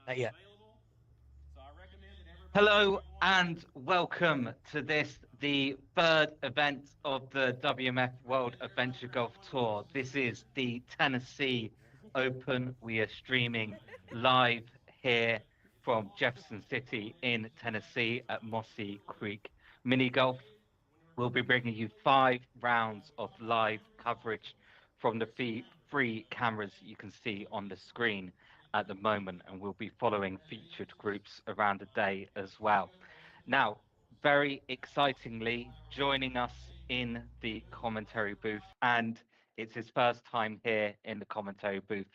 Not yet. Hello and welcome to the third event of the WMF World Adventure Golf Tour. This is the Tennessee Open. We are streaming live here from Jefferson City in Tennessee at Mossy Creek Mini Golf. We'll be bringing you 5 rounds of live coverage from the three cameras you can see on the screen at the moment, and we'll be following featured groups around the day as well. Now, very excitingly, joining us in the commentary booth, and it's his first time here in the commentary booth.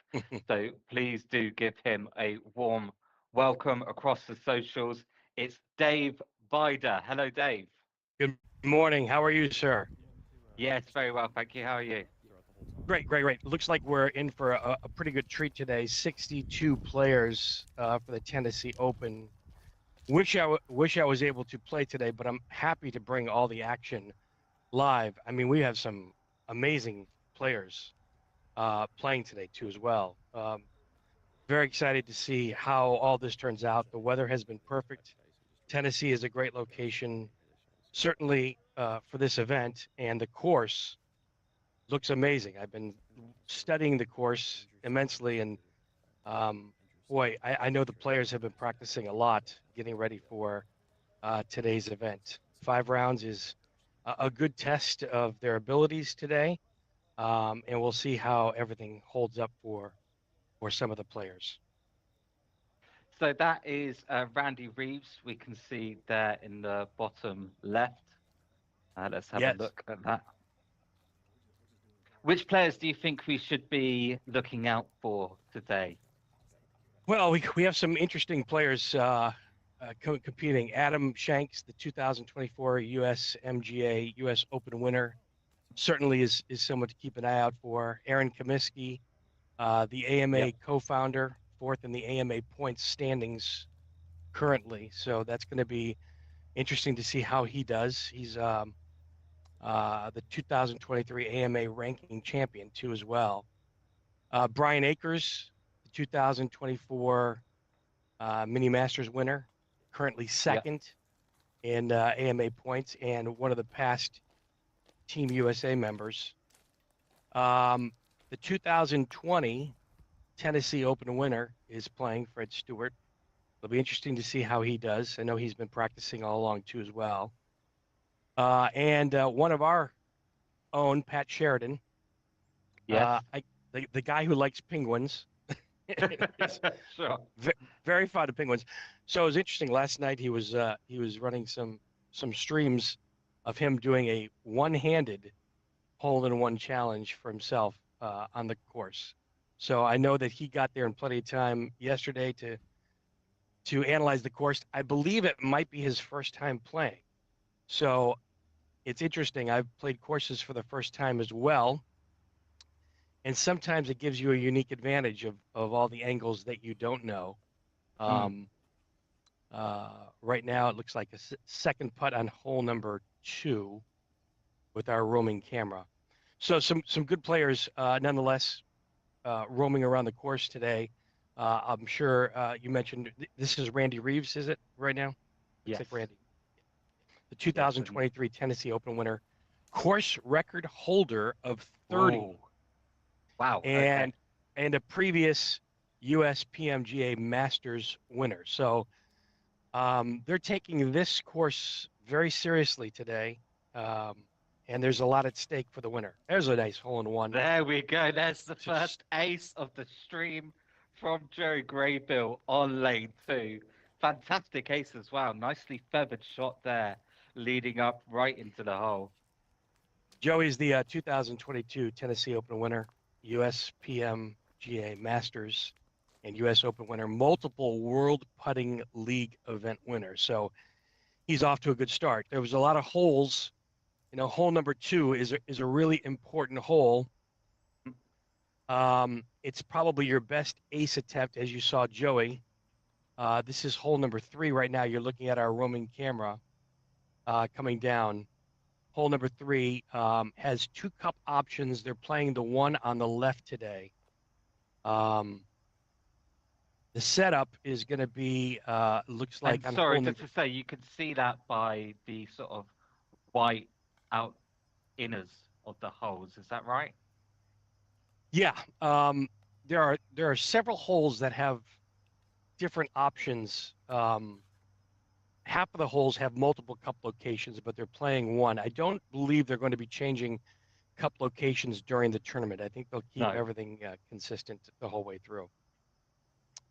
So please do give him a warm welcome across the socials. It's Dave Bider. Hello, Dave. Good morning. How are you, sir? Yes, very well, thank you. How are you? Great, great, great. Looks like we're in for a pretty good treat today. 62 players for the Tennessee Open. Wish I was able to play today, but I'm happy to bring all the action live. I mean, we have some amazing players playing today too as well. Very excited to see how all this turns out. The weather has been perfect. Tennessee is a great location, certainly for this event, and the course looks amazing. I've been studying the course immensely, and um, boy, I know the players have been practicing a lot, getting ready for today's event. 5 rounds is a good test of their abilities today, and we'll see how everything holds up for some of the players. So that is Randy Reeves. We can see there in the bottom left. Let's have a Yes. look at that. Which players do you think we should be looking out for today? Well, we have some interesting players competing. Adam Shanks, the 2024 U.S. MGA U.S. Open winner, certainly is someone to keep an eye out for. Aaron Comiskey, the AMA Yep. co-founder, fourth in the AMA points standings currently. So that's going to be interesting to see how he does. He's the 2023 AMA ranking champion too as well. Brian Akers, the 2024 Mini Masters winner, currently Yep. second in AMA points and one of the past Team USA members. The 2020 Tennessee Open winner is playing Fred Stewart. It'll be interesting to see how he does. I know he's been practicing all along too as well. And one of our own, Pat Sheridan, Yes. the guy who likes penguins, is Sure. very fond of penguins. So it was interesting. Last night he was running some streams of him doing a one-handed hole-in-one challenge for himself on the course. So I know that he got there in plenty of time yesterday to analyze the course. I believe it might be his first time playing. So it's interesting. I've played courses for the first time as well, and sometimes it gives you a unique advantage of all the angles that you don't know. Mm. Um, right now, it looks like a second putt on hole number two with our roaming camera. So some good players, nonetheless, roaming around the course today. I'm sure you mentioned this is Randy Reeves, is it right now? Looks like Yes. Randy, the Yes. And 2023 Tennessee Open winner, course record holder of 30, oh, wow. Okay. and a previous US PMGA Masters winner. So they're taking this course very seriously today, um, and there's a lot at stake for the winner. There's a nice hole in one. There we go. There's the Just first ace of the stream from Joe Graybill on lane two. Fantastic ace as well. Nicely feathered shot there, leading up right into the hole. Joey's the 2022 Tennessee Open winner, USPMGA Masters, and US Open winner, multiple World Putting League event winner. So he's off to a good start. There was a lot of holes. You know, hole number two is a really important hole. It's probably your best ace attempt, as you saw Joey. This is hole number three right now. You're looking at our roaming camera coming down. Hole number three has two cup options. They're playing the one on the left today. Um, The setup is going to be looks And like on sorry, hole just number. to say, you can see that by the sort of white out inners of the holes. Is that right? Yeah, there are several holes that have different options. Half of the holes have multiple cup locations, but they're playing one. I don't believe they're going to be changing cup locations during the tournament. I think they'll keep No. everything consistent the whole way through.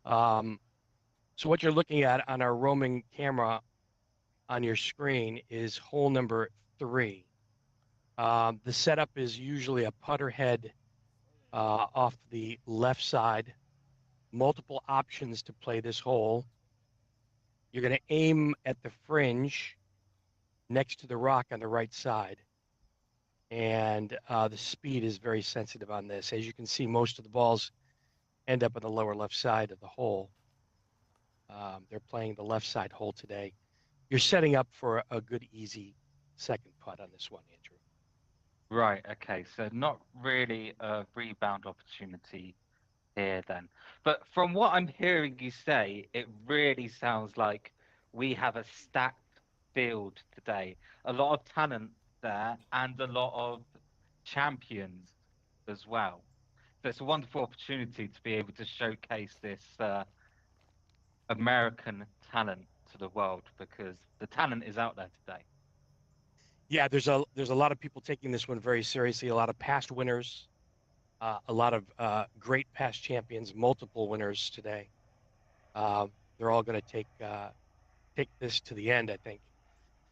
Um, so what you're looking at on our roaming camera on your screen is hole number 3. The setup is usually a putter head off the left side, multiple options to play this hole. You're going to aim at the fringe next to the rock on the right side. And the speed is very sensitive on this. As you can see, most of the balls end up on the lower left side of the hole. They're playing the left side hole today. You're setting up for a good, easy second putt on this one, Andrew. Right, okay. So not really a rebound opportunity here then. But from what I'm hearing you say, it really sounds like we have a stacked field today. A lot of talent there and a lot of champions as well. So it's a wonderful opportunity to be able to showcase this American talent to the world because the talent is out there today. Yeah, there's a lot of people taking this one very seriously. A lot of past winners, a lot of great past champions, multiple winners today. They're all going to take this to the end, I think.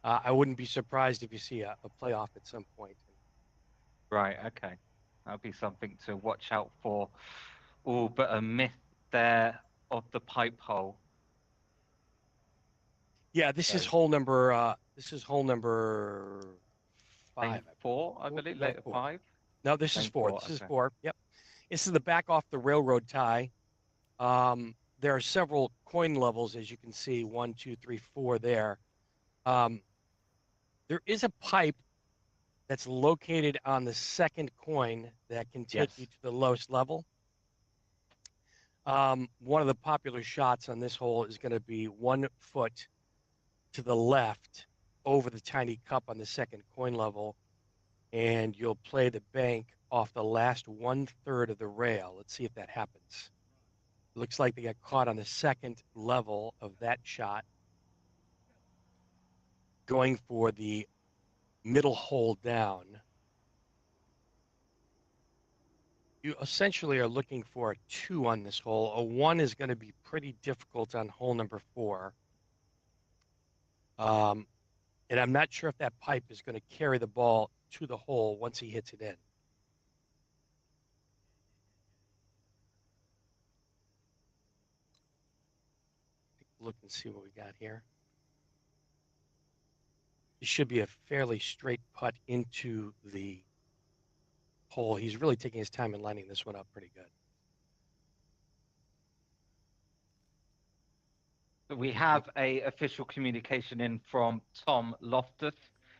I wouldn't be surprised if you see a playoff at some point. Right, okay. That'll be something to watch out for. Oh, but a myth there of the pipe hole. Yeah, this is So hole number lane 5. four, I Four? believe, No, later 4. five. No, this is Lane 4. four, This is okay. 4. Yep. This is the back off the railroad tie. There are several coin levels, as you can see, 1, 2, 3, 4 there. Um, there is a pipe that's located on the second coin that can take Yes. you to the lowest level. One of the popular shots on this hole is going to be 1 foot to the left over the tiny cup on the second coin level, and you'll play the bank off the last 1/3 of the rail. Let's see if that happens. It looks like they got caught on the second level of that shot, going for the middle hole down. You essentially are looking for a 2 on this hole. A 1 is going to be pretty difficult on hole number 4. Um, and I'm not sure if that pipe is going to carry the ball to the hole once he hits it in. Take a look and see what we got here. It should be a fairly straight putt into the hole. He's really taking his time and lining this one up pretty good. We have a official communication in from Tom Loftus,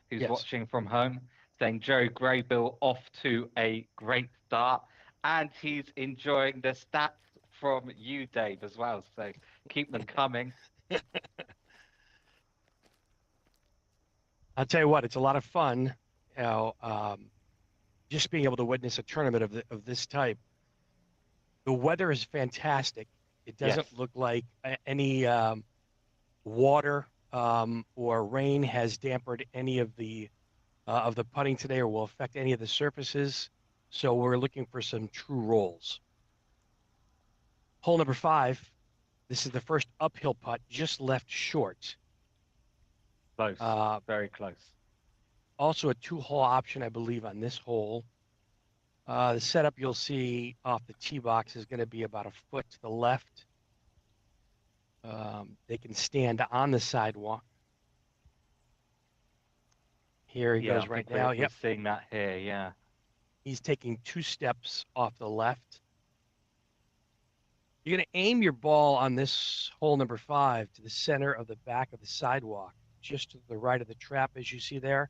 who's Yes. watching from home, saying Joe Graybill off to a great start, and he's enjoying the stats from you, Dave, as well. So keep them coming. I'll tell you what, it's a lot of fun, just being able to witness a tournament of this type. The weather is fantastic. It Yes. doesn't look like any water or rain has dampened any of the putting today or will affect any of the surfaces. So we're looking for some true rolls. Hole number 5. This is the first uphill putt, just left short. Close. Very close. Also a 2-hole option, I believe, on this hole. The setup you'll see off the tee box is going to be about a foot to the left. They can stand on the sidewalk. Here he Yeah, goes I right think now. we're Yep. seeing that here. Yeah. He's taking 2 steps off the left. You're going to aim your ball on this hole number 5 to the center of the back of the sidewalk, just to the right of the trap, as you see there.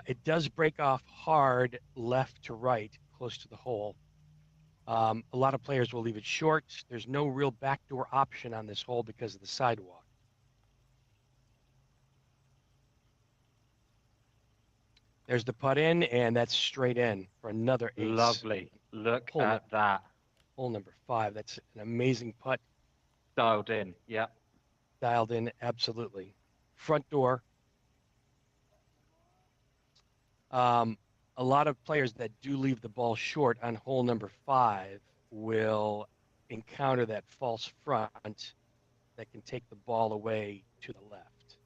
It does break off hard left to right, close to the hole. A lot of players will leave it short. There's no real backdoor option on this hole because of the sidewalk. There's the putt in, and that's straight in for another ace. Lovely. Look at that. Hole number 5. That's an amazing putt. Dialed in. Yeah. Dialed in, absolutely. Front door. A lot of players that do leave the ball short on hole number 5 will encounter that false front that can take the ball away to the left.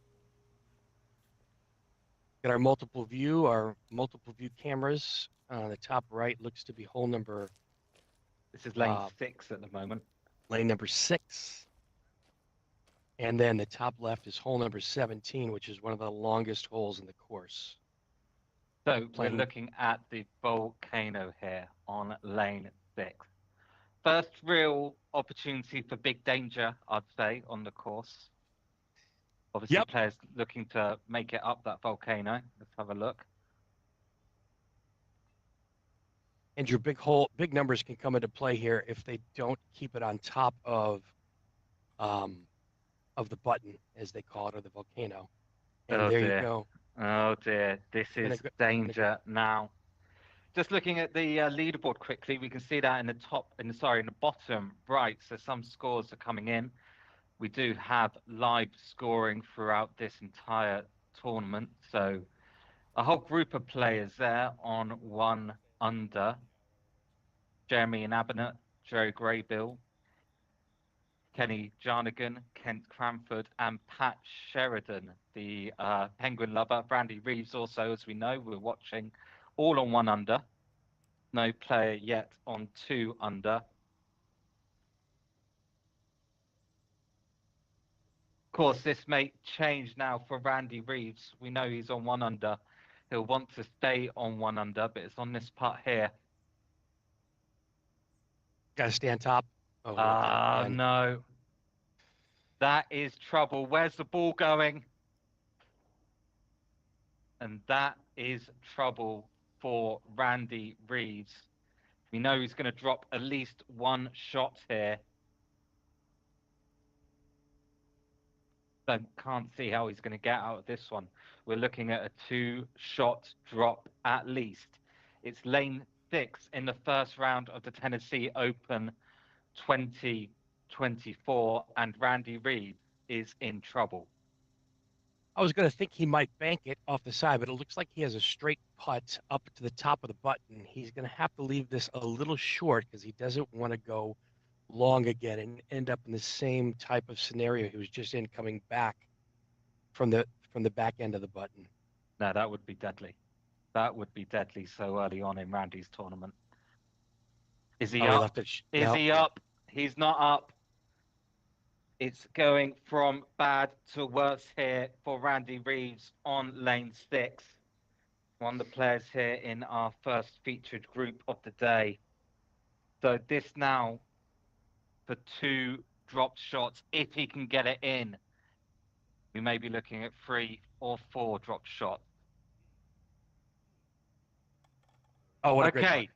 Got our multiple view cameras. On the top right looks to be hole number. This is lane 6 at the moment. Lane number 6. And then the top left is hole number 17, which is one of the longest holes in the course. So we're looking at the volcano here on lane 6. First real opportunity for big danger, I'd say, on the course. Obviously, players looking to make it up that volcano. Let's have a look. And your big numbers can come into play here if they don't keep it on top of the button, as they call it, or the volcano. And there you go. Oh dear, this is danger now. Just looking at the leaderboard quickly, we can see that in the bottom right. So some scores are coming in. We do have live scoring throughout this entire tournament. So a whole group of players there on 1 under. Jeremy Abbott, Joe Graybill, Kenny Jarnigan, Kent Cranford, and Pat Sheridan, the Penguin lover. Randy Reeves also, as we know, we're watching, all on 1 under. No player yet on 2 under. Of course, this may change now for Randy Reeves. We know he's on 1 under. He'll want to stay on 1 under, but it's on this putt here. Got to stay on top. Oh, no. That is trouble. Where's the ball going? And that is trouble for Randy Reeves. We know he's going to drop at least 1 shot here. But can't see how he's going to get out of this one. We're looking at a 2-shot drop at least. It's lane 6 in the first round of the Tennessee Open 2024, and Randy Reeves is in trouble. I was going to think he might bank it off the side, but it looks like he has a straight putt up to the top of the button. He's going to have to leave this a little short because he doesn't want to go long again and end up in the same type of scenario he was just in, coming back from the back end of the button. No, that would be deadly. That would be deadly so early on in Randy's tournament. Is he up? Is he up? He's not up. It's going from bad to worse here for Randy Reeves on lane 6. One of the players here in our first featured group of the day. So this now for 2 drop shots, if he can get it in. We may be looking at 3 or 4 drop shots. Oh, what a great putt.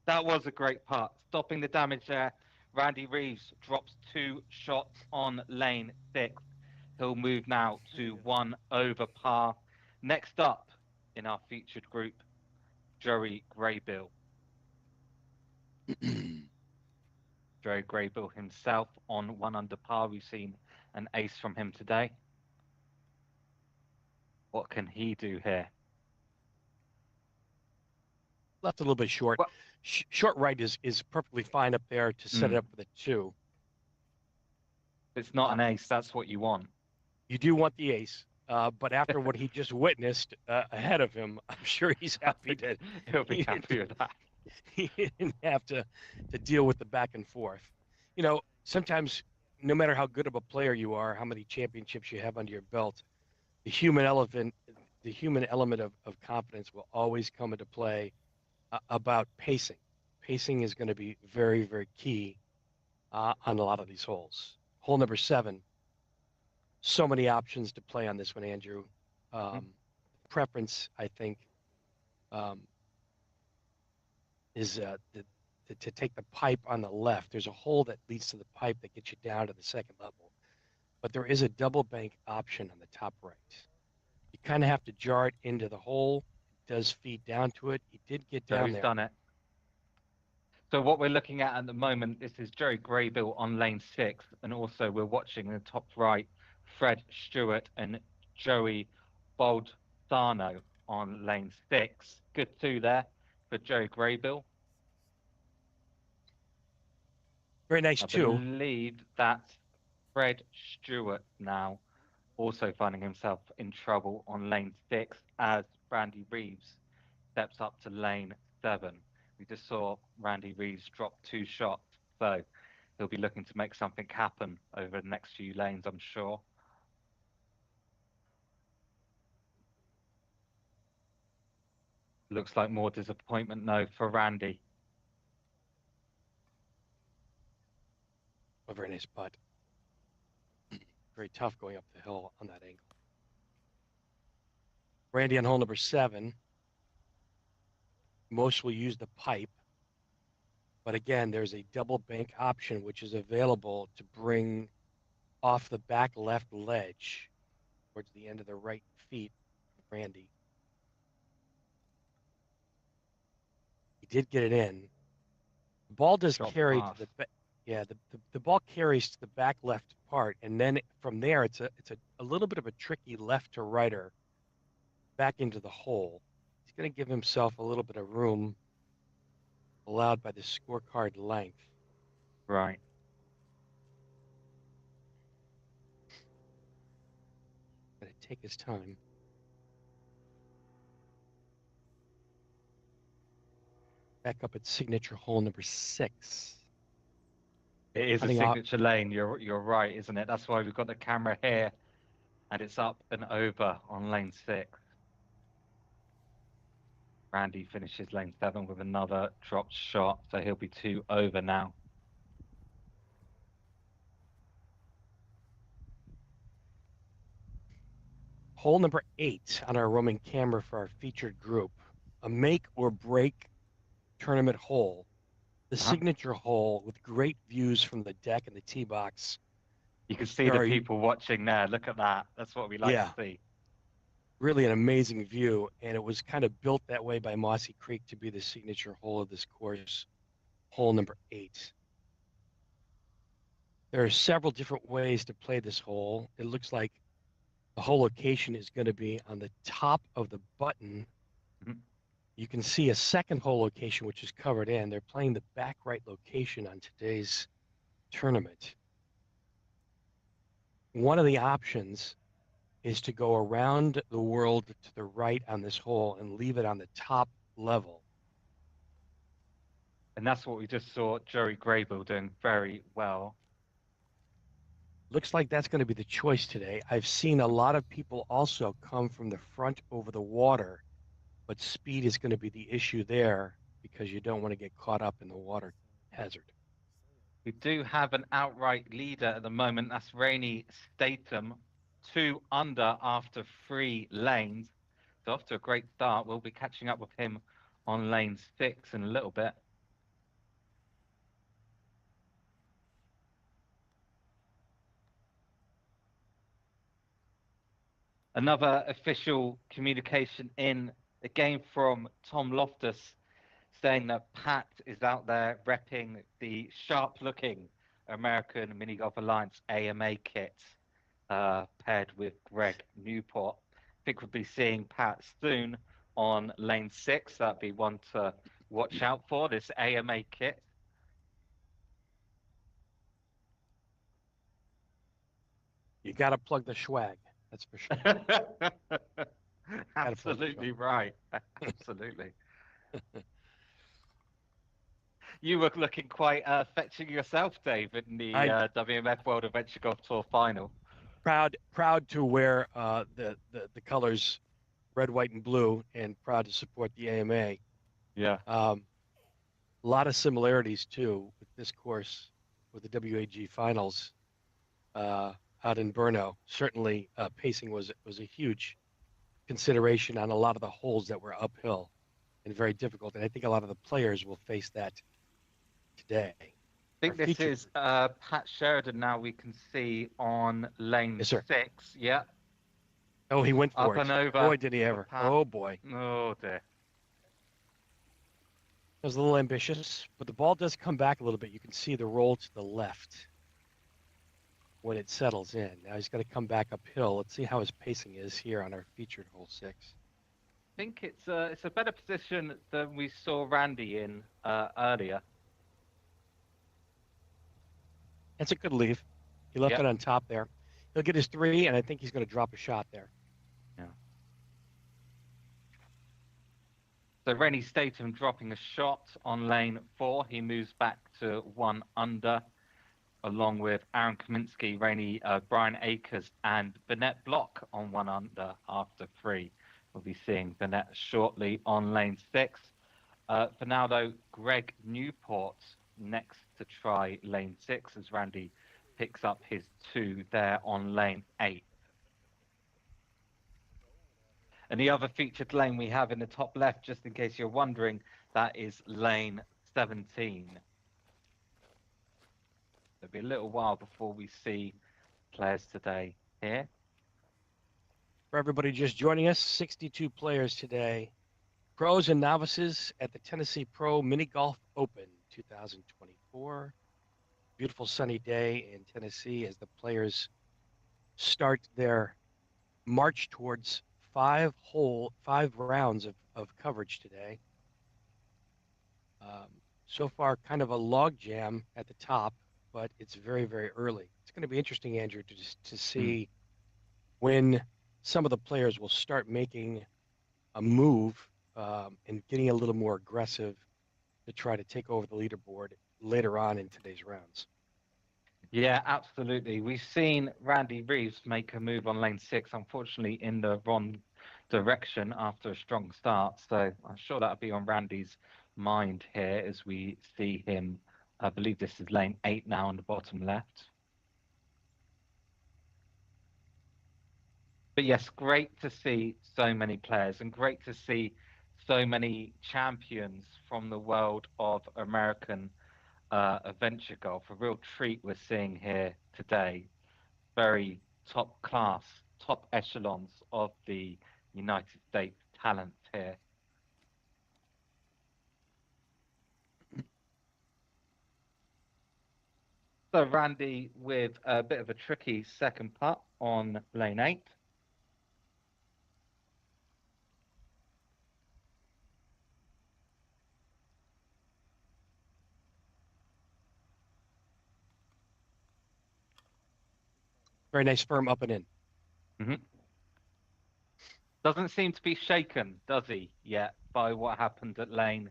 That was a great putt. Stopping the damage there. Randy Reeves drops 2 shots on lane 6. He'll move now to 1 over par. Next up in our featured group, Joey Graybill. Joey Graybill himself on 1 under par. We've seen an ace from him today. What can he do here? Left a little bit short. Well, short right is perfectly fine up there to set it up with a 2. It's not an ace. That's what you want. You do want the ace, but after what he just witnessed ahead of him, I'm sure he's happy that he'll be happy with that. He didn't have to deal with the back and forth. You know, sometimes no matter how good of a player you are, how many championships you have under your belt, the human element of confidence will always come into play about pacing. Pacing is going to be very, very key on a lot of these holes. Hole number 7, so many options to play on this one, Andrew. Preference, I think, is to take the pipe on the left. There's a hole that leads to the pipe that gets you down to the second level, but there is a double bank option on the top right. You kind of have to jar it into the hole. It does feed down to it. He did get down Joey's there. done it. So what we're looking at the moment, this is Joey Graybill on lane 6, and also we're watching in the top right, Fred Stewart and Joey Boldano on lane 6. Good 2 there for Joey Graybill. Very nice I too. believe that's Fred Stewart now also finding himself in trouble on lane 6 as Randy Reeves steps up to lane 7. We just saw Randy Reeves drop 2 shots, so he'll be looking to make something happen over the next few lanes, I'm sure. Looks like more disappointment, though, for Randy. A very nice putt. Very tough going up the hill on that angle. Randy on hole number 7. Most will use the pipe. But again, there's a double bank option, which is available to bring off the back left ledge towards the end of the right feet of Randy. He did get it in. The ball does carry to the ball carries to the back left part, and then from there it's a little bit of a tricky left to righter back into the hole. He's going to give himself a little bit of room allowed by the scorecard length. Right. Going to take his time. Back up at signature hole number 6. It is a signature lane. You're right, isn't it? That's why we've got the camera here, and it's up and over on lane 6. Randy finishes lane 7 with another dropped shot, so he'll be 2 over now. Hole number 8 on our roaming camera for our featured group. A make or break tournament hole. The signature hole with great views from the deck and the tee box. You can see the people watching there. Look at that. That's what we like to see. Really an amazing view, and it was kind of built that way by Mossy Creek to be the signature hole of this course, hole number 8. There are several different ways to play this hole. It looks like the hole location is going to be on the top of the button. Mm-hmm. You can see a second hole location, which is covered in. They're playing the back right location on today's tournament. One of the options is to go around the world to the right on this hole and leave it on the top level. And that's what we just saw Joey Graybill doing very well. Looks like that's going to be the choice today. I've seen a lot of people also come from the front over the water, but speed is going to be the issue there because you don't want to get caught up in the water hazard. We do have an outright leader at the moment. That's Rainey Statham, 2 under after 3 lanes. So off to a great start. We'll be catching up with him on lane 6 in a little bit. Another official communication in, again from Tom Loftus, saying that Pat is out there repping the sharp-looking American Mini Golf Alliance AMA kit, paired with Greg Newport. I think we'll be seeing Pat soon on lane 6. That'd be one to watch out for, this AMA kit. You got to plug the swag. That's for sure. Absolutely right. Absolutely. You were looking quite fetching yourself, Dave, in the WMF World Adventure Golf Tour final. Proud to wear the colors red, white, and blue, and proud to support the AMA. Yeah. A lot of similarities too with this course, with the WAG finals out in Brno. Certainly, pacing was a huge consideration on a lot of the holes that were uphill and very difficult. And I think a lot of the players will face that today. I think Our this featured is Pat Sheridan now we can see on lane Yes, sir. 6. Yeah, Oh, he went for up it. and over Boy, did he for ever. Pat. Oh, boy. Oh dear. That was a little ambitious, but the ball does come back a little bit. You can see the roll to the left when it settles in. Now he's got to come back uphill. Let's see how his pacing is here on our featured hole 6. I think it's a better position than we saw Randy in earlier. That's a good leave. He left Yep. it on top there. He'll get his 3, and I think he's going to drop a shot there. Yeah. So Rennie Statham dropping a shot on lane 4. He moves back to 1 under, along with Aaron Kaminsky, Brian Akers, and Bennett Block on 1 under after 3. We'll be seeing Bennett shortly on lane 6. For now, though, Greg Newport next to try lane 6 as Randy picks up his 2 there on lane 8. And the other featured lane we have in the top left, just in case you're wondering, that is lane 17. It'll be a little while before we see players today here. For everybody just joining us, 62 players today. Pros and novices at the Tennessee Pro Mini Golf Open 2024. Beautiful sunny day in Tennessee as the players start their march towards 5 rounds of coverage today. So far, kind of a log jam at the top, but it's very, very early. It's going to be interesting, Andrew, to see when some of the players will start making a move and getting a little more aggressive to try to take over the leaderboard later on in today's rounds. Yeah, absolutely. We've seen Randy Reeves make a move on lane 6, unfortunately in the wrong direction after a strong start. So I'm sure that'll be on Randy's mind here as we see him. I believe this is lane 8 now on the bottom left. But yes, great to see so many players and great to see so many champions from the world of American adventure golf. A real treat we're seeing here today. Very top class, top echelons of the United States talent here. So Randy with a bit of a tricky second putt on lane 8. Very nice firm up and in. Mm-hmm. Doesn't seem to be shaken, does he, yet, by what happened at lane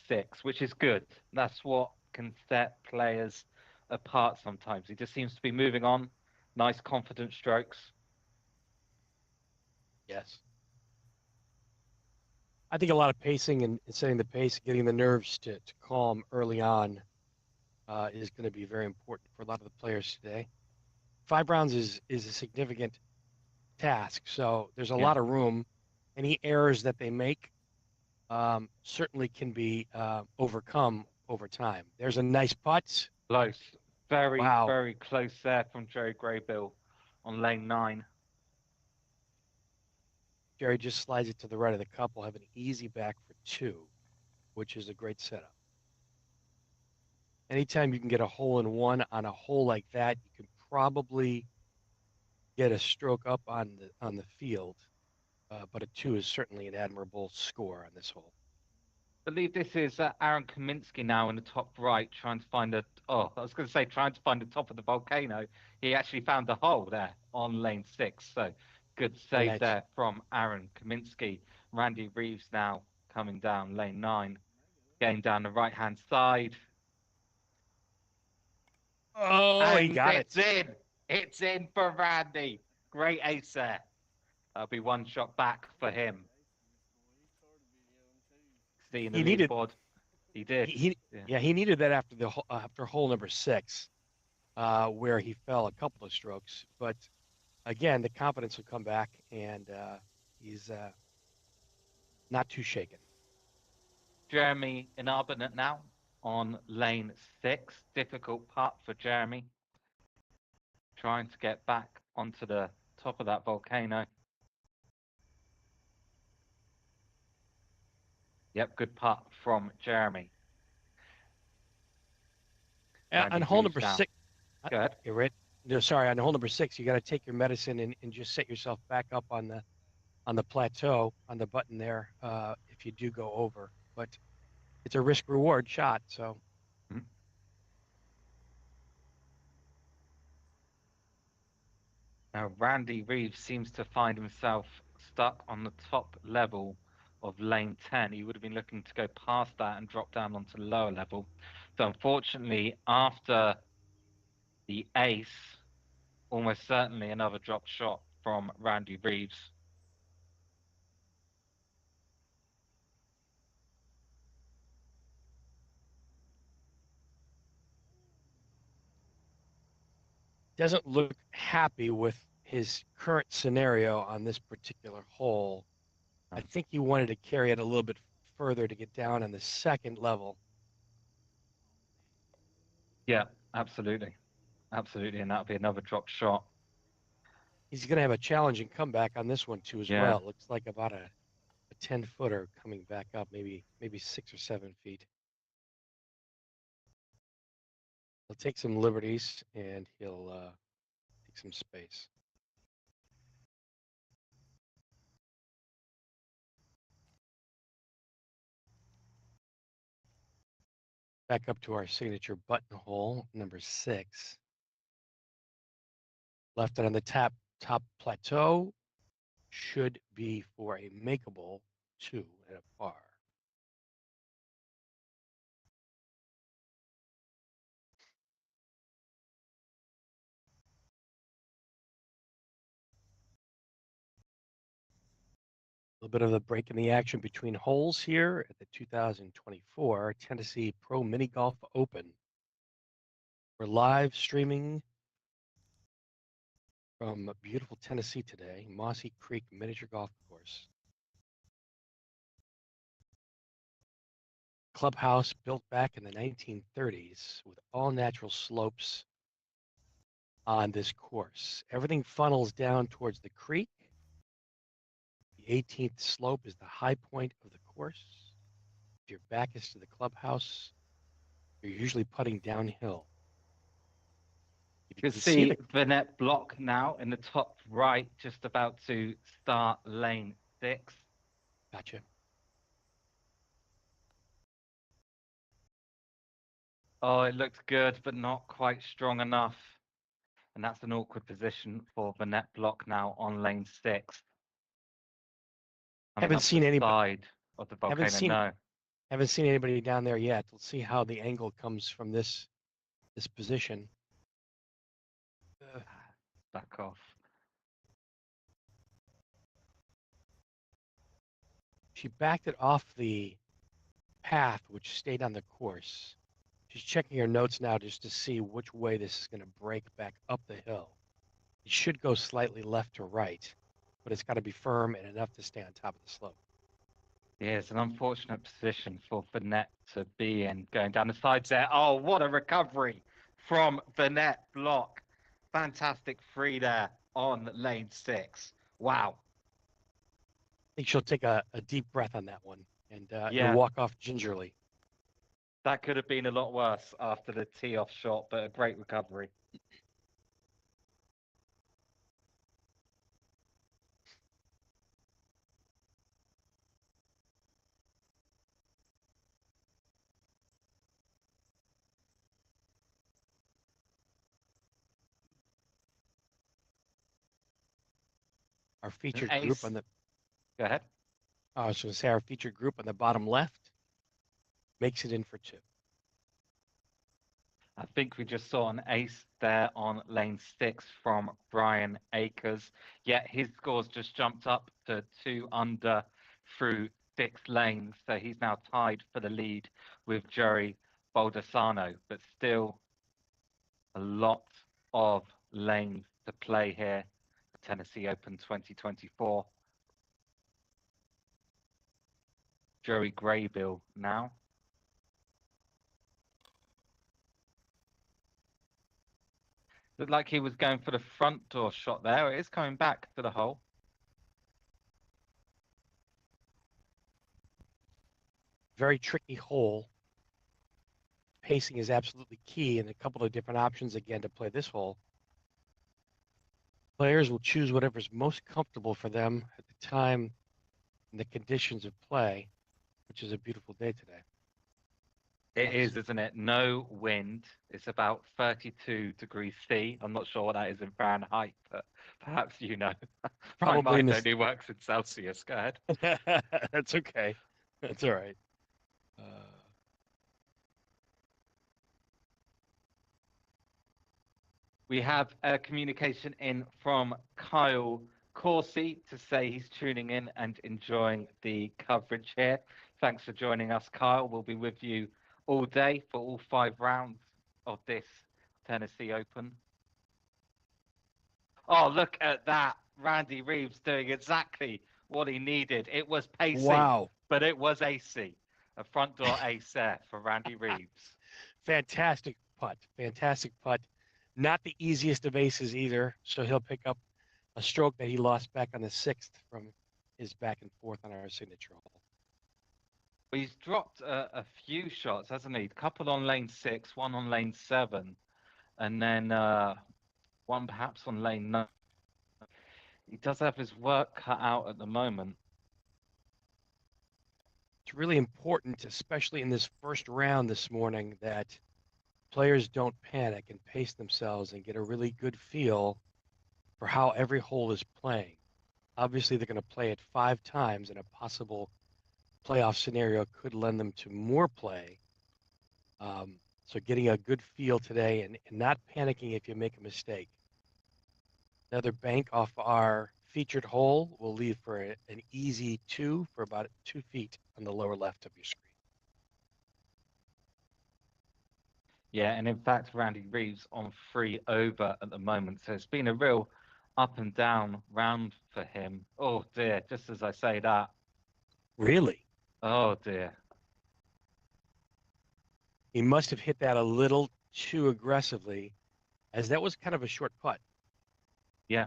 6, which is good. That's what can set players apart sometimes. He just seems to be moving on. Nice, confident strokes. Yes. I think a lot of pacing and setting the pace, getting the nerves to calm early on is going to be very important for a lot of the players today. 5 rounds is a significant task, so there's a lot of room. Any errors that they make certainly can be overcome over time. There's a nice putt. Close. Very, Wow. very close there from Joe Graybill on lane 9. Jerry just slides it to the right of the cup. We'll have an easy back for 2, which is a great setup. Anytime you can get a hole in one on a hole like that, you can probably get a stroke up on the field. But a 2 is certainly an admirable score on this hole. I believe this is Aaron Kaminsky now in the top right, trying to find trying to find the top of the volcano. He actually found a hole there on lane 6. So good save nice. there from Aaron Kaminsky. Randy Reeves now coming down lane 9, getting down the right-hand side. Oh, and he got it's in. It's in for Randy. Great ace there. That'll be 1 shot back for him. Seeing the leaderboard. He did. He needed that after hole number 6, where he fell a couple of strokes. But again, the confidence will come back, and he's not too shaken. Jeremy Inarbonate now on lane 6. Difficult putt for Jeremy. Trying to get back onto the top of that volcano. Yep, good putt from Jeremy. On hole number 6, Go ahead. you're right. No, sorry, on hole number 6, you got to take your medicine and just set yourself back up on the plateau on the button there if you do go over. But it's a risk reward shot, so. Mhm. Now, Randy Reeves seems to find himself stuck on the top level of lane 10. He would have been looking to go past that and drop down onto the lower level. So, unfortunately, after the ace, almost certainly another drop shot from Randy Reeves. Doesn't look happy with his current scenario on this particular hole. I think he wanted to carry it a little bit further to get down on the second level. Yeah, absolutely. Absolutely. And that'll be another drop shot. He's going to have a challenging comeback on this one, too, as Yeah. well. It looks like about a 10-footer coming back up, maybe 6 or 7 feet. He'll take some liberties and he'll take some space. Back up to our signature button hole, number 6. Left it on the top plateau. Should be for a makeable 2 and a par. A little bit of a break in the action between holes here at the 2024 Tennessee Pro Mini Golf Open. We're live streaming from beautiful Tennessee today, Mossy Creek Miniature Golf Course. Clubhouse built back in the 1930s with all natural slopes on this course. Everything funnels down towards the creek. The 18th slope is the high point of the course. If your back is to the clubhouse, you're usually putting downhill. You can see Vanette Block now in the top right, just about to start lane 6. Gotcha. Oh, it looked good, but not quite strong enough. And that's an awkward position for Vanette Block now on lane 6. Haven't seen anybody. Side of the volcano. Haven't seen anybody down there yet. We'll see how the angle comes from this position. Back off. She backed it off the path, which stayed on the course. She's checking her notes now just to see which way this is going to break back up the hill. It should go slightly left to right, but it's got to be firm and enough to stay on top of the slope. Yeah, it's an unfortunate position for Vanette to be in, going down the sides there. Oh, what a recovery from Vanette Block. Fantastic free there on lane 6. Wow. I think she'll take a deep breath on that one and walk off gingerly. That could have been a lot worse after the tee-off shot, but a great recovery. Our featured group on the... Go ahead. I was going to say our featured group on the bottom left makes it in for 2. I think we just saw an ace there on lane 6 from Brian Akers. Yet his scores just jumped up to 2 under through 6 lanes. So he's now tied for the lead with Joey Baldessano. But still a lot of lanes to play here for Tennessee Open 2024. Joey Graybill now. Looked like he was going for the front door shot there. It is coming back to the hole. Very tricky hole. Pacing is absolutely key, and a couple of different options again to play this hole. Players will choose whatever's most comfortable for them at the time and the conditions of play, which is a beautiful day today. It is, isn't it? No wind. It's about 32 degrees C. I'm not sure what that is in Fahrenheit, but perhaps you know. My Probably in mind this. only works in Celsius. Go ahead. That's okay. That's all right. We have a communication in from Kyle Corsi to say he's tuning in and enjoying the coverage here. Thanks for joining us, Kyle. We'll be with you all day for all 5 rounds of this Tennessee Open. Oh, look at that. Randy Reeves doing exactly what he needed. It was pacey, Wow. but it was AC. A front door ace there for Randy Reeves. Fantastic putt. Fantastic putt. Not the easiest of aces either, so he'll pick up a stroke that he lost back on the 6th from his back and forth on our signature hole. Well, he's dropped a few shots, hasn't he? A couple on lane 6, one on lane 7, and then one perhaps on lane 9. He does have his work cut out at the moment. It's really important, especially in this first round this morning, that players don't panic and pace themselves and get a really good feel for how every hole is playing. Obviously, they're going to play it 5 times, and a possible playoff scenario could lend them to more play. So getting a good feel today and not panicking if you make a mistake. Another bank off our featured hole will leave for an easy 2 for about 2 feet on the lower left of your screen. Yeah, and in fact, Randy Reeves on 3 over at the moment. So it's been a real up and down round for him. Oh dear, just as I say that. Really? Oh dear. He must have hit that a little too aggressively, as that was kind of a short putt. Yeah.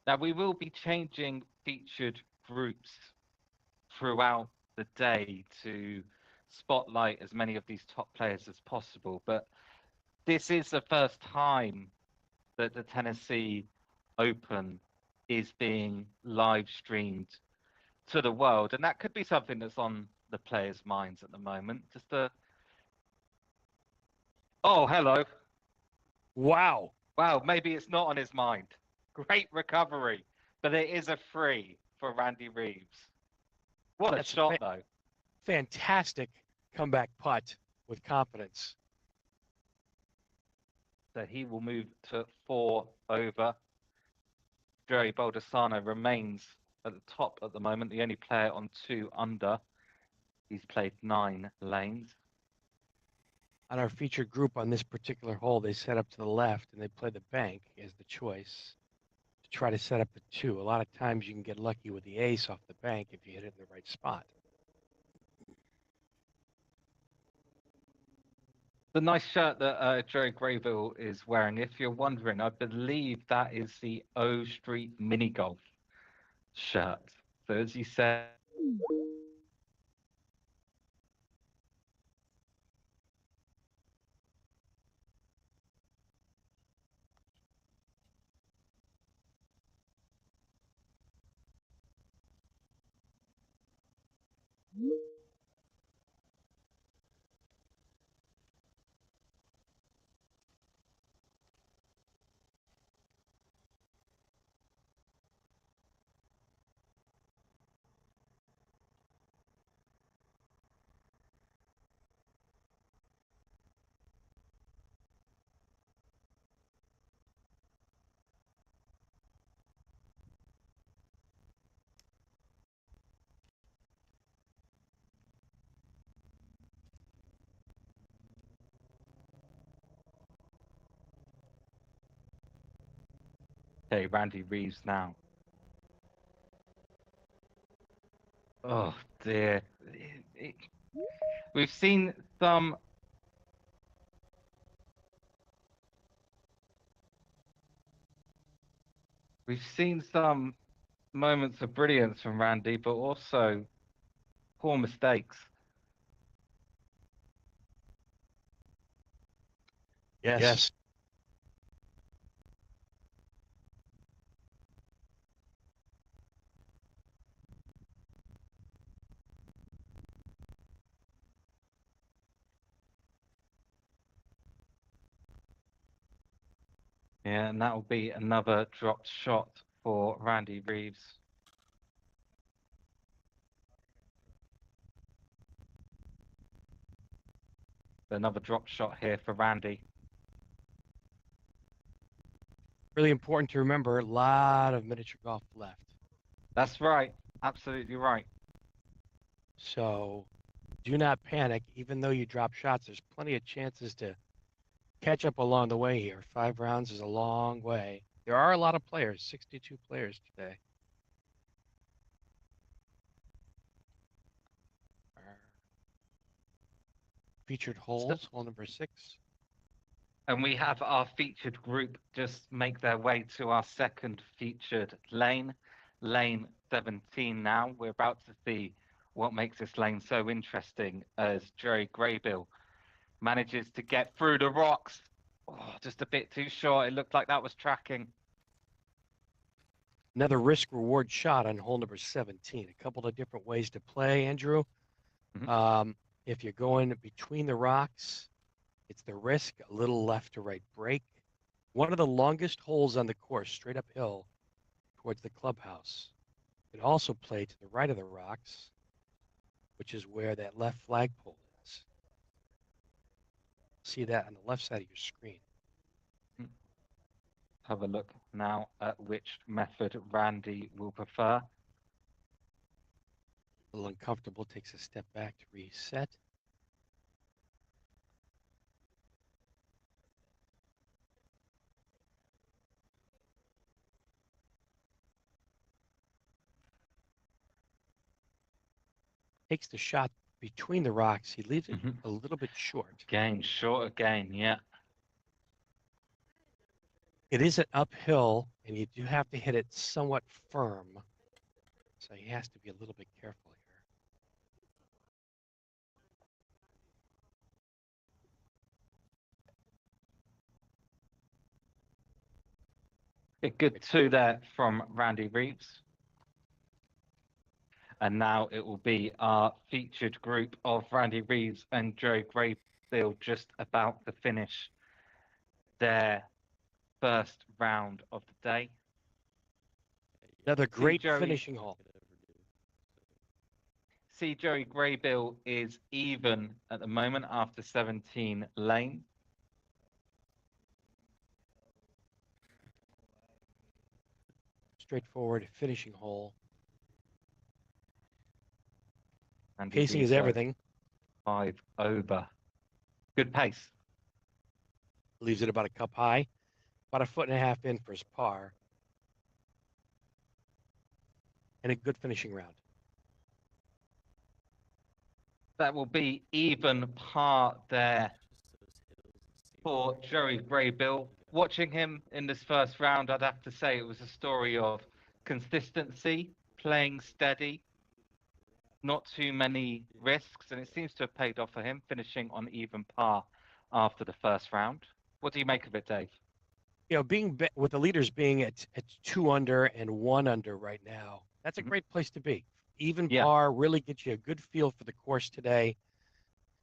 Now we will be changing featured groups throughout the day to spotlight as many of these top players as possible. But this is the first time that the Tennessee Open is being live streamed to the world, and that could be something that's on the players' minds at the moment. Oh, hello. Wow. Wow, maybe it's not on his mind. Great recovery, but it is a free for Randy Reeves. What a shot, though. Fantastic comeback putt with confidence. So he will move to 4 over. Joey Baldessano remains at the top at the moment, the only player on 2 under. He's played 9 lanes. On our featured group on this particular hole, they set up to the left and they play the bank as the choice to try to set up the 2. A lot of times you can get lucky with the ace off the bank if you hit it in the right spot. The nice shirt that Joe Graybill is wearing, if you're wondering, I believe that is the O Street Mini Golf shirt. So as you said, hey, Randy Reeves now. Oh dear. We've seen some We've seen some moments of brilliance from Randy, but also poor mistakes. Yes. Yeah, and that will be another dropped shot for Randy Reeves. Another drop shot here for Randy. Really important to remember, a lot of miniature golf left. That's right. Absolutely right. So do not panic. Even though you drop shots, there's plenty of chances to catch up along the way here. 5 rounds is a long way. There are a lot of players, 62 players today. Featured holes, hole number 6. And we have our featured group just make their way to our second featured lane, lane 17 now. We're about to see what makes this lane so interesting as Jerry Graybill manages to get through the rocks. Oh, just a bit too short. It looked like that was tracking. Another risk reward shot on hole number 17. A couple of different ways to play, Andrew. If you're going between the rocks, it's the risk, a little left to right break. One of the longest holes on the course, straight uphill towards the clubhouse. You can also play to the right of the rocks, which is where that left flagpole is. See that on the left side of your screen. Have a look now at which method Randy will prefer. A little uncomfortable, takes a step back to reset. Takes the shot between the rocks. He leaves it a little bit short. Again, short again, yeah. It is an uphill, and you do have to hit it somewhat firm. So he has to be a little bit careful here. A good 2 there from Randy Reeves. And now it will be our featured group of Randy Reeves and Joe Graybill just about to finish their first round of the day. Another great finishing hole. See, Joey Graybill is even at the moment after 17 lane. Straightforward finishing hole. And Pacing is everything. 5 over. Good pace. Leaves it about a cup high, about 1.5 feet in for his par. And a good finishing round. That will be even par there for Joey Graybill. Watching him in this first round, I'd have to say it was a story of consistency, playing steady, not too many risks, and it seems to have paid off for him, finishing on even par after the first round. What do you make of it, Dave? You know, being with the leaders being at 2 under and 1 under right now, that's a great place to be. Even par really gets you a good feel for the course today.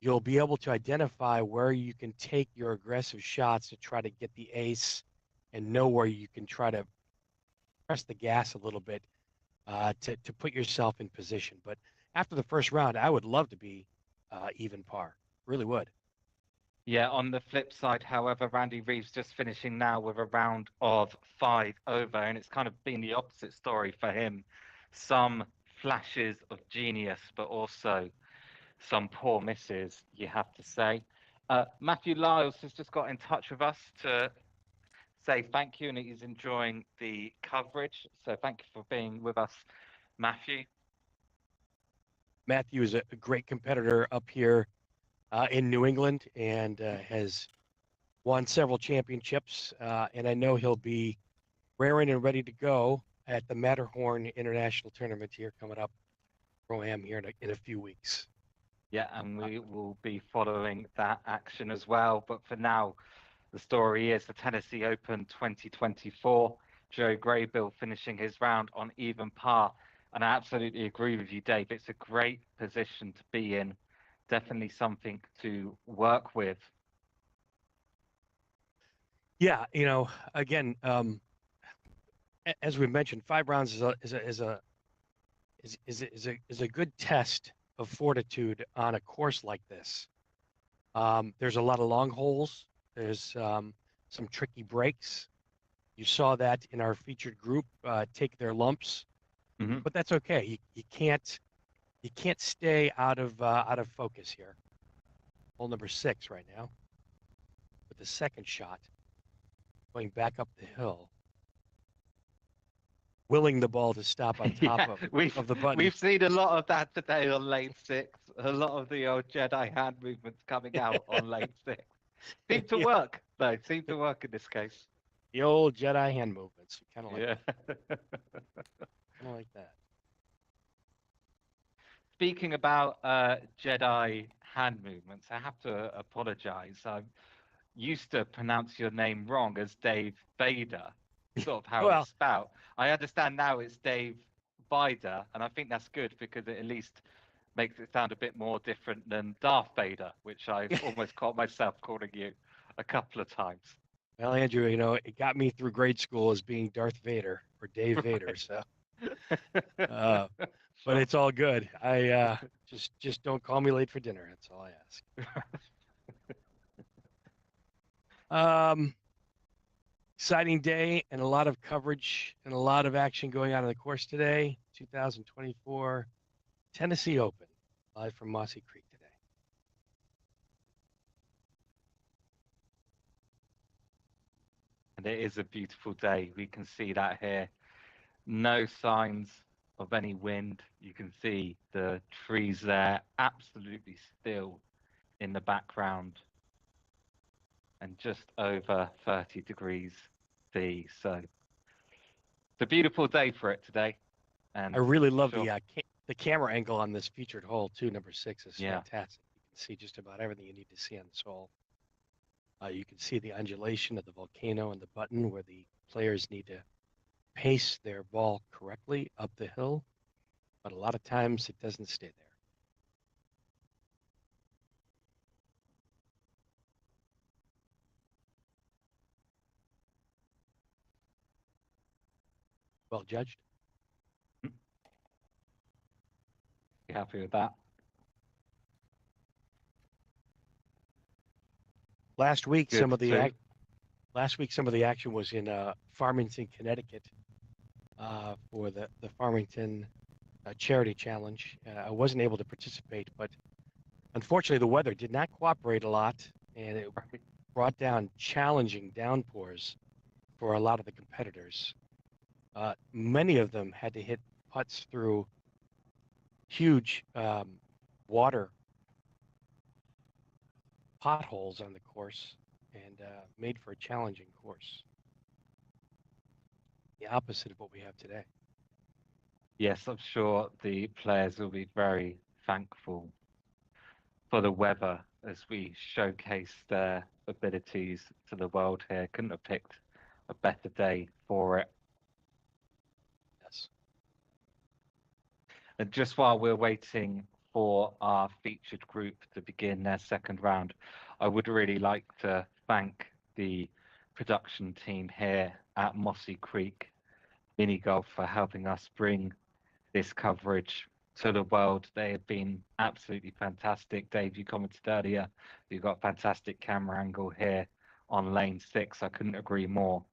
You'll be able to identify where you can take your aggressive shots to try to get the ace and know where you can try to press the gas a little bit to put yourself in position. But after the first round, I would love to be even par. Really would. Yeah, on the flip side, however, Randy Reeves just finishing now with a round of 5 over, and it's kind of been the opposite story for him. Some flashes of genius, but also some poor misses, you have to say. Matthew Lyles has just got in touch with us to say thank you, and he's enjoying the coverage. So thank you for being with us, Matthew. Matthew is a great competitor up here in New England and has won several championships. And I know he'll be raring and ready to go at the Matterhorn International Tournament here coming up, Pro-Am here in a few weeks. Yeah, and we will be following that action as well. But for now, the story is the Tennessee Open 2024. Joe Graybill finishing his round on even par. And I absolutely agree with you, Dave. It's a great position to be in. Definitely something to work with. Yeah, again, as we mentioned, 5 rounds is a good test of fortitude on a course like this. There's a lot of long holes. There's some tricky breaks. You saw that in our featured group take their lumps, but that's okay. You can't stay out of focus here. Hole number 6 right now, with the second shot going back up the hill, willing the ball to stop on top of the button. We've seen a lot of that today on lane 6. A lot of the old Jedi hand movements coming out on lane 6. Seem to work, though. Seem to work in this case. The old Jedi hand movements. Kind of like that. Kind of like that. Speaking about Jedi hand movements, I have to apologize. I used to pronounce your name wrong as Dave Vader, sort of how it's spelled. I understand now it's Dave Vader, and I think that's good because it at least makes it sound a bit more different than Darth Vader, which I've almost caught myself calling you a couple of times. Well, Andrew, it got me through grade school as being Darth Vader or Dave Vader, so. But it's all good. I just don't call me late for dinner. That's all I ask. Exciting day and a lot of coverage and a lot of action going on in the course today. 2024 Tennessee Open, live from Mossy Creek today. And it is a beautiful day. We can see that here. No signs of any wind. You can see the trees there absolutely still in the background, and just over 30 degrees C. So it's a beautiful day for it today. And I really love the camera angle on this featured hole too. Number 6 is fantastic. You can see just about everything you need to see on this hole. You can see the undulation of the volcano and the button where the players need to pace their ball correctly up the hill, but a lot of times it doesn't stay there. Well judged. You happy with that? Last week, some of the action was in Farmington, Connecticut, for the Farmington Charity Challenge. I wasn't able to participate, but unfortunately, the weather did not cooperate a lot, and it brought down challenging downpours for a lot of the competitors. Many of them had to hit putts through huge water potholes on the course, and made for a challenging course. The opposite of what we have today. Yes, I'm sure the players will be very thankful for the weather as we showcase their abilities to the world here. Couldn't have picked a better day for it. Yes. And just while we're waiting for our featured group to begin their second round, I would really like to thank the production team here at Mossy Creek Mini Golf for helping us bring this coverage to the world. They have been absolutely fantastic. Dave, you commented earlier, you've got a fantastic camera angle here on lane 6. I couldn't agree more.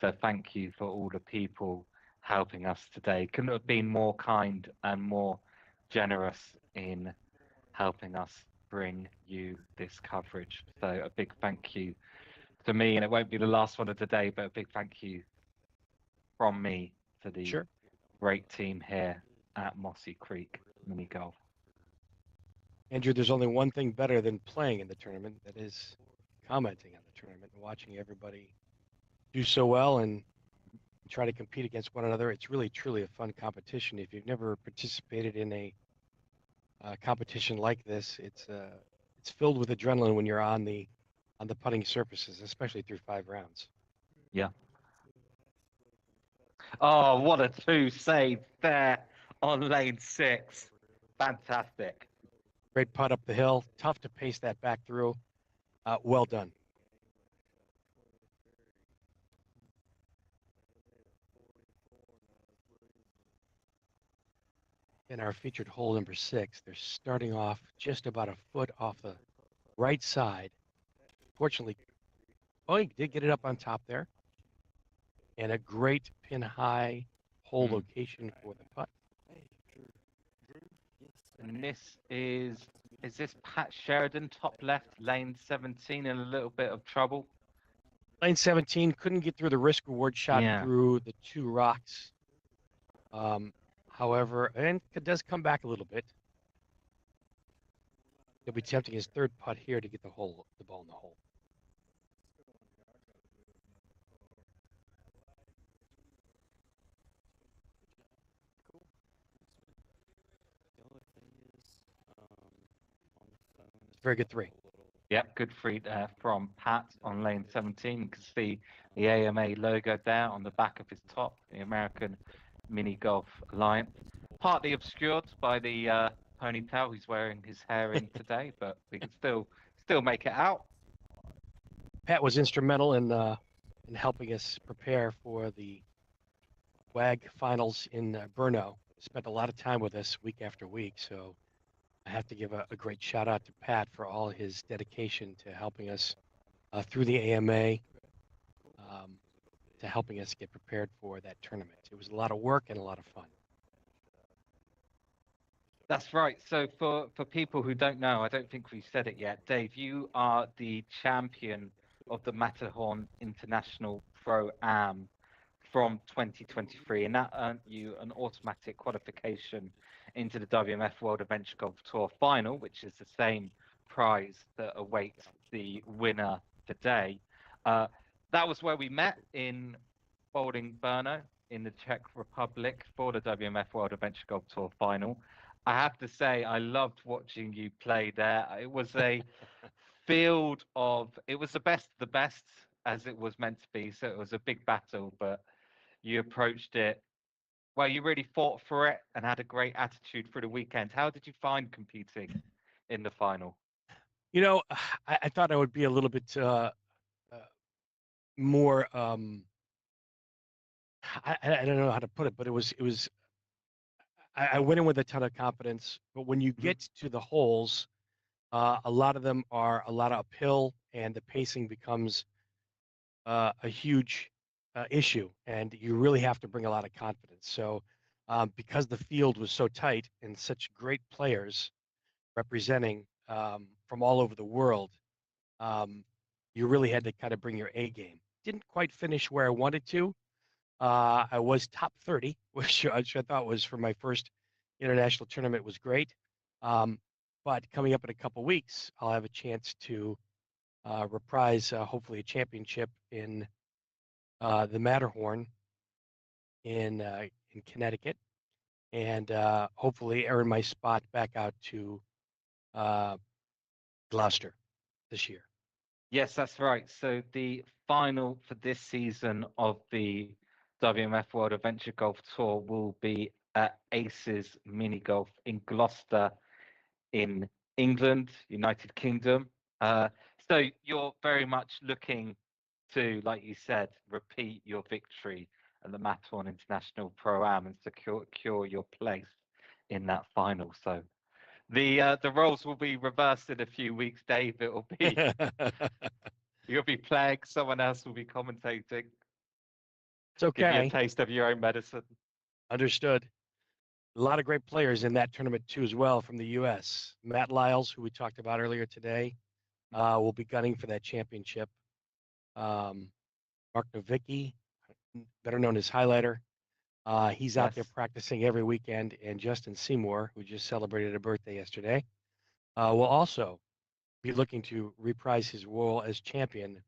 So thank you for all the people helping us today. Couldn't have been more kind and more generous in helping us bring you this coverage. So a big thank you to me, and it won't be the last one of the day, but a big thank you from me to the great team here at Mossy Creek Mini Golf. Andrew, there's only one thing better than playing in the tournament, that is commenting on the tournament and watching everybody do so well and try to compete against one another. It's really truly a fun competition. If you've never participated in a competition like this, it's filled with adrenaline when you're on the putting surfaces, especially through 5 rounds. Yeah. Oh, what a two save there on lane 6. Fantastic. Great putt up the hill. Tough to pace that back through. Well done. In our featured hole number 6, they're starting off just about a foot off the right side. Fortunately, oh, he did get it up on top there. And a great pin high hole location for the putt. And this is this Pat Sheridan, top left, lane 17, in a little bit of trouble? Lane 17 couldn't get through the risk reward shot through the 2 rocks. However, and it does come back a little bit. He'll be attempting his 3rd putt here to get the ball in the hole. Very good 3. Yep, good 3 there from Pat on lane 17. You can see the AMA logo there on the back of his top, the American Mini Golf Alliance. Partly obscured by the ponytail he's wearing his hair in today, but we can still make it out. Pat was instrumental in helping us prepare for the WAG finals in Brno. Spent a lot of time with us week after week, so I have to give a great shout out to Pat for all his dedication to helping us through the AMA, to helping us get prepared for that tournament. It was a lot of work and a lot of fun. That's right. So for people who don't know, I don't think we've said it yet, Dave, you are the champion of the Matterhorn International Pro-Am from 2023, and that earned you an automatic qualification into the WMF World Adventure Golf Tour final, which is the same prize that awaits the winner today. That was where we met in Bowling Brno in the Czech Republic for the WMF World Adventure Golf Tour final. I have to say, I loved watching you play there. It was a field of, it was the best of the best, as it was meant to be. So it was a big battle, but you approached it, well, you really fought for it and had a great attitude for the weekend. How did you find competing in the final? You know, I thought I would be a little bit more, I don't know how to put it, but I went in with a ton of confidence, but when you get to the holes, a lot of them are a lot of uphill, and the pacing becomes a huge issue, and you really have to bring a lot of confidence. So, because the field was so tight and such great players representing from all over the world, you really had to kind of bring your A game. Didn't quite finish where I wanted to. I was top 30, which I thought was for my first international tournament was great. But coming up in a couple weeks, I'll have a chance to reprise hopefully a championship in the Matterhorn in Connecticut, and hopefully earn my spot back out to Gloucester this year. Yes, that's right. So the final for this season of the WMF World Adventure Golf Tour will be at Aces Mini Golf in Gloucester in England, United Kingdom. So you're very much looking to, like you said, repeat your victory at the Matterhorn International Pro-Am and secure your place in that final. So the roles will be reversed in a few weeks, Dave. It will be you'll be playing, someone else will be commentating. It's okay. Give you a taste of your own medicine. Understood. A lot of great players in that tournament too, as well, from the U.S. Matt Lyles, who we talked about earlier today, will be gunning for that championship. Mark Novicki, better known as Highlighter, he's out there practicing every weekend, and Justin Seymour, who just celebrated a birthday yesterday, will also be looking to reprise his role as champion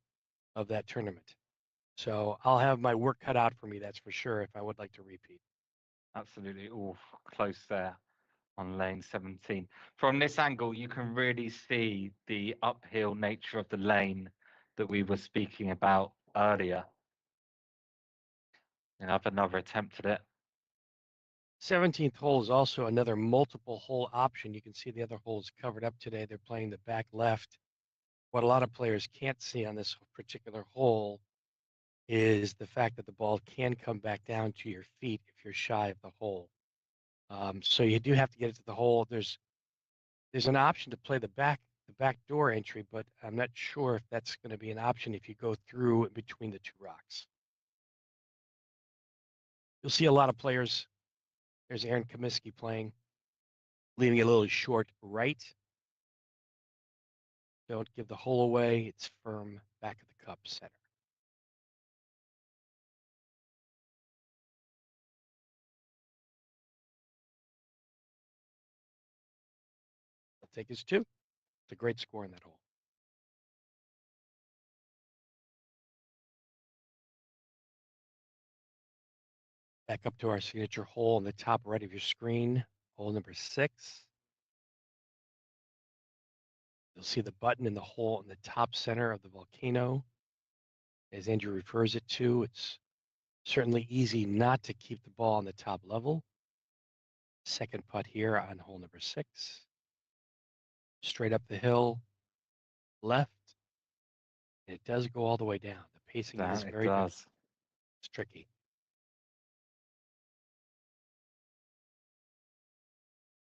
of that tournament. So I'll have my work cut out for me, that's for sure, if I would like to repeat. Absolutely. Oh, close there on lane 17. From this angle, you can really see the uphill nature of the lane that we were speaking about earlier. And I've another attempt at it. 17th hole is also another multiple hole option. You can see the other holes covered up today. They're playing the back left. What a lot of players can't see on this particular hole is the fact that the ball can come back down to your feet if you're shy of the hole. So you do have to get it to the hole. There's an option to play the back door entry, but I'm not sure if that's going to be an option if you go through between the two rocks. You'll see a lot of players. There's Aaron Comiskey playing, leaving a little short right. Don't give the hole away. It's firm back of the cup center. I'll take his two. It's a great score in that hole. Back up to our signature hole on the top right of your screen, hole number 6. You'll see the button in the hole in the top center of the volcano. As Andrew refers it to, it's certainly easy not to keep the ball on the top level. Second putt here on hole number 6. Straight up the hill, left. And it does go all the way down. The pacing is It very good. does. It's tricky.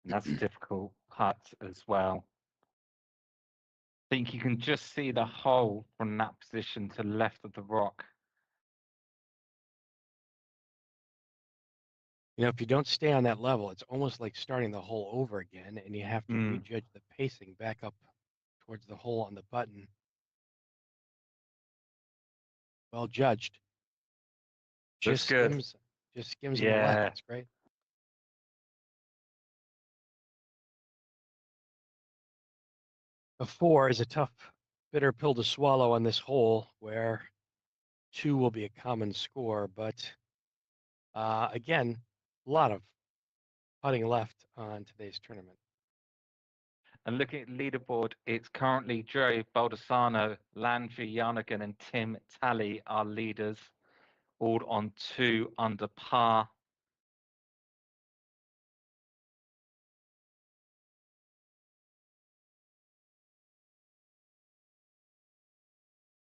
And that's a difficult putt as well. I think you can just see the hole from that position to the left of the rock. You know, if you don't stay on that level, it's almost like starting the hole over again, and you have to rejudge the pacing back up towards the hole on the button. Well judged. Just skims on the left. That's great. A 4 is a tough, bitter pill to swallow on this hole, where 2 will be a common score. But again, a lot of putting left on today's tournament. And looking at the leaderboard, it's currently Joe Baldessano, Landry Yarnigan, and Tim Talley are leaders, all on 2 under par.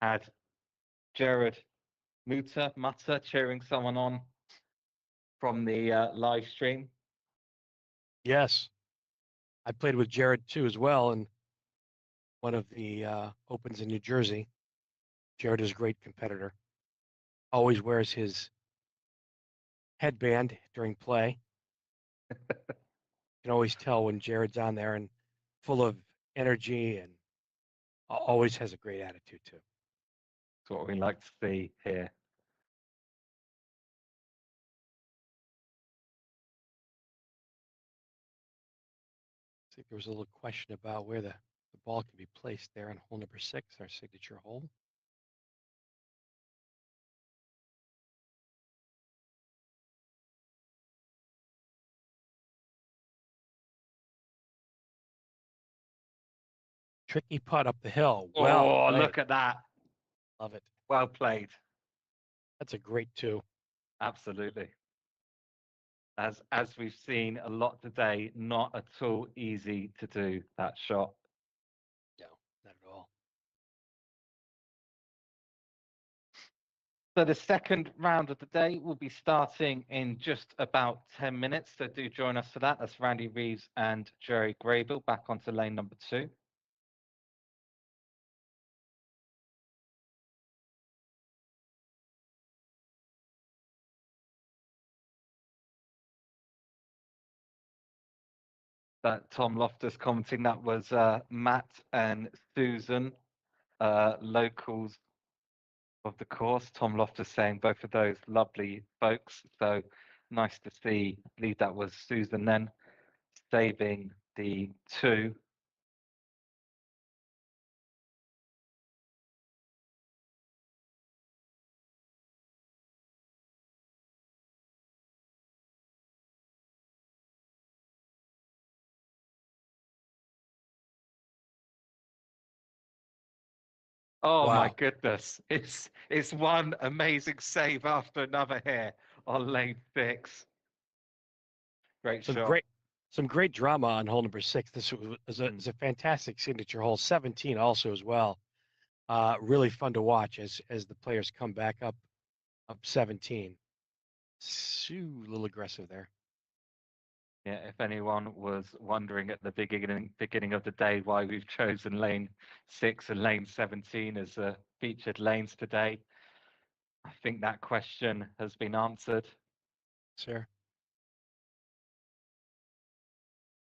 Had Jared Mutter cheering someone on from the live stream. Yes, I played with Jared too as well, and one of the opens in New Jersey. Jared is a great competitor. Always wears his headband during play. You can always tell when Jared's on there and full of energy and always has a great attitude too. That's what we like to see here. I think there was a little question about where the ball can be placed there on hole number 6, our signature hole. Tricky putt up the hill. Well played. Look at that. Love it. Well played. That's a great 2. Absolutely. As we've seen a lot today, not at all easy to do that shot. No, not at all. So the second round of the day will be starting in just about 10 minutes. So do join us for that. That's Randy Reeves and Jerry Graybill back onto lane number 2. That Tom Loftus commenting, that was Matt and Susan, locals of the course. Tom Loftus saying both of those lovely folks. So nice to see. I believe that was Susan then saving the 2. Oh my Wow. goodness. It's one amazing save after another here on lane 6. Great Some shot. great some great drama on hole number 6. This Mm. is a fantastic signature hole. 17 also as well. Really fun to watch as the players come back up 17. A little aggressive there. Yeah, if anyone was wondering at the beginning of the day why we've chosen lane 6 and lane 17 as featured lanes today, I think that question has been answered. Sir.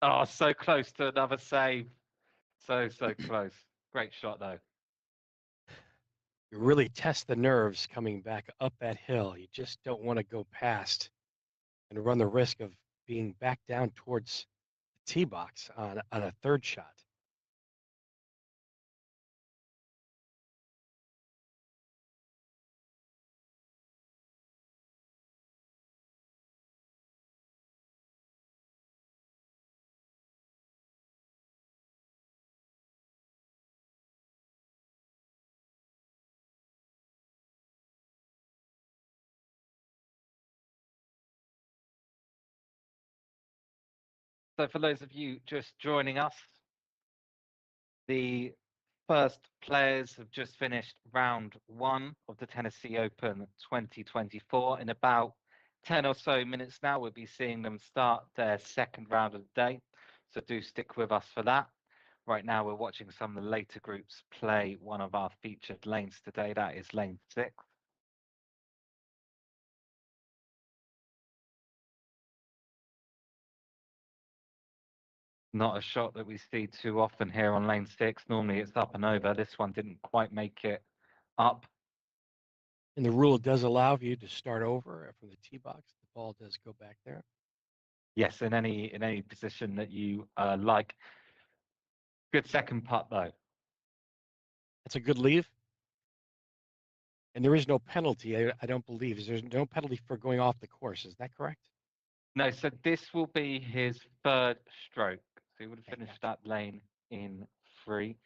Oh, so close to another save. So close. Great shot though. You really test the nerves coming back up that hill. You just don't want to go past and run the risk of being back down towards the tee box on a third shot. So for those of you just joining us, the first players have just finished round 1 of the Tennessee Open 2024. In about 10 or so minutes now, we'll be seeing them start their second round of the day. So do stick with us for that. Right now, we're watching some of the later groups play one of our featured lanes today. That is lane 6. Not a shot that we see too often here on lane 6. Normally it's up and over. This one didn't quite make it up. And the rule does allow you to start over from the tee box. The ball does go back there. Yes, in any position that you like. Good second putt though. That's a good leave. And there is no penalty, I don't believe. There's no penalty for going off the course. Is that correct? No, so this will be his third stroke. So he would have Okay, finished gotcha. that lane in 3.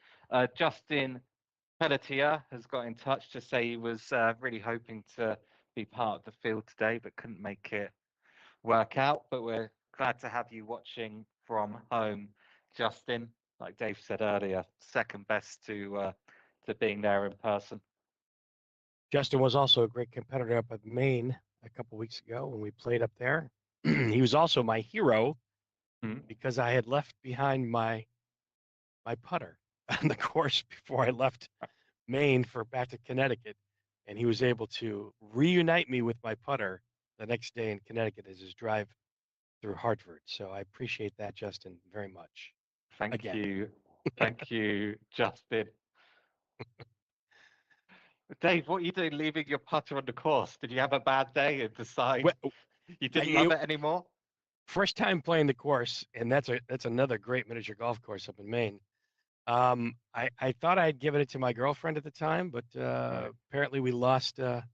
Justin Pelletier has got in touch to say he was really hoping to be part of the field today, but couldn't make it work out. But we're glad to have you watching from home, Justin. Like Dave said earlier, second best to being there in person. Justin was also a great competitor up at Maine a couple weeks ago when we played up there. He was also my hero Mm. because I had left behind my putter on the course before I left Maine for back to Connecticut, and he was able to reunite me with my putter the next day in Connecticut as his drive through Hartford. So I appreciate that, Justin, very much. Thank Again, you. Thank you, Justin. Dave, what are you doing leaving your putter on the course? Did you have a bad day and decide well, you didn't love it anymore? first time playing the course, and that's another great miniature golf course up in Maine. I thought I'd given it to my girlfriend at the time, but Right. apparently we lost the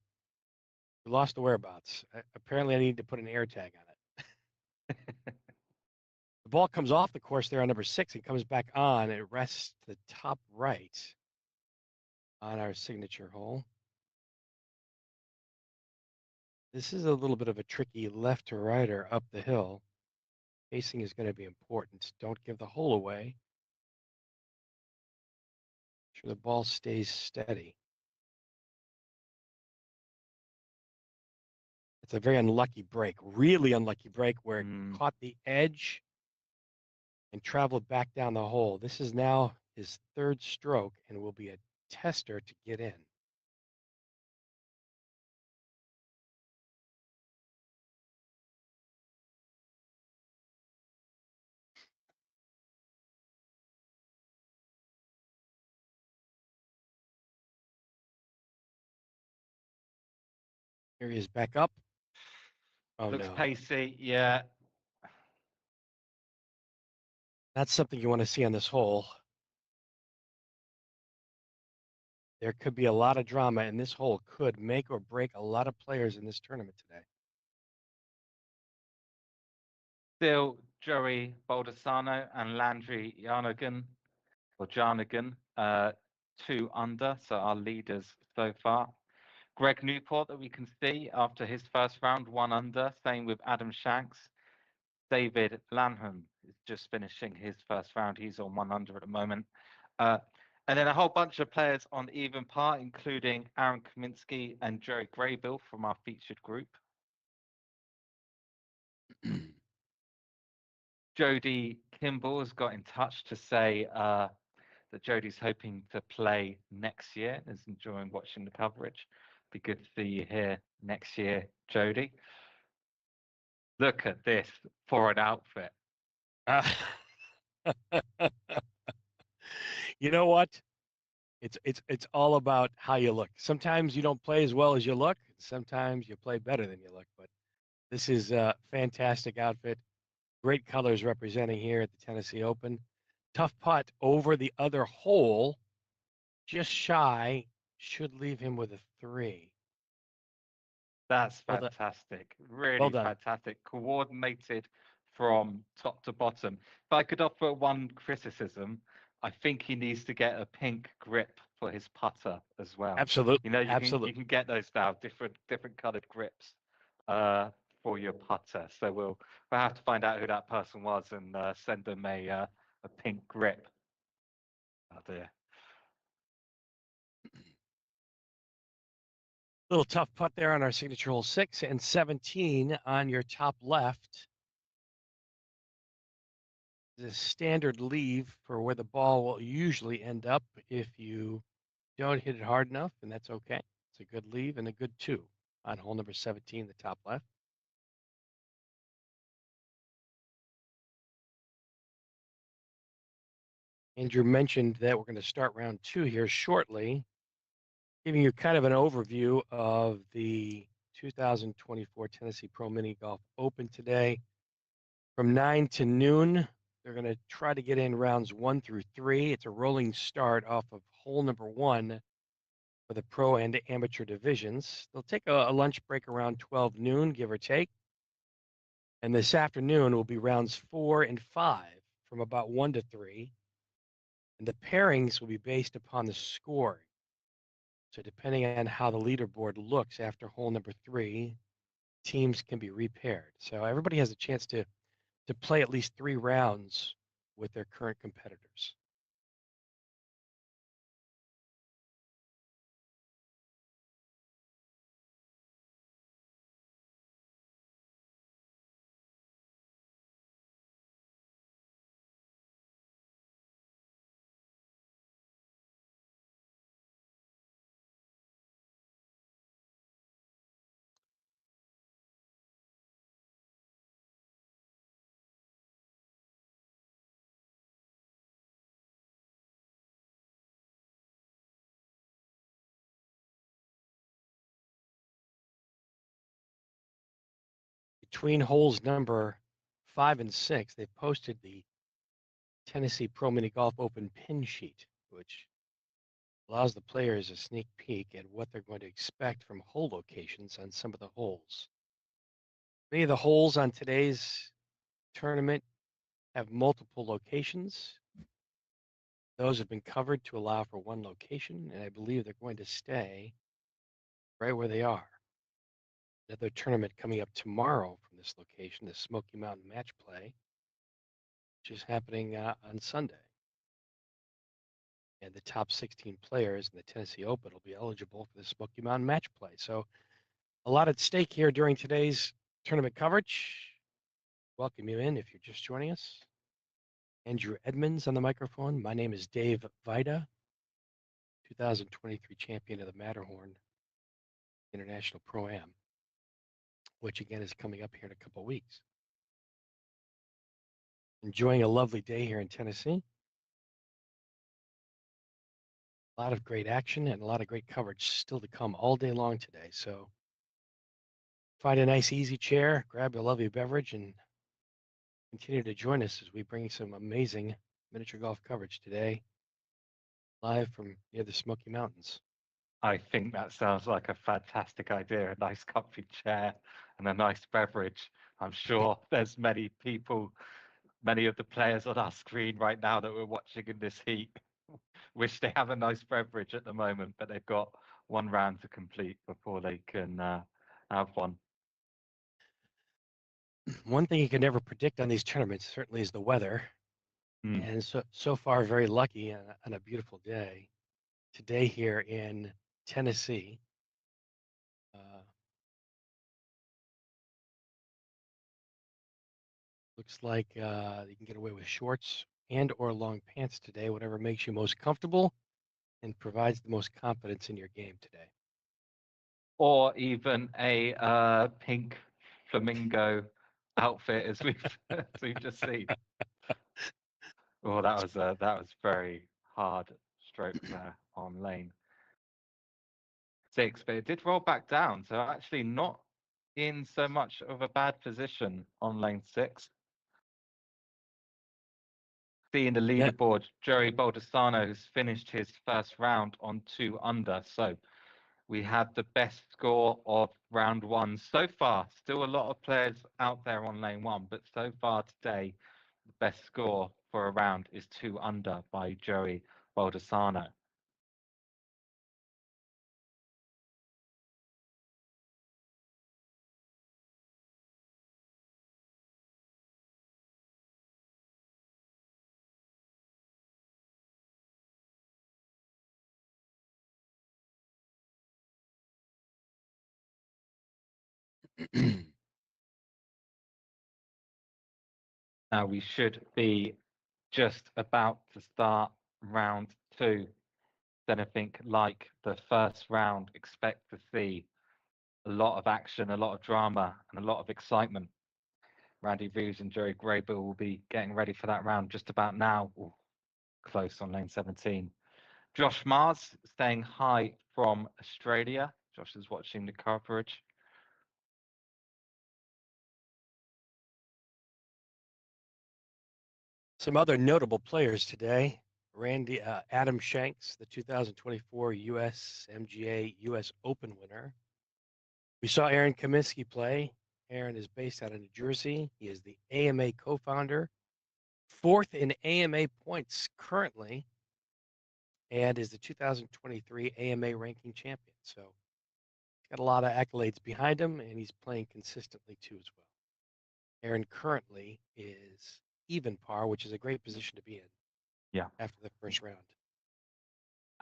whereabouts. Apparently, I need to put an air tag on it. The ball comes off the course there on number 6 and comes back on. It rests to the top right on our signature hole. This is a little bit of a tricky left to righter up the hill. Pacing is going to be important. Don't give the hole away. Make sure the ball stays steady. It's a very unlucky break, really unlucky break where it caught the edge and traveled back down the hole. This is now his third stroke and will be a tester to get in. Here he is back up. Oh Looks no. pacey, yeah. That's something you want to see on this hole. There could be a lot of drama, and this hole could make or break a lot of players in this tournament today. Still Joey Baldessano and Landry Jarnigan, 2 under, so our leaders so far. Greg Newport, that we can see after his first round, 1 under. Same with Adam Shanks. David Lanham is just finishing his first round. He's on 1 under at the moment. And then a whole bunch of players on even par, including Aaron Kaminsky and Joe Graybill from our featured group. Jody Kimball has got in touch to say that Jody's hoping to play next year, is enjoying watching the coverage. Be good to see you here next year, Jody. Look at this for an outfit. You know what? It's all about how you look. Sometimes you don't play as well as you look. Sometimes you play better than you look. But this is a fantastic outfit. Great colors representing here at the Tennessee Open. Tough putt over the other hole, just shy. Should leave him with a 3. That's Well done. fantastic. Really Well done. fantastic. Coordinated from top to bottom. If I could offer one criticism, I think he needs to get a pink grip for his putter as well. Absolutely. You know, you Absolutely. can get those now, different colored grips for your putter. So we'll have to find out who that person was and send them a pink grip. Oh dear. Little tough putt there on our signature hole 6 and 17 on your top left. The standard leave for where the ball will usually end up if you don't hit it hard enough, and that's okay. It's a good leave and a good 2 on hole number 17, the top left. Andrew mentioned that we're going to start round 2 here shortly, giving you kind of an overview of the 2024 Tennessee Pro Mini Golf Open today. From 9 to noon, they're going to try to get in rounds 1 through 3. It's a rolling start off of hole number 1 for the pro and amateur divisions. They'll take a lunch break around 12 noon, give or take. And this afternoon will be rounds 4 and 5 from about 1 to 3. And the pairings will be based upon the scoring. So depending on how the leaderboard looks after hole number 3, teams can be repaired. So everybody has a chance to play at least 3 rounds with their current competitors. Between holes number 5 and 6, they've posted the Tennessee Pro Mini Golf Open pin sheet, which allows the players a sneak peek at what they're going to expect from hole locations on some of the holes. Many of the holes on today's tournament have multiple locations. Those have been covered to allow for one location, and I believe they're going to stay right where they are. Another tournament coming up tomorrow from this location, the Smoky Mountain Match Play, which is happening on Sunday. And the top 16 players in the Tennessee Open will be eligible for the Smoky Mountain Match Play. So a lot at stake here during today's tournament coverage. Welcome you in if you're just joining us. Andrew Edmonds on the microphone. My name is Dave Vida, 2023 champion of the Matterhorn International Pro-Am, which again is coming up here in a couple of weeks. Enjoying a lovely day here in Tennessee. A lot of great action and a lot of great coverage still to come all day long today. So find a nice easy chair, grab a lovely beverage, and continue to join us as we bring some amazing miniature golf coverage today, live from near the Smoky Mountains. I think that sounds like a fantastic idea. A nice comfy chair and a nice beverage. I'm sure there's many people, many of the players on our screen right now that we're watching in this heat Wish they have a nice beverage at the moment, but they've got one round to complete before they can have one. One thing you can never predict on these tournaments certainly is the weather. Mm. And so far, very lucky on a beautiful day today here in Tennessee. Looks like you can get away with shorts and or long pants today, whatever makes you most comfortable and provides the most confidence in your game today. Or even a pink flamingo outfit, as we've just seen. Oh, that was very hard stroke there on lane 6, but it did roll back down, so actually not in so much of a bad position on lane 6. Seeing the Yeah. leaderboard, Joey Baldessano has finished his first round on 2 under, so we have the best score of round 1 so far. Still a lot of players out there on lane 1, but so far today, the best score for a round is 2 under by Joey Baldessano. Now we should be just about to start round 2. Then I think, like the first round, expect to see a lot of action, a lot of drama, and a lot of excitement. Randy Views and Joey Graybill will be getting ready for that round just about now. Ooh, close on lane 17. Josh Mars staying high from Australia. Josh is watching the coverage. Some other notable players today. Adam Shanks, the 2024 US MGA US Open winner. We saw Aaron Kaminsky play. Aaron is based out of New Jersey. He is the AMA co-founder, 4th in AMA points currently, and is the 2023 AMA ranking champion. So he's got a lot of accolades behind him, and he's playing consistently too as well. Aaron currently is even par, which is a great position to be in. Yeah, after the first round.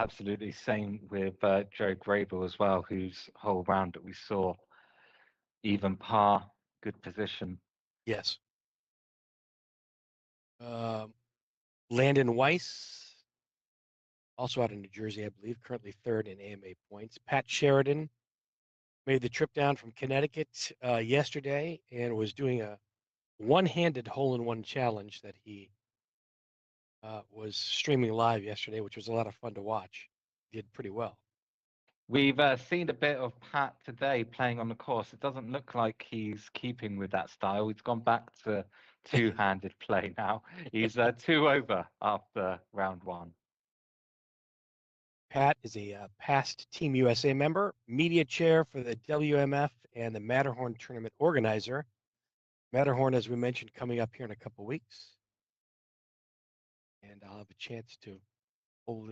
absolutely. Same with Joe Grable as well, whose whole round that we saw, even par, good position. Yes. Landon Weiss, also out of New Jersey, I believe, currently 3rd in AMA points. Pat Sheridan made the trip down from Connecticut yesterday and was doing a one-handed hole-in-one challenge that he was streaming live yesterday, which was a lot of fun to watch. He did pretty well. We've seen a bit of Pat today playing on the course. It doesn't look like he's keeping with that style. He's gone back to two-handed play now. He's 2 over after round 1. Pat is a past Team USA member, media chair for the WMF and the Matterhorn tournament organizer. Matterhorn, as we mentioned, coming up here in a couple weeks. And I'll have a chance to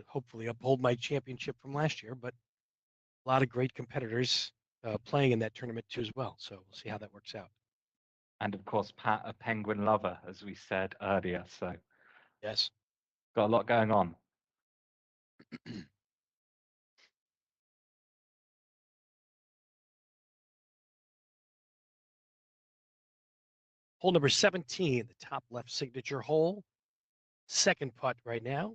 hopefully uphold my championship from last year, but a lot of great competitors playing in that tournament too as well. So we'll see how that works out. And of course, Pat, a penguin lover, as we said earlier. So yes, got a lot going on. Hole number 17, the top left signature hole. Second putt right now.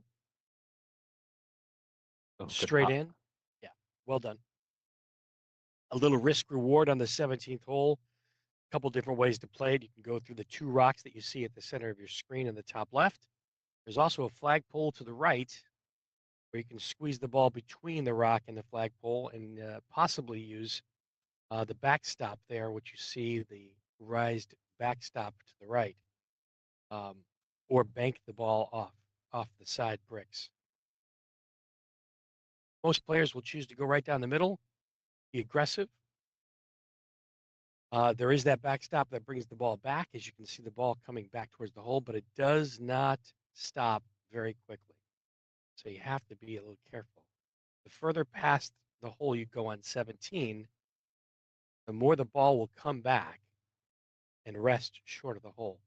Oh, straight in. Yeah, well done. A little risk reward on the 17th hole. A couple different ways to play it. You can go through the 2 rocks that you see at the center of your screen in the top left. There's also a flagpole to the right where you can squeeze the ball between the rock and the flagpole and possibly use the backstop there, which you see the raised backstop to the right, or bank the ball off the side bricks. Most players will choose to go right down the middle, be aggressive. There is that backstop that brings the ball back. As you can see, the ball coming back towards the hole, but it does not stop very quickly. So you have to be a little careful. The further past the hole you go on 17, the more the ball will come back and rest short of the hole.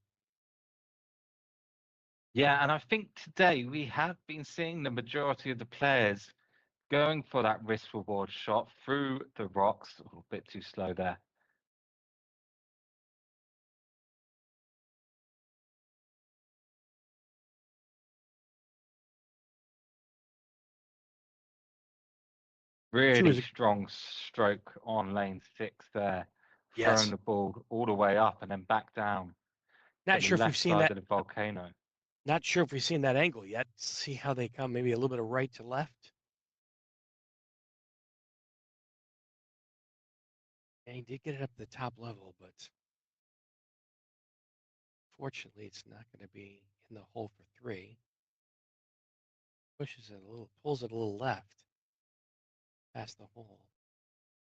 Yeah, and I think today we have been seeing the majority of the players going for that risk reward shot through the rocks. A bit too slow there. Really Two is strong stroke on lane 6 there, throwing yes. the ball all the way up and then back down to Not the sure if we've left seen side that. of the volcano. Not sure if we've seen that angle yet. See how they come, maybe a little bit of right to left. And he did get it up to the top level, but fortunately, it's not going to be in the hole for 3. Pushes it a little, pulls it a little left past the hole.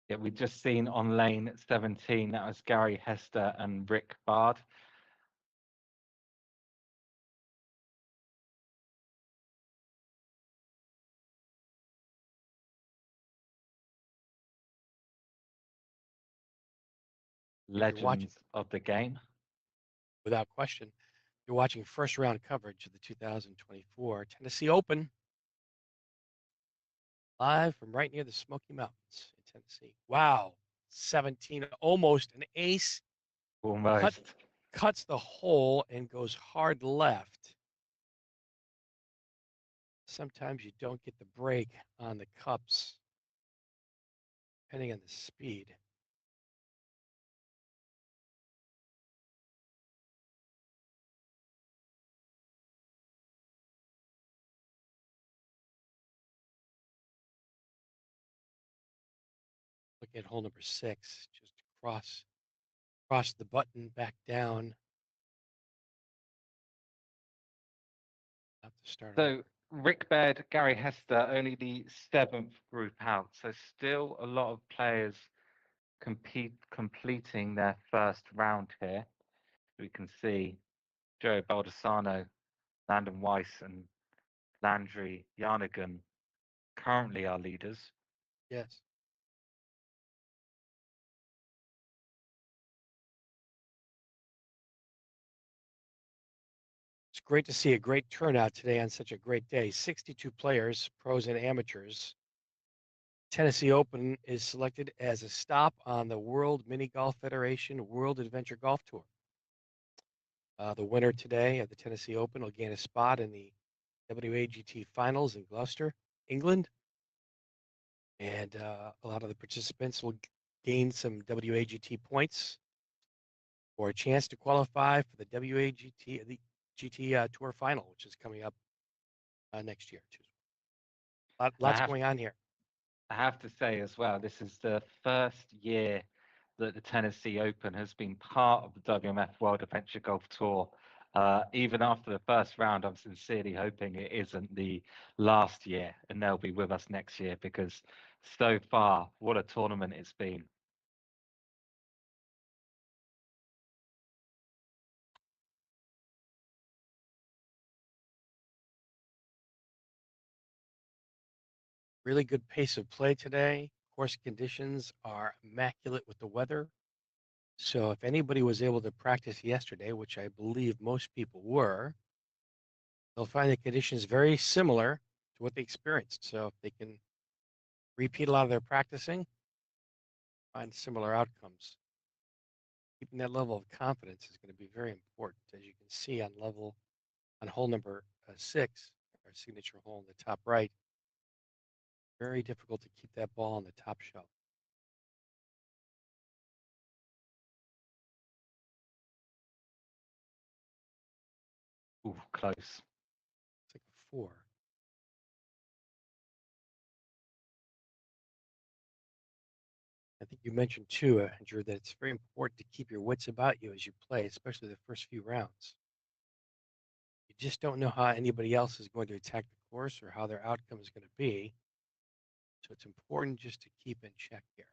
Yeah, we've just seen on lane 17, that was Gary Hester and Rick Bard. Legends of the game. Without question. You're watching first round coverage of the 2024 Tennessee Open. Live from right near the Smoky Mountains in Tennessee. Wow. 17, almost an ace. Almost. Cuts the hole and goes hard left. Sometimes you don't get the break on the cups, depending on the speed. Look at hole number 6, just cross the button back down. Have to start So over. Rick Baird, Gary Hester, only the 7th group out. So still a lot of players completing their first round here. We can see Joe Baldessano, Landon Weiss, and Landry Yarnigan currently our leaders. Yes. It's great to see a great turnout today on such a great day. 62 players, pros and amateurs. Tennessee Open is selected as a stop on the World Mini Golf Federation World Adventure Golf Tour. The winner today of the Tennessee Open will gain a spot in the WAGT Finals in Gloucester, England. And a lot of the participants will gain some WAGT points for a chance to qualify for the WAGT Tour Final, which is coming up next year too. Lots going on here. I have to say as well, this is the first year that the Tennessee Open has been part of the WMF World Adventure Golf Tour. Even after the first round, I'm sincerely hoping it isn't the last year and they'll be with us next year, because so far, what a tournament it's been. Really good pace of play today. Course conditions are immaculate with the weather. So if anybody was able to practice yesterday, which I believe most people were, they'll find the conditions very similar to what they experienced. So if they can repeat a lot of their practicing, find similar outcomes. Keeping that level of confidence is going to be very important, as you can see on hole number 6, our signature hole in the top right. Very difficult to keep that ball on the top shelf. Ooh, close. It's like a 4. I think you mentioned too, Andrew, that it's very important to keep your wits about you as you play, especially the first few rounds. You just don't know how anybody else is going to attack the course or how their outcome is going to be. So it's important just to keep in check here.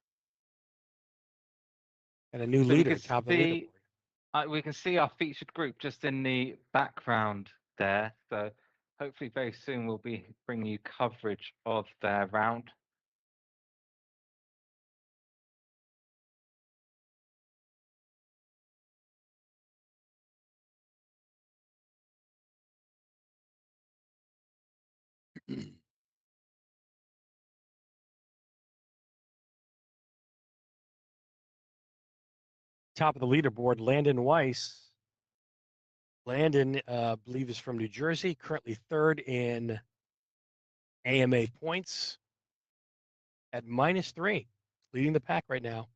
And a new So leader, top of the leaderboard. We can see our featured group just in the background there. So hopefully very soon we'll be bringing you coverage of their round. Top of the leaderboard, Landon Weiss. Landon, I believe, is from New Jersey, currently third in AMA points at -3, leading the pack right now.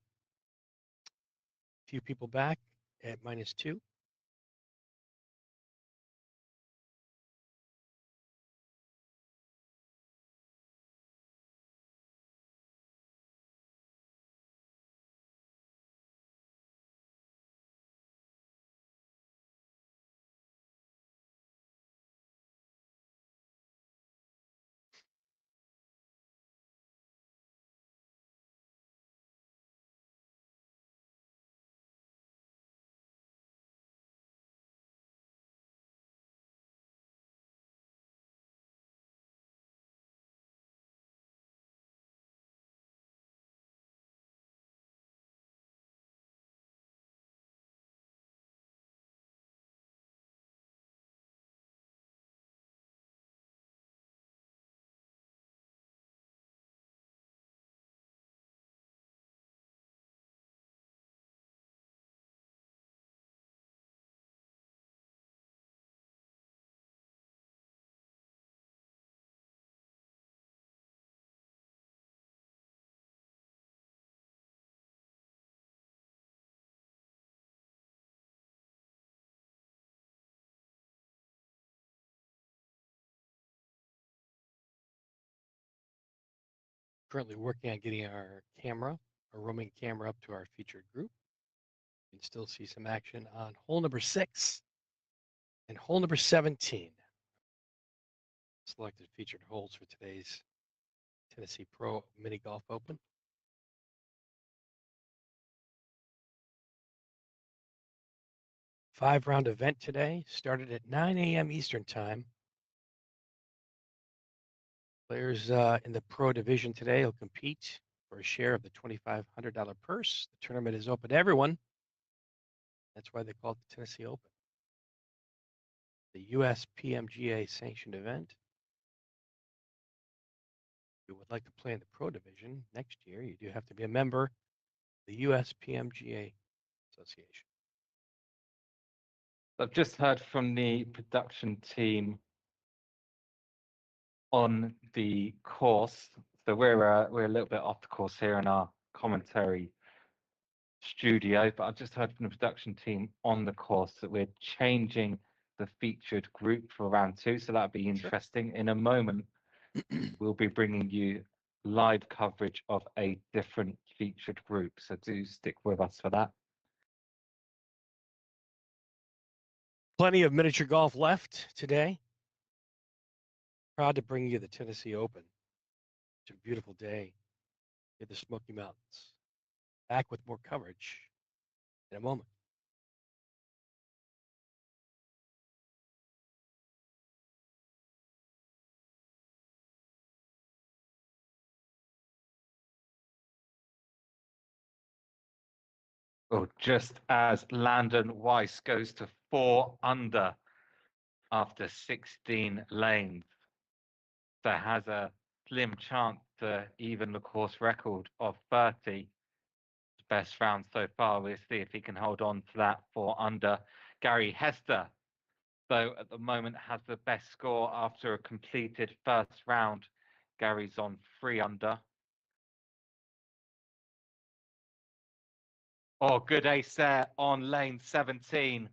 A few people back at -2. Currently working on getting our roaming camera up to our featured group. You can still see some action on hole number 6 and hole number 17. Selected featured holes for today's Tennessee Pro Mini Golf Open. Five-round event today, started at 9 a.m. Eastern Time. Players in the Pro Division today will compete for a share of the $2,500 purse. The tournament is open to everyone. That's why they call it the Tennessee Open. The USPMGA sanctioned event. If you would like to play in the Pro Division next year, you do have to be a member of the USPMGA Association. I've just heard from the production team on the course. So we're a little bit off the course here in our commentary studio, but I've just heard from the production team on the course that we're changing the featured group for round 2. So that'll be interesting. Sure. In a moment, we'll be bringing you live coverage of a different featured group. So do stick with us for that. Plenty of miniature golf left today. Proud to bring you the Tennessee Open. It's a beautiful day in the Smoky Mountains. Back with more coverage in a moment. Well, just as Landon Weiss goes to 4 under after 16 lanes, so has a slim chance to even the course record of 30. Best round so far. We'll see if he can hold on to that 4 under. Gary Hester, though, at the moment has the best score after a completed first round. Gary's on 3 under. Oh, good ace there on lane 17.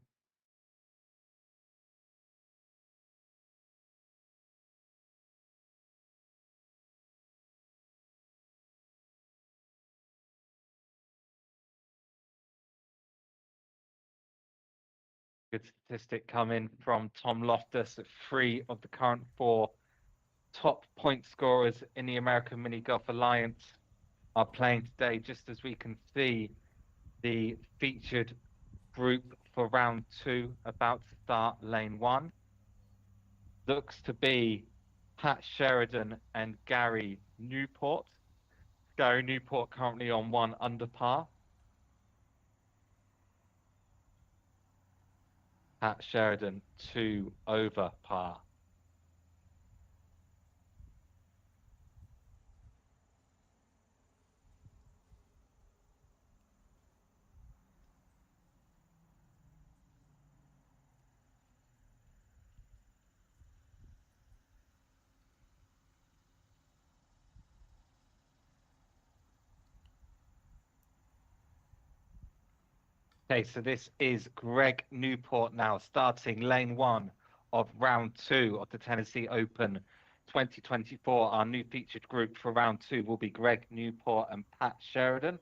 Good statistic coming from Tom Loftus at 3 of the current 4 top point scorers in the American Mini Golf Alliance are playing today, just as we can see the featured group for round 2 about to start lane 1. looks to be Pat Sheridan and Gary Newport. Gary Newport currently on 1 under par. Pat Sheridan 2 over par. Okay, so this is Greg Newport now, starting lane 1 of round 2 of the Tennessee Open 2024. Our new featured group for round 2 will be Greg Newport and Pat Sheridan.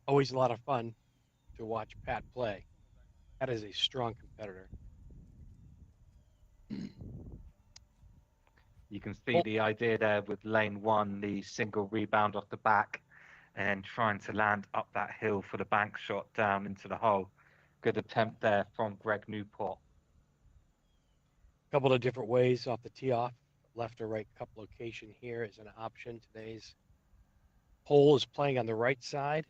Always a lot of fun to watch Pat play. Pat is a strong competitor. You can see the idea there with lane 1, the single rebound off the back, and trying to land up that hill for the bank shot down into the hole. Good attempt there from Greg Newport. A couple of different ways off the tee off. Left or right cup location here is an option. Today's hole is playing on the right side.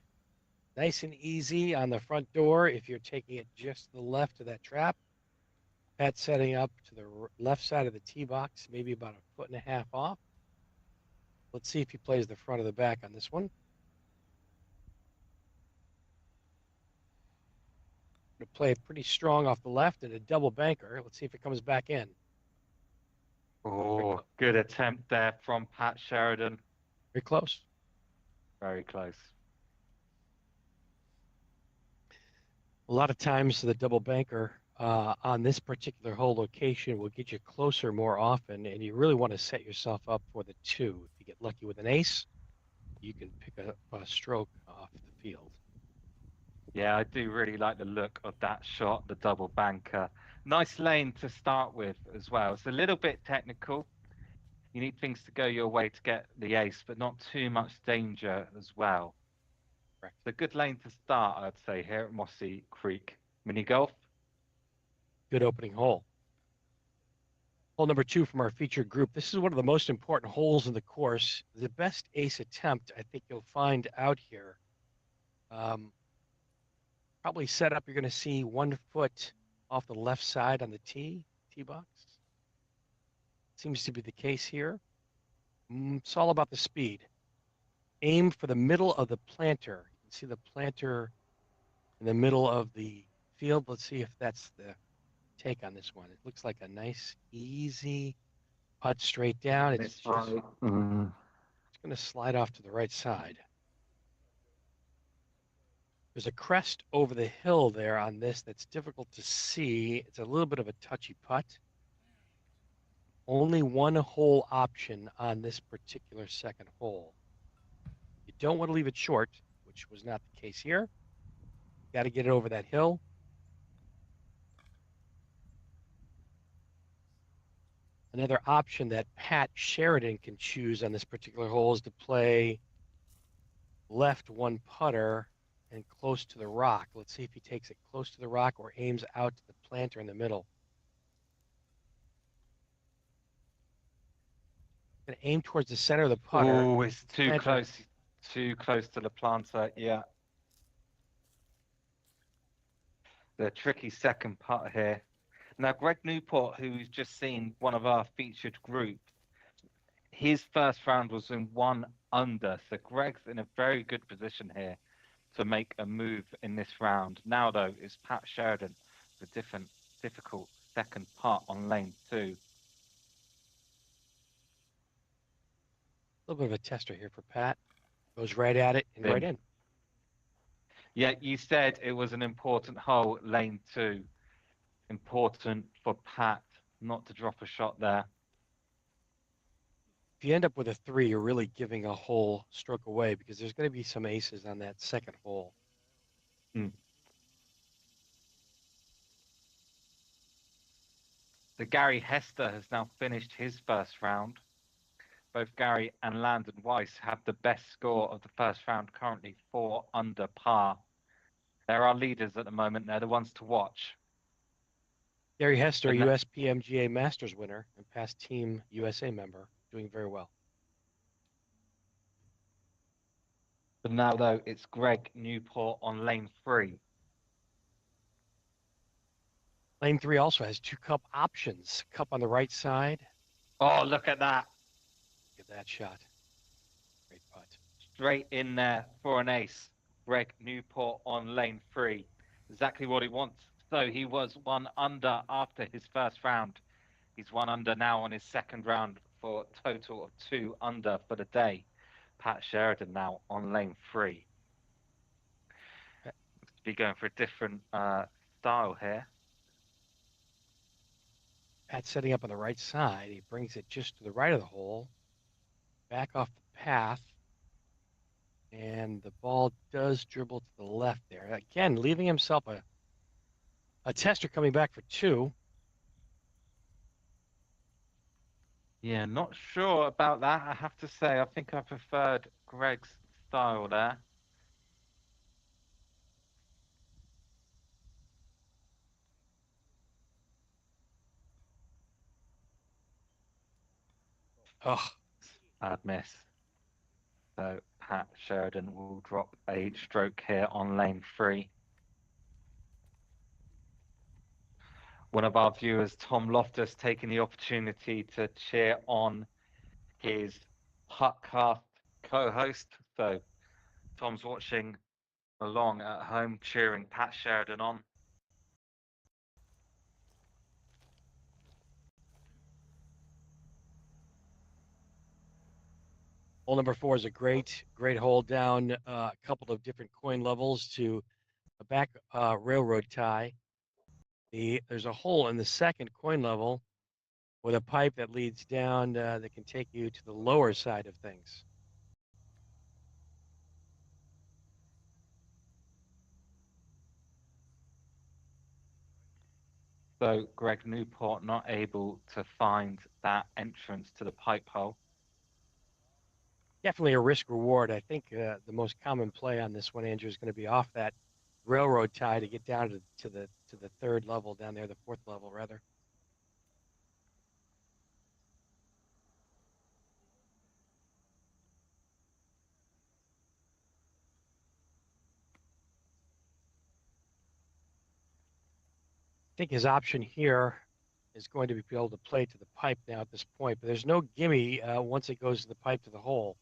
Nice and easy on the front door if you're taking it just to the left of that trap. Pat setting up to the left side of the tee box, maybe about 1.5 feet off. Let's see if he plays the front of the back on this one. Going to play it pretty strong off the left and a double banker. Let's see if it comes back in. Oh, good attempt there from Pat Sheridan. Very close. Very close. A lot of times the double banker on this particular hole location will get you closer more often, and you really want to set yourself up for the 2. If you get lucky with an ace, you can pick up a stroke off the field. Yeah, I do really like the look of that shot, the double banker. Nice lane to start with as well. It's a little bit technical. You need things to go your way to get the ace, but not too much danger as well. Correct. It's a good lane to start, I'd say, here at Mossy Creek Mini Golf. Good opening hole. Hole number 2 from our featured group. This is one of the most important holes in the course. The best ace attempt I think you'll find out here. Probably set up, you're going to see 1 foot off the left side on the tee box. Seems to be the case here. It's all about the speed. Aim for the middle of the planter. You can see the planter in the middle of the field. Let's see if that's the take on this one. It looks like a nice, easy putt straight down. It's going to slide off to the right side. There's a crest over the hill there on this that's difficult to see. It's a little bit of a touchy putt. Only 1 hole option on this particular second hole. You don't want to leave it short, which was not the case here. Got to get it over that hill. Another option that Pat Sheridan can choose on this particular hole is to play left 1 putter and close to the rock. Let's see if he takes it close to the rock or aims out to the planter in the middle. Gonna aim towards the center of the putter. Oh, it's too close to the planter. Yeah. The tricky second putt here. Now, Greg Newport, who's just seen one of our featured group, his first round was in 1 under. So Greg's in a very good position here to make a move in this round. Now, though, it's Pat Sheridan, the difficult second putt on lane 2. A little bit of a tester here for Pat. Goes right at it and right in. Yeah, you said it was an important hole, lane 2. Important for Pat not to drop a shot there. If you end up with a 3, you're really giving a whole stroke away because there's going to be some aces on that second hole. So Gary Hester has now finished his first round. Both Gary and Landon Weiss have the best score of the first round, currently 4 under par. They're our leaders at the moment. They're the ones to watch. Gary Hester, And that- USPMGA Masters winner and past Team USA member, doing very well. But now, though, it's Greg Newport on lane 3. Lane 3 also has 2 cup options. Cup on the right side. Oh, look at that. Look at that shot. Great putt. Straight in there for an ace. Greg Newport on lane 3. Exactly what he wants. So he was 1 under after his first round. He's 1 under now on his second round for a total of 2 under for the day. Pat Sheridan now on lane 3. Looks to be going for a different style here. Pat setting up on the right side. He brings it just to the right of the hole. Back off the path. And the ball does dribble to the left there. Again, leaving himself a tester coming back for 2. Yeah, not sure about that. I have to say, I think I preferred Greg's style there. Oh, Bad miss. So Pat Sheridan will drop a stroke here on lane 3. One of our viewers, Tom Loftus, taking the opportunity to cheer on his Puttcast co-host. So Tom's watching along at home, cheering Pat Sheridan on. hole number 4 is a great hole down a couple of different coin levels to a back railroad tie. There's a hole in the second coin level with a pipe that leads down that can take you to the lower side of things. So Greg Newport not able to find that entrance to the pipe hole. Definitely a risk reward. I think the most common play on this one, Andrew, is going to be off that railroad tie to get down to the third level down there, the fourth level rather. I think his option here is going to be able to play to the pipe now at this point, but there's no gimme once it goes to the pipe to the hole.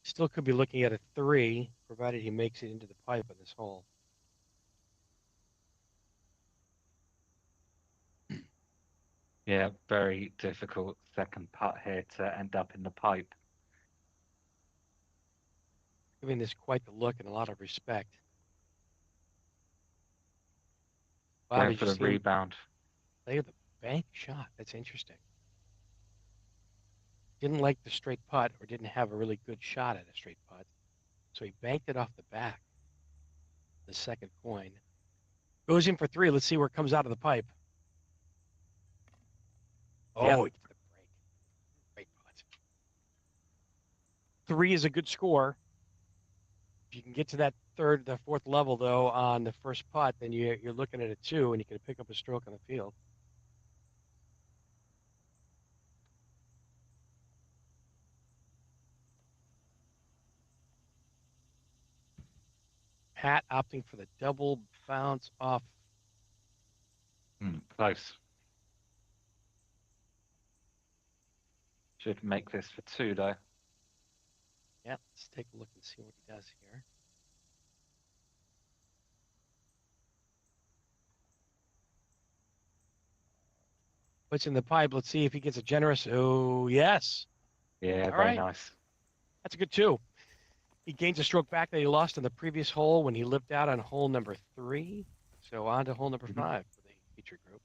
Still could be looking at a 3, provided he makes it into the pipe in this hole. Yeah, very difficult second putt here to end up in the pipe. Giving this quite the look and a lot of respect. Wow, Going did for you the see him rebound. play the bank shot? That's interesting. Didn't like the straight putt or didn't have a really good shot at a straight putt. So he banked it off the back. The second coin. Goes in for 3. Let's see where it comes out of the pipe. Oh, Yep. he did the break. Great putt. 3 is a good score. If you can get to that the fourth level, though, on the first putt, then you're looking at a 2, and you can pick up a stroke on the field. Pat opting for the double bounce off. Close. Should make this for 2, though. Yeah, let's take a look and see what he does here. Puts in the pipe. Let's see if he gets a generous. Oh, yes. Yeah, All very right. nice. That's a good 2. He gains a stroke back that he lost in the previous hole when he lipped out on hole number 3. So on to hole number 5 for the feature group.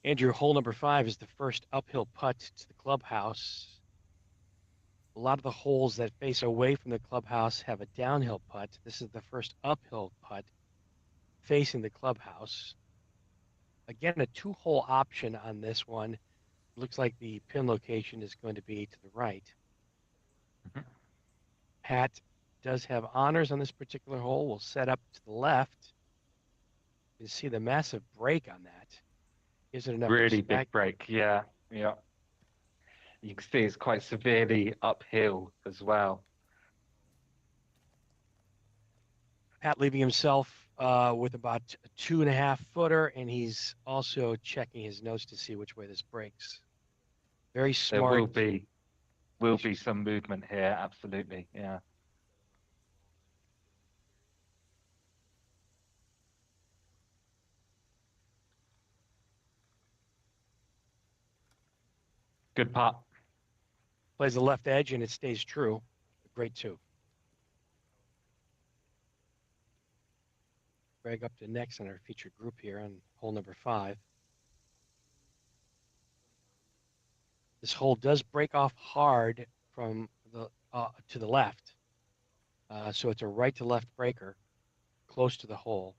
Andrew, hole number 5 is the first uphill putt to the clubhouse. A lot of the holes that face away from the clubhouse have a downhill putt. This is the first uphill putt facing the clubhouse. Again, a 2-hole option on this one. Looks like the pin location is going to be to the right. Mhm. Pat does have honors on this particular hole. We'll set up to the left. You see the massive break on that. Is it enough Really respect? big break. Yeah, yeah. You can see it's quite severely uphill as well. Pat leaving himself with about a 2.5 footer, and he's also checking his nose to see which way this breaks. Very There smart. will be some movement here, absolutely. Yeah. Good putt. Plays the left edge, and it stays true. Great two. Greg up to next on our featured group here on hole number 5. This hole does break off hard from the to the left, so it's a right to left breaker close to the hole.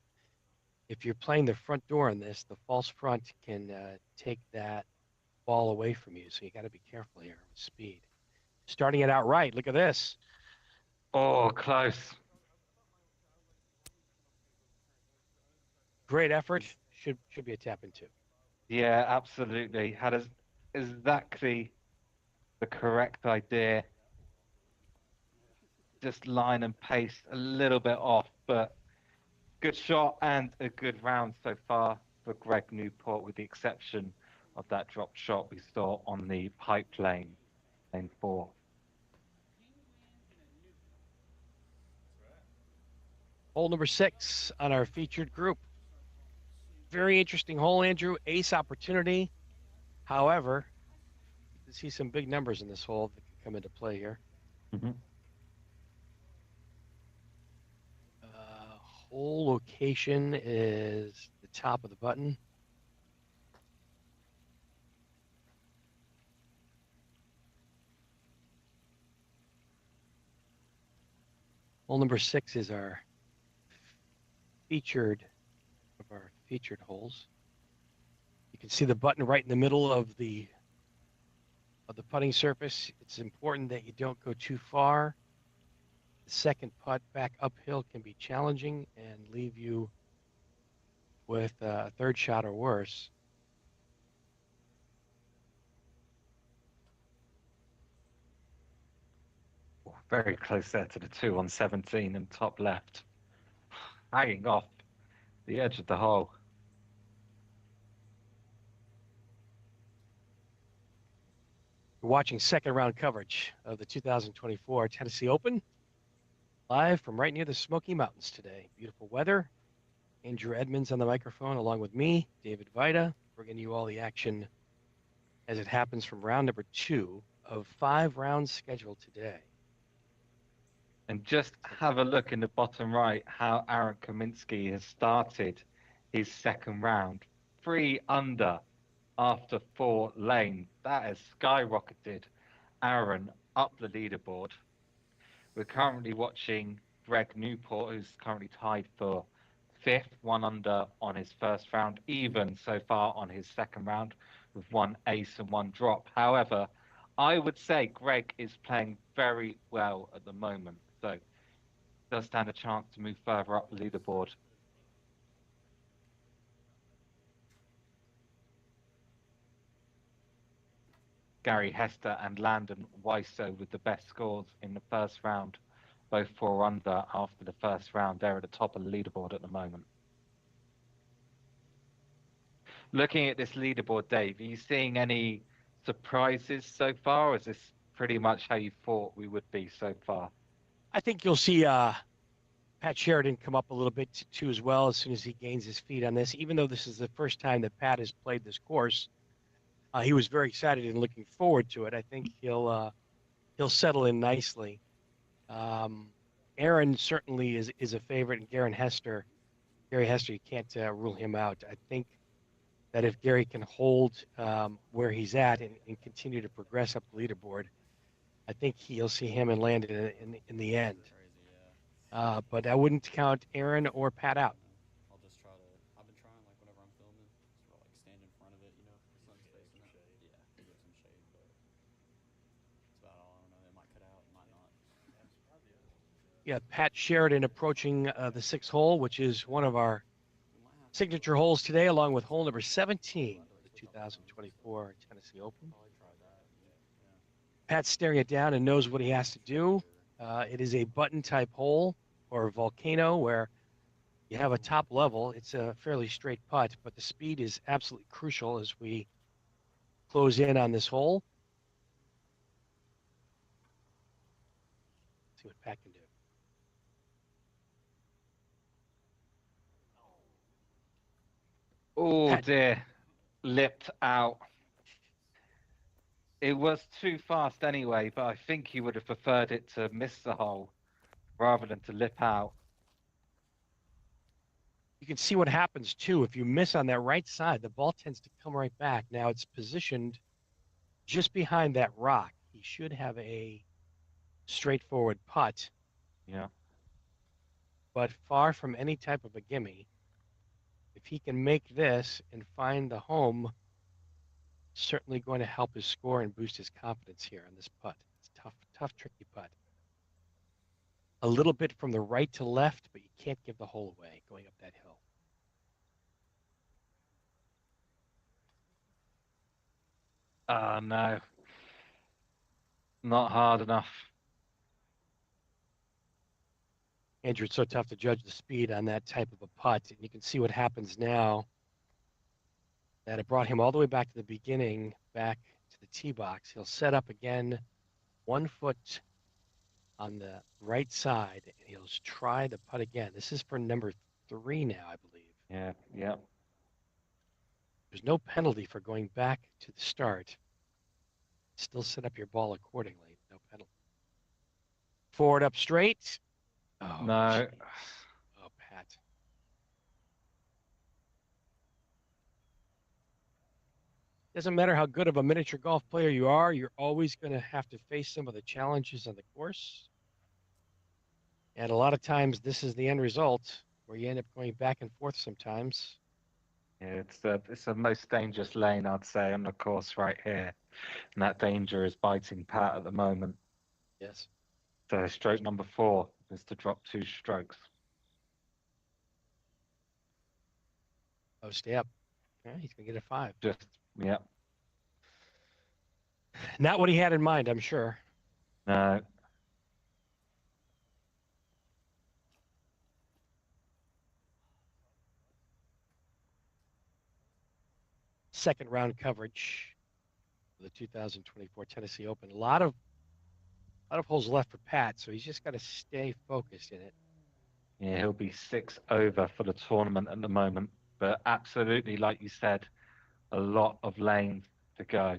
If you're playing the front door on this, the false front can take that ball away from you, so you got to be careful here with speed. Starting it out right. Look at this. Oh, close. Great effort. Should be a tap in two. Yeah, absolutely. Had exactly the correct idea. Just line and pace a little bit off, but good shot and a good round so far for Greg Newport, with the exception of that drop shot we saw on the pipe lane 4. Hole number 6 on our featured group. Very interesting hole, Andrew. Ace opportunity. However, you can see some big numbers in this hole that can come into play here. Mm-hmm. Hole location is the top of the button. Hole number 6 is our featured holes. You can see the button right in the middle of the putting surface. It's important that you don't go too far. The second putt back uphill can be challenging and leave you with a third shot or worse. Very close there to the 2 on 17 and top left. Hanging off the edge of the hole. You're watching second round coverage of the 2024 Tennessee Open, live from right near the Smoky Mountains today. Beautiful weather. Andrew Edmonds on the microphone, along with me, David Vita, bringing you all the action as it happens from round number 2 of 5 rounds scheduled today. And just have a look in the bottom right how Aaron Kaminsky has started his second round. 3 under after 4 lanes. That has skyrocketed Aaron up the leaderboard. We're currently watching Greg Newport, who's currently tied for 5th, 1 under on his first round, even so far on his second round, with 1 ace and 1 drop. However, I would say Greg is playing very well at the moment, so does stand a chance to move further up the leaderboard. Gary Hester and Landon Weiso with the best scores in the first round, both 4 under after the first round. They're at the top of the leaderboard at the moment. Looking at this leaderboard, Dave, are you seeing any surprises so far, or is this pretty much how you thought we would be so far? I think you'll see Pat Sheridan come up a little bit too as well as soon as he gains his feet on this. Even though this is the first time that Pat has played this course, he was very excited and looking forward to it. I think he'll settle in nicely. Aaron certainly is a favorite, and Gary Hester, you can't rule him out. I think that if Gary can hold where he's at and continue to progress up the leaderboard, I think you'll see him and Landon in the end. But I wouldn't count Aaron or Pat out. I'll just try to. I've been trying like whenever I'm filming, sort of like stand in front of it, you know, the sun's facing it. Yeah, give it some shade, but that's about all. I don't know. It might cut out, it might not. Yeah, Pat Sheridan approaching the 6th hole, which is one of our signature holes today, along with hole number 17 of the 2024 Tennessee Open. Pat's staring it down and knows what he has to do. It is a button type hole or volcano where you have a top level. It's a fairly straight putt, but the speed is absolutely crucial as we close in on this hole. See what Pat can do. Oh Pat. dear, lipped out. It was too fast anyway, but I think he would have preferred it to miss the hole rather than to lip out. You can see what happens too. If you miss on that right side, the ball tends to come right back. Now it's positioned just behind that rock. He should have a straightforward putt. Yeah. But far from any type of a gimme. If he can make this and find the home, certainly going to help his score and boost his confidence here on this putt. It's tough, tricky putt. A little bit from the right to left, but you can't give the hole away going up that hill. No. Not hard enough. Andrew, it's so tough to judge the speed on that type of a putt. And you can see what happens now that it brought him all the way back to the beginning, back to the tee box. He'll set up again, 1 foot on the right side, and he'll try the putt again. This is for number 3 now, I believe. Yeah. There's no penalty for going back to the start. Still set up your ball accordingly. No penalty. Forward up straight. Oh, No. geez. Oh, Pat. Doesn't matter how good of a miniature golf player you are, you're always going to have to face some of the challenges on the course. And a lot of times, this is the end result where you end up going back and forth sometimes. Yeah, it's the most dangerous lane, I'd say, on the course right here. And that danger is biting Pat at the moment. Yes. So stroke number 4 is to drop 2 strokes. Oh, stay up. Yeah, he's going to get a 5. Yeah. Not what he had in mind, I'm sure. No. Second round coverage for the 2024 Tennessee Open. A lot of holes left for Pat, so he's just got to stay focused in it. Yeah, he'll be 6 over for the tournament at the moment. But absolutely, like you said, a lot of lane to go.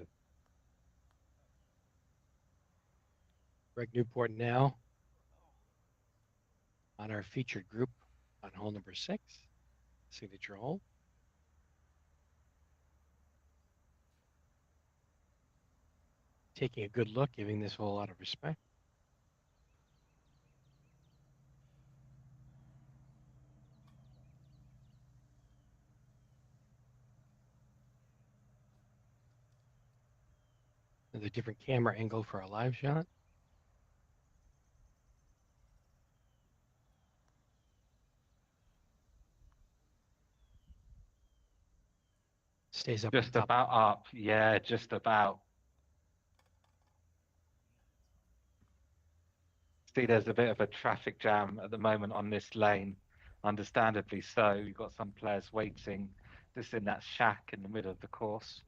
Greg Newport now on our featured group on hole number 6, signature hole. Taking a good look, giving this hole a lot of respect. Another different camera angle for a live shot. Stays up. Just about up. Yeah, just about. See, there's a bit of a traffic jam at the moment on this lane. Understandably so. You've got some players waiting just in that shack in the middle of the course.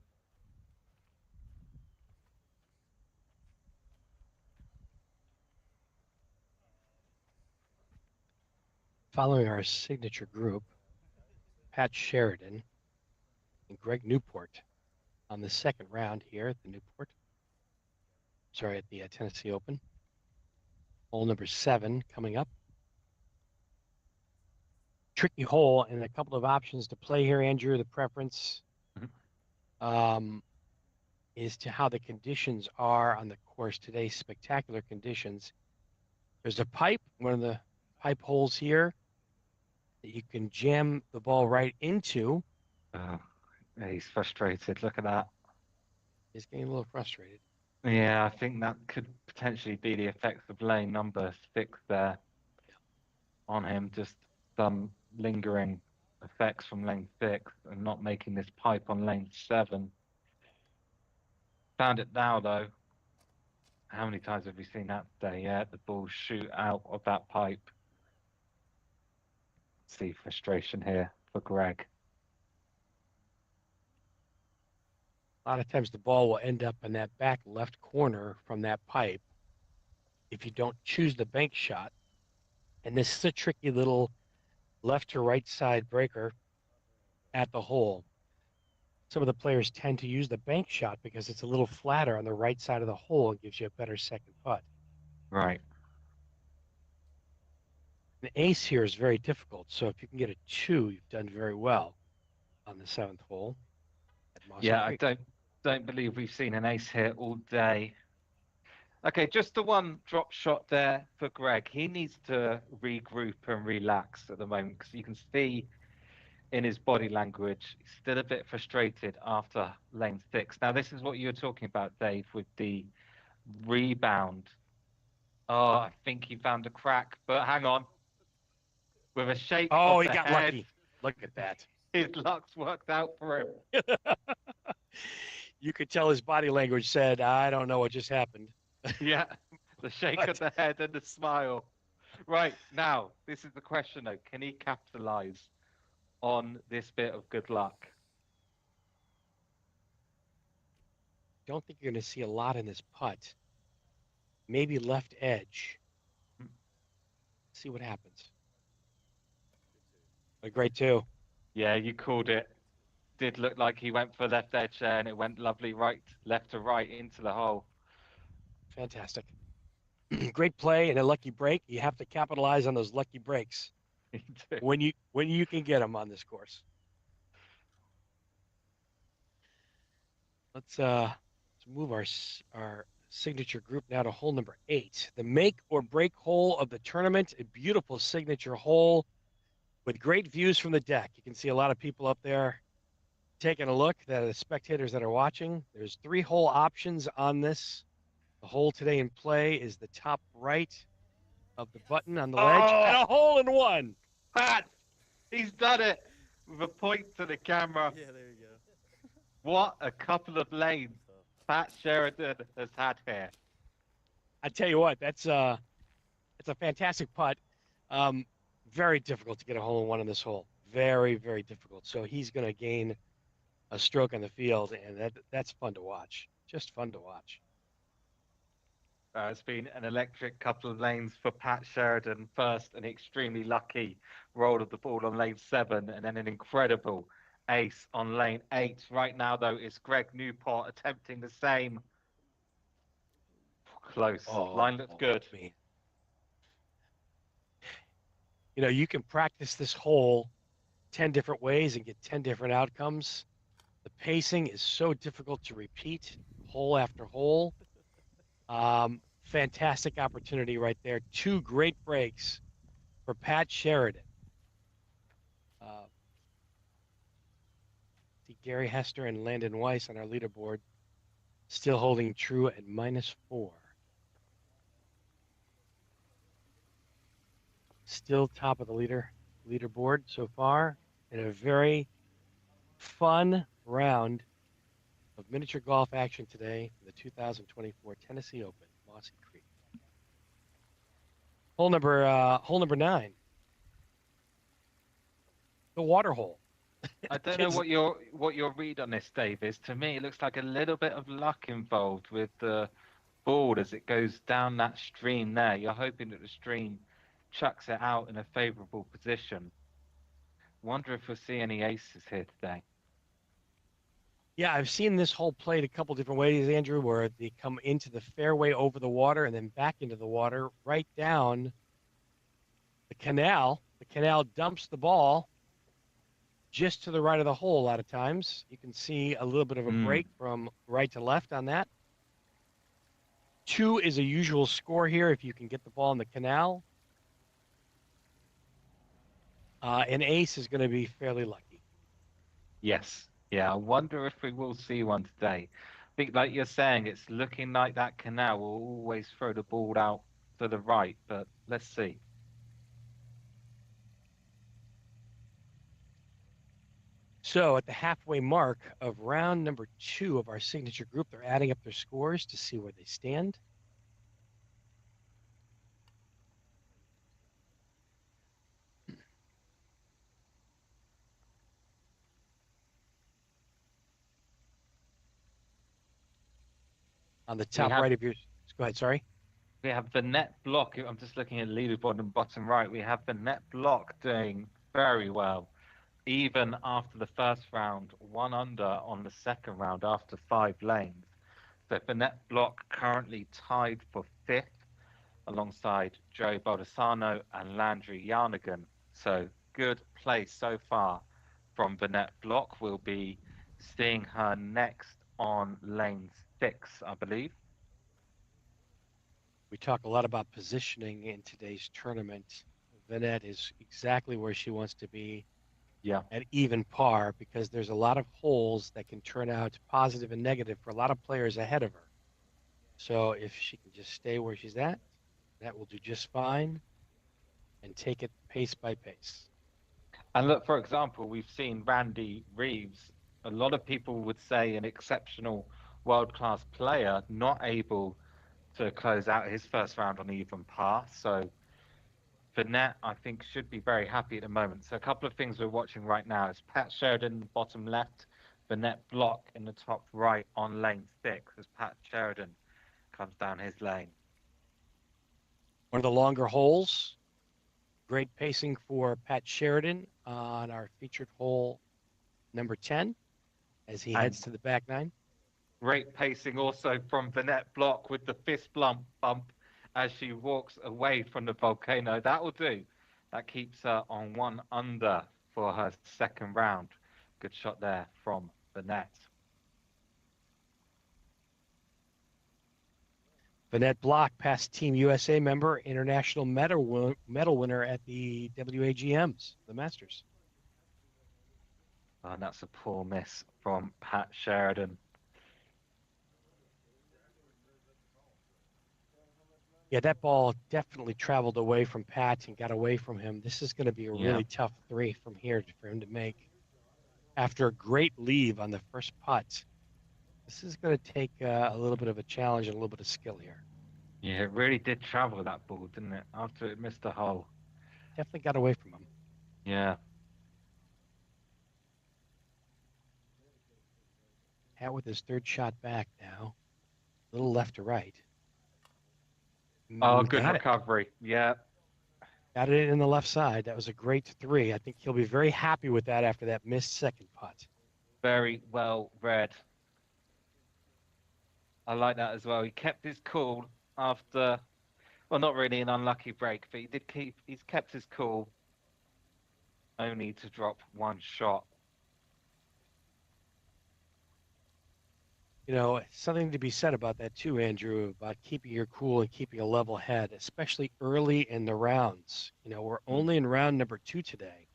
Following our signature group, Pat Sheridan and Greg Newport on the second round here at the Tennessee Open. Hole number 7 coming up. Tricky hole and a couple of options to play here, Andrew. The preference is to how the conditions are on the course today. Spectacular conditions. There's a pipe, one of the pipe holes here that you can jam the ball right into. He's frustrated. Look at that. He's getting a little frustrated. Yeah, I think that could potentially be the effects of lane number 6 there. on him, just some lingering effects from lane 6 and not making this pipe on lane 7. Found it now, though. How many times have we seen that today? Yeah, the ball shoot out of that pipe. See frustration here for Greg. A lot of times the ball will end up in that back left corner from that pipe if you don't choose the bank shot. And this is a tricky little left to right side breaker at the hole. Some of the players tend to use the bank shot because it's a little flatter on the right side of the hole and gives you a better second putt. Right. The ace here is very difficult. So if you can get a 2, you've done very well on the 7th hole at Mossy Yeah, Creek. I don't believe we've seen an ace here all day. Okay, just the one drop shot there for Greg. He needs to regroup and relax at the moment because you can see in his body language he's still a bit frustrated after lane 6. Now, this is what you were talking about, Dave, with the rebound. Oh, I think he found a crack, but hang on. With a shake Oh, of he the got head, lucky. Look at that. his luck's worked out for him. You could tell his body language said, I don't know what just happened. Yeah, the shake of the head and the smile. Right, now, this is the question though. Can he capitalize on this bit of good luck? Don't think you're going to see a lot in this putt. Maybe left edge. See what happens. A great 2. Yeah, you called it. Did look like he went for left edge there and it went lovely right, left to right into the hole. Fantastic. Great play and a lucky break. You have to capitalize on those lucky breaks when you can get them on this course. Let's move our signature group now to hole number 8, the make or break hole of the tournament. A beautiful signature hole with great views from the deck. You can see a lot of people up there taking a look. That are the spectators that are watching. There's 3 hole options on this. The hole today in play is the top right of the button on the ledge, and a hole in one. Pat, he's done it with a point to the camera. Yeah, there you go. What a couple of lanes Pat Sheridan has had here. I tell you what, it's a fantastic putt. Very difficult to get a hole in one in this hole. Very, very difficult. So he's going to gain a stroke on the field, and that's fun to watch. Just fun to watch. It's been an electric couple of lanes for Pat Sheridan. First, an extremely lucky roll of the ball on lane 7, and then an incredible ace on lane 8. Right now, though, it's Greg Newport attempting the same. Close. Line looks good. Man. You know, you can practice this hole 10 different ways and get 10 different outcomes. The pacing is so difficult to repeat hole after hole. Fantastic opportunity right there. 2 great breaks for Pat Sheridan. See Gary Hester and Landon Weiss on our leaderboard still holding true at -4. Still top of the leaderboard so far, and a very fun round of miniature golf action today for the 2024 Tennessee Open, Mossy Creek. Hole number 9, the water hole. I don't know what your read on this, Dave, is. To me, it looks like a little bit of luck involved with the ball as it goes down that stream there. You're hoping that the stream chucks it out in a favourable position. Wonder if we'll see any aces here today. Yeah, I've seen this hole played a couple different ways, Andrew, where they come into the fairway over the water and then back into the water, right down the canal. The canal dumps the ball just to the right of the hole a lot of times. You can see a little bit of a break from right to left on that. 2 is a usual score here if you can get the ball in the canal. An ace is going to be fairly lucky. Yes. Yeah, I wonder if we will see one today. I think, like you're saying, it's looking like that canal will always throw the ball out to the right, but let's see. So at the halfway mark of round number 2 of our signature group, they're adding up their scores to see where they stand. On the top right of yours, go ahead, sorry. We have the net block. I'm just looking at leaderboard in bottom right. We have the net block doing very well, even after the first round, 1 under on the second round after 5 lanes. So the net block currently tied for 5th alongside Joe Baldessano and Landry Yarnigan. So good play so far from the net block. We'll be seeing her next on lane 6, I believe. We talk a lot about positioning in today's tournament. Vanette is exactly where she wants to be. Yeah. At even par, because there's a lot of holes that can turn out positive and negative for a lot of players ahead of her. So if she can just stay where she's at, that will do just fine and take it pace by pace. And look, for example, we've seen Randy Reeves, a lot of people would say an exceptional world-class player, not able to close out his first round on even par. So Vanette, I think, should be very happy at the moment. So a couple of things we're watching right now is Pat Sheridan, bottom left, Vanette block in the top right on lane 6 as Pat Sheridan comes down his lane. One of the longer holes. Great pacing for Pat Sheridan on our featured hole number 10 as he heads to the back 9. Great pacing also from Vanette block with the fist bump as she walks away from the volcano. That will do. That keeps her on 1 under for her second round. Good shot there from Vanette. Vanette Block, past Team USA member, international medal winner at the WAGMs, the Masters. And that's a poor miss from Pat Sheridan. Yeah, that ball definitely traveled away from Pat and got away from him. This is going to be a really tough 3 from here for him to make. After a great leave on the first putt, this is going to take a little bit of a challenge and a little bit of skill here. Yeah, it really did travel, that ball, didn't it? After it missed the hole. Definitely got away from him. Yeah. Pat with his third shot back now. A little left to right. Oh, good recovery. Yeah. Got it in the left side. That was a great 3. I think he'll be very happy with that after that missed second putt. Very well read. I like that as well. He kept his cool after, well, not really an unlucky break, but he's kept his cool only to drop 1 shot. You know, something to be said about that too, Andrew, about keeping your cool and keeping a level head, especially early in the rounds. You know, we're only in round number 2 today.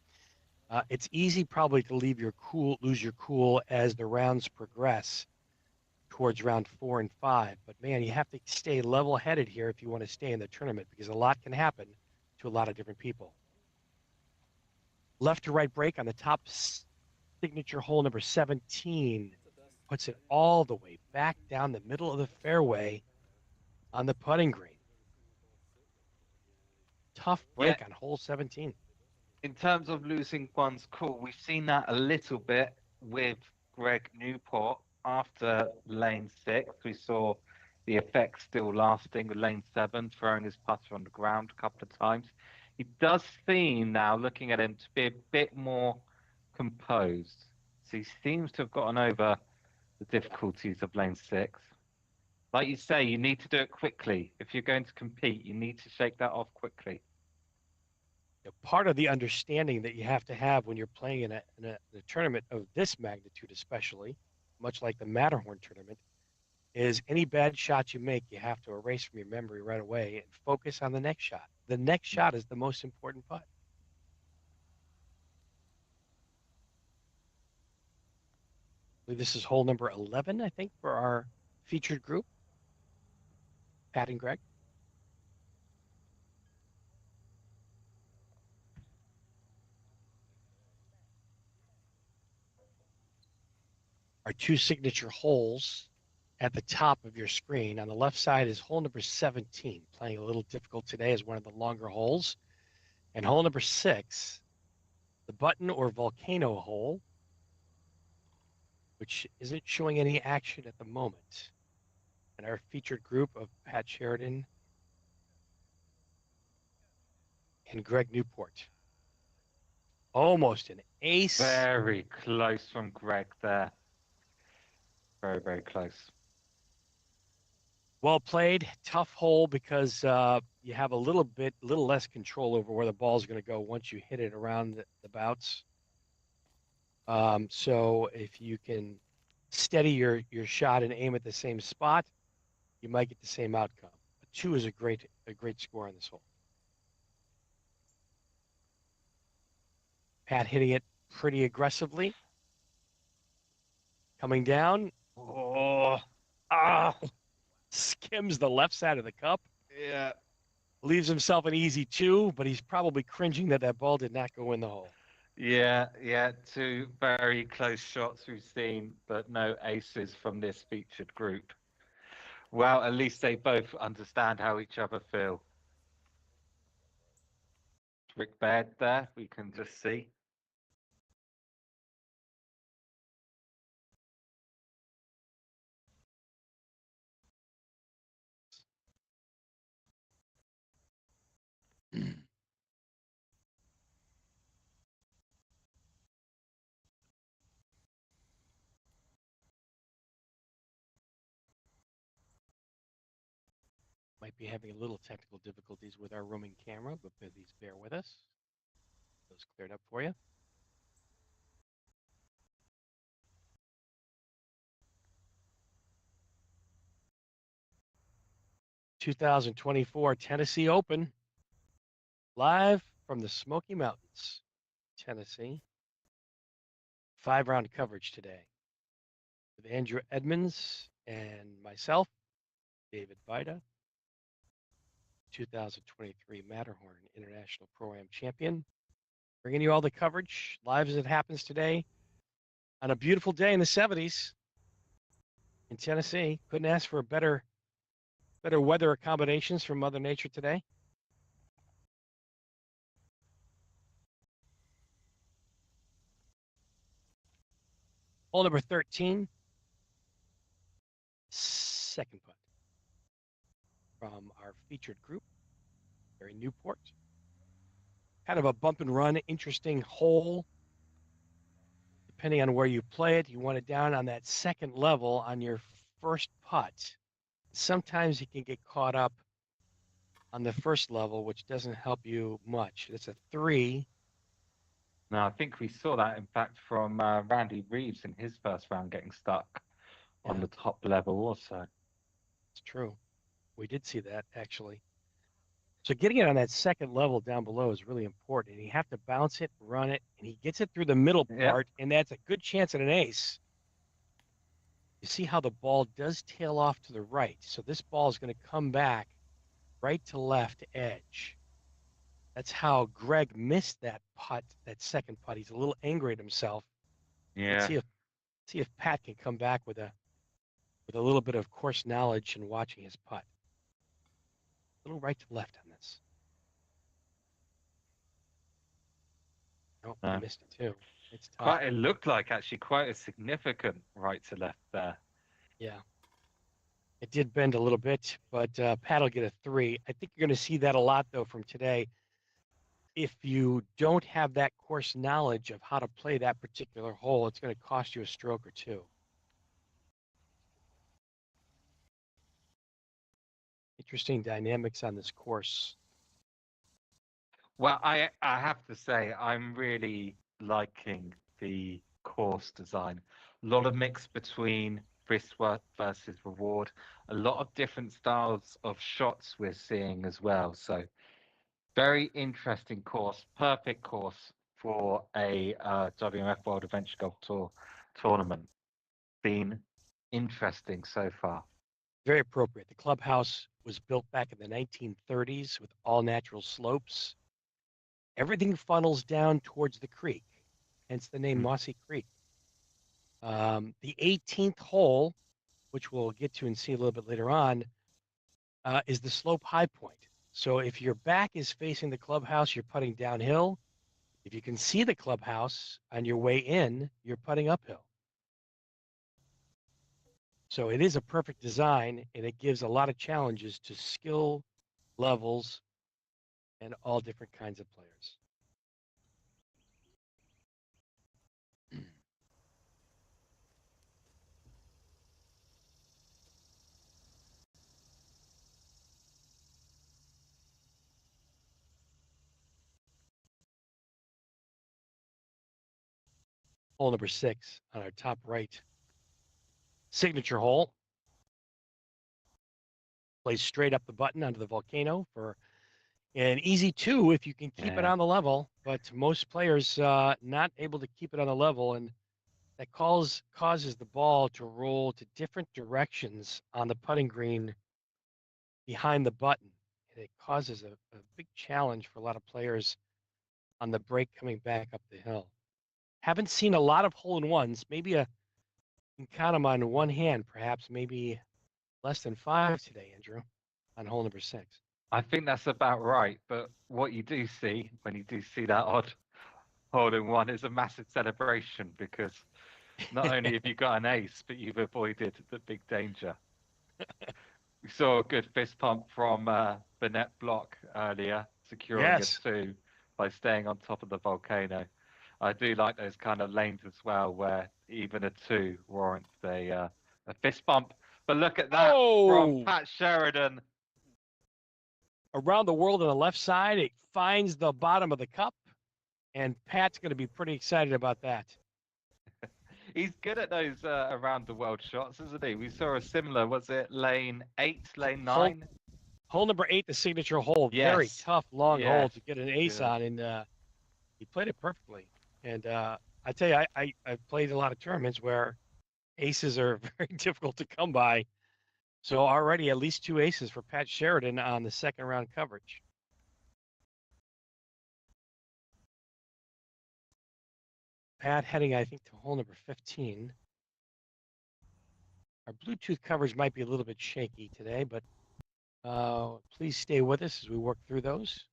It's easy probably to lose your cool as the rounds progress towards round 4 and 5. But man, you have to stay level-headed here if you want to stay in the tournament, because a lot can happen to a lot of different people. Left to right break on the top signature hole number 17. Puts it all the way back down the middle of the fairway on the putting green. Tough break on hole 17. In terms of losing one's cool, we've seen that a little bit with Greg Newport after lane 6. We saw the effect still lasting with lane 7, throwing his putter on the ground a couple of times. He does seem now, looking at him, to be a bit more composed. So he seems to have gotten over the difficulties of lane 6. Like you say, you need to do it quickly. If you're going to compete, you need to shake that off quickly. Part of the understanding that you have to have when you're playing in a tournament of this magnitude, especially, much like the Matterhorn tournament, is any bad shot you make, you have to erase from your memory right away and focus on the next shot. The next shot is the most important putt. I believe this is hole number 11, I think, for our featured group. Pat and Greg. are two signature holes at the top of your screen. On the left side is hole number 17, playing a little difficult today as one of the longer holes. And hole number 6, the button or volcano hole, which isn't showing any action at the moment. And our featured group of Pat Sheridan and Greg Newport. Almost an ace. Very close from Greg there. Very, very close. Well played. Tough hole because you have a little less control over where the ball is going to go once you hit it around the bouts. So if you can steady your shot and aim at the same spot, you might get the same outcome. A 2 is a great score on this hole. Pat hitting it pretty aggressively. Coming down. Oh, skims the left side of the cup. Yeah. Leaves himself an easy 2, but he's probably cringing that ball did not go in the hole. Yeah, 2 very close shots we've seen, but no aces from this featured group. Well, at least they both understand how each other feel. Rick Baird there, we can just see. Might be having a little technical difficulties with our roaming camera, but please bear with us. Those cleared up for you. ...2024 Tennessee Open, live from the Smoky Mountains, Tennessee. 5-round coverage today with Andrew Edmonds and myself, David Vida, 2023 Matterhorn International Pro-Am champion. Bringing you all the coverage live as it happens today on a beautiful day in the 70s in Tennessee. Couldn't ask for better weather accommodations from Mother Nature today. Hole number 13, second putt from our featured group, Barry Newport. Kind of a bump and run, interesting hole. Depending on where you play it, you want it down on that second level on your first putt. Sometimes you can get caught up on the first level, which doesn't help you much. It's a 3. No, I think we saw that, in fact, from Randy Reeves in his first round getting stuck on the top level also. It's true. We did see that, actually. So getting it on that second level down below is really important. And you have to bounce it, run it, and he gets it through the middle part, and that's a good chance at an ace. You see how the ball does tail off to the right. So this ball is going to come back right to left edge. That's how Greg missed that putt, that second putt. He's a little angry at himself. Yeah. Let's see if Pat can come back with a little bit of course knowledge and watching his putt. A little right to left on this. Oh, I missed it too. It's tough. It looked like actually quite a significant right to left there. Yeah. It did bend a little bit, but Pat will get a 3. I think you're going to see that a lot, though, from today. If you don't have that course knowledge of how to play that particular hole, it's going to cost you a stroke or 2. Interesting dynamics on this course. Well, I have to say, I'm really liking the course design. A lot of mix between risk versus reward. A lot of different styles of shots we're seeing as well. So very interesting course. Perfect course for a WMF World Adventure Golf Tour tournament. Been interesting so far. Very appropriate. The clubhouse was built back in the 1930s with all natural slopes. Everything funnels down towards the creek, hence the name Mossy Creek. The 18th hole, which we'll get to and see a little bit later on, is the slope high point. So if your back is facing the clubhouse, you're putting downhill. If you can see the clubhouse on your way in, you're putting uphill. So it is a perfect design, and it gives a lot of challenges to skill levels and all different kinds of players. Hole number 6 on our top right. Signature hole. Plays straight up the button onto the volcano for an easy 2 if you can keep it on the level, but most players not able to keep it on the level, and that causes the ball to roll to different directions on the putting green behind the button. And it causes a big challenge for a lot of players on the break coming back up the hill. Haven't seen a lot of hole-in-ones. Maybe you can count them on one hand, perhaps maybe less than 5 today, Andrew, on hole number 6. I think that's about right. But what you do see when you do see that odd hole-in-one is a massive celebration, because not only have you got an ace, but you've avoided the big danger. We saw a good fist pump from Burnett Block earlier, securing Yes. a 2 by staying on top of the volcano. I do like those kind of lanes as well, where even a 2 warrants a fist bump. But look at that from Pat Sheridan. Around the world on the left side, it finds the bottom of the cup, and Pat's going to be pretty excited about that. He's good at those around the world shots, isn't he? We saw a similar, was it lane 8, lane 9? Hole number 8, the signature hole. Yes. Very tough, long Yes. hole to get an ace Good. on, and he played it perfectly. And I tell you, I've played a lot of tournaments where aces are very difficult to come by. So already at least 2 aces for Pat Sheridan on the second round coverage. Pat heading, I think, to hole number 15. Our Bluetooth coverage might be a little bit shaky today, but please stay with us as we work through those.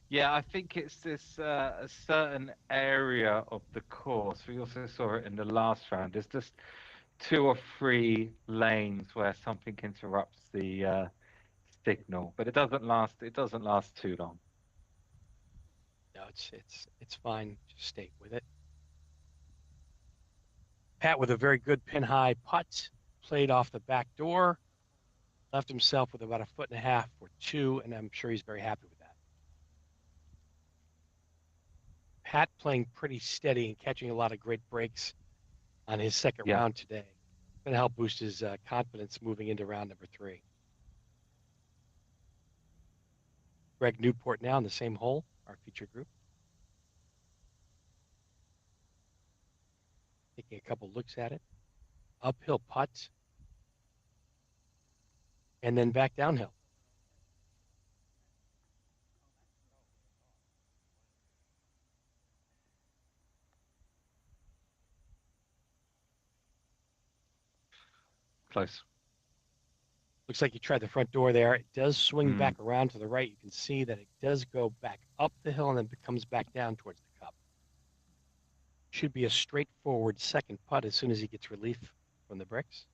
Yeah, I think it's this a certain area of the course. We also saw it in the last round. There's just 2 or 3 lanes where something interrupts the signal, but it doesn't last. It doesn't last too long. No, it's fine. Just stay with it. Pat with a very good pin high putt, played off the back door, left himself with about 1.5 feet for 2, and I'm sure he's very happy with that. Pat playing pretty steady and catching a lot of great breaks on his second round today. Going to help boost his confidence moving into round number 3. Greg Newport now in the same hole, our feature group. Taking a couple looks at it. Uphill putt. And then back downhill. Close. Looks like you tried the front door there. It does swing back around to the right. You can see that it does go back up the hill and then comes back down towards the cup. Should be a straightforward second putt as soon as he gets relief from the bricks.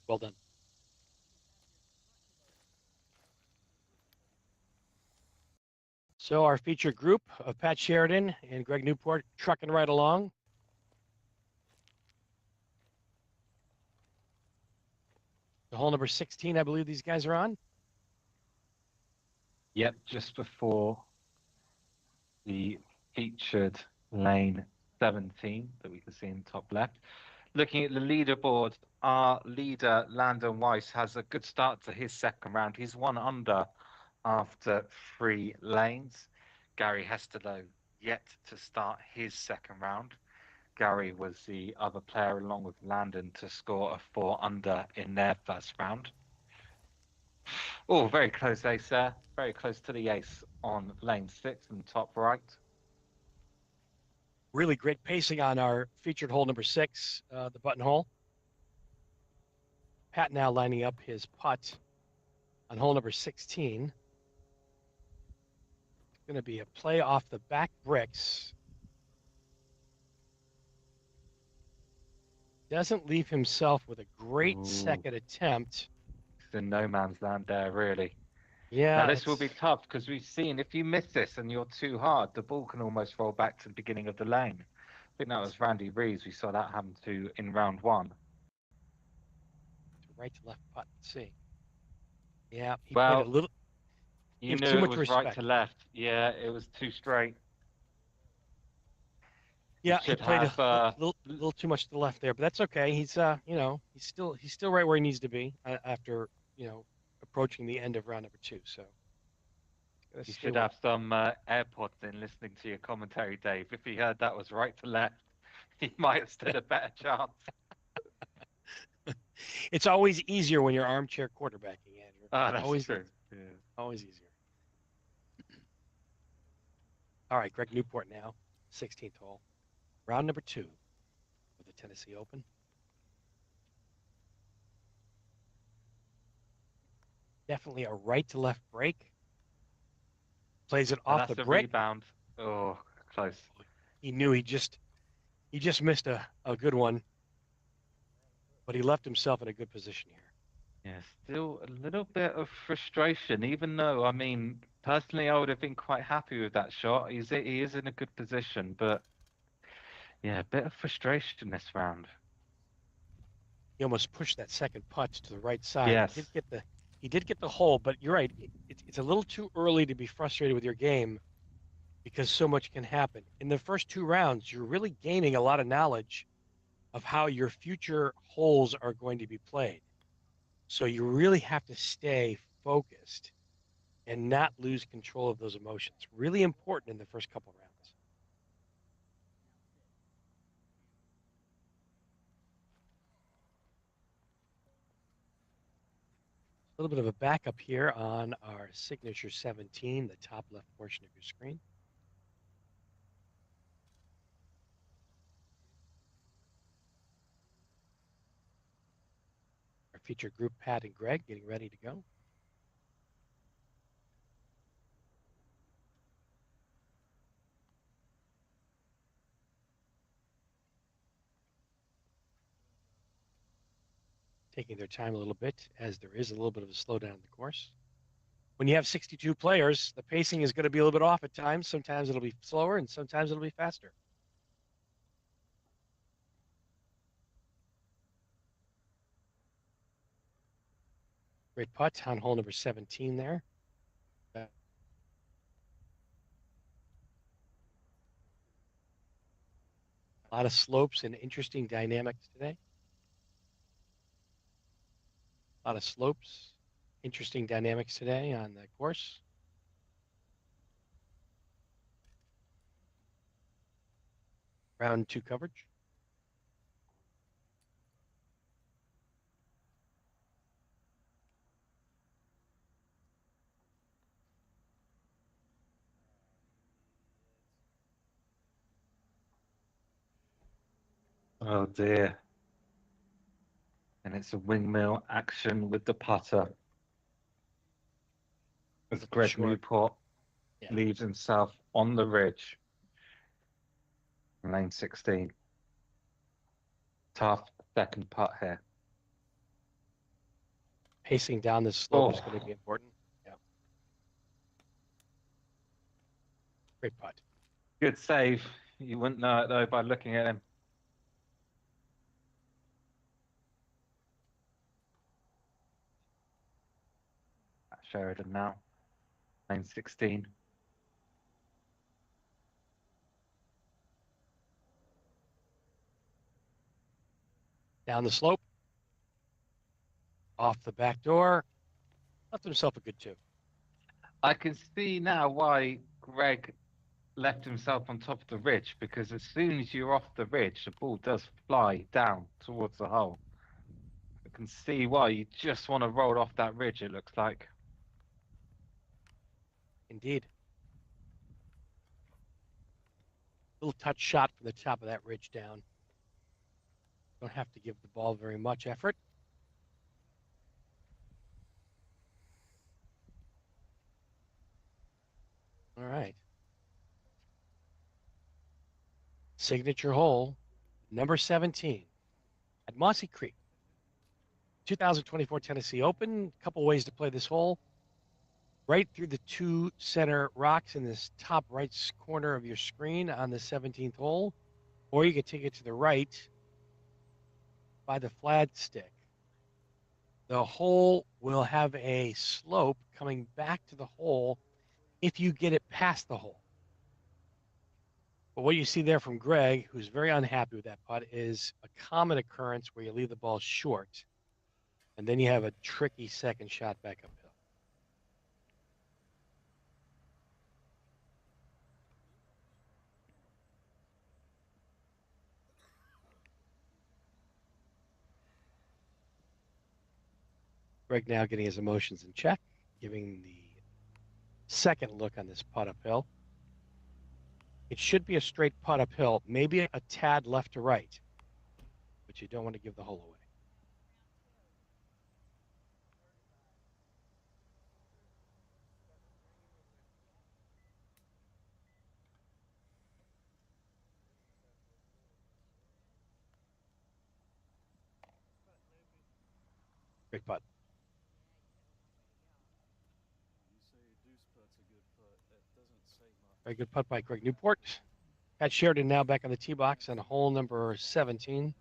Well done. So our featured group of Pat Sheridan and Greg Newport trucking right along. The hole number 16, I believe these guys are on. Yep, just before the featured lane 17 that we can see in the top left. Looking at the leaderboard, our leader, Landon Weiss, has a good start to his second round. He's 1 under after 3 lanes. Gary Hesterlow yet to start his second round. Gary was the other player along with Landon to score a 4-under in their first round. Oh, very close ace there. Very close to the ace on lane 6 in the top right. Really great pacing on our featured hole number 6, the button hole. Pat now lining up his putt on hole number 16. It's going to be a play off the back bricks. Doesn't leave himself with a great Ooh. second attempt. It's in no man's land there, really. Yeah. Now, this will be tough because we've seen if you miss this and you're too hard, the ball can almost roll back to the beginning of the lane. I think that was Randy Reeves. We saw that happen to in round 1. Right to left putt. Let's see. Yeah, he Well, played a little. you Give knew too it much was respect. right to left. Yeah, it was too straight. Yeah, he should played have, a little too much to the left there, but that's okay. He's he's still right where he needs to be after approaching the end of round number 2. So You should have some AirPods in listening to your commentary, Dave. If he heard that was right to left, he might have stood a better chance. It's always easier when you're armchair quarterbacking, Andrew. Oh, that's always true. Yeah. Always easier. All right, Greg Newport now, 16th hole, round number 2 of the Tennessee Open. Definitely a right to left break. Plays it off That's the a brick. rebound. Oh, close. He knew he just missed a good one, but he left himself in a good position here. Yeah, still a little bit of frustration, even though, I mean, personally, I would have been quite happy with that shot. He is in a good position, but yeah, a bit of frustration this round. He almost pushed that second putt to the right side. Yes. He did get the hole, but you're right. It's a little too early to be frustrated with your game because so much can happen. In the first 2 rounds, you're really gaining a lot of knowledge of how your future holes are going to be played. So you really have to stay focused and not lose control of those emotions. Really important in the first couple rounds. A little bit of a backup here on our signature 17, the top left portion of your screen. Our featured group, Pat and Greg, getting ready to go. Taking their time a little bit as there is a little bit of a slowdown in the course. When you have 62 players, the pacing is going to be a little bit off at times. Sometimes it'll be slower and sometimes it'll be faster. Great putt on hole number 17 there. A lot of slopes and interesting dynamics today. A lot of slopes, interesting dynamics today on the course. Round 2 coverage. Oh dear. And it's a windmill action with the putter. As Greg Short. Newport leaves himself on the ridge. Lane 16. Tough second putt here. Pacing down the slope is going to be important. Yeah. Great putt. Good save. You wouldn't know it though by looking at him. Sheridan now. Lane 16. Down the slope. Off the back door. Left himself a good 2. I can see now why Greg left himself on top of the ridge because as soon as you're off the ridge, the ball does fly down towards the hole. I can see why you just want to roll off that ridge, it looks like. Indeed. Little touch shot from the top of that ridge down. Don't have to give the ball very much effort. All right. Signature hole, number 17 at Mossy Creek. 2024 Tennessee Open. A couple ways to play this hole. Right through the two center rocks in this top right corner of your screen on the 17th hole, or you can take it to the right by the flag stick. The hole will have a slope coming back to the hole if you get it past the hole. But what you see there from Greg, who's very unhappy with that putt, is a common occurrence where you leave the ball short, and then you have a tricky second shot back uphill. Greg now getting his emotions in check, giving the second look on this putt uphill. It should be a straight putt uphill, maybe a tad left to right, but you don't want to give the hole away. Great putt. Very good putt by Greg Newport. Pat Sheridan now back on the tee box on hole number 17.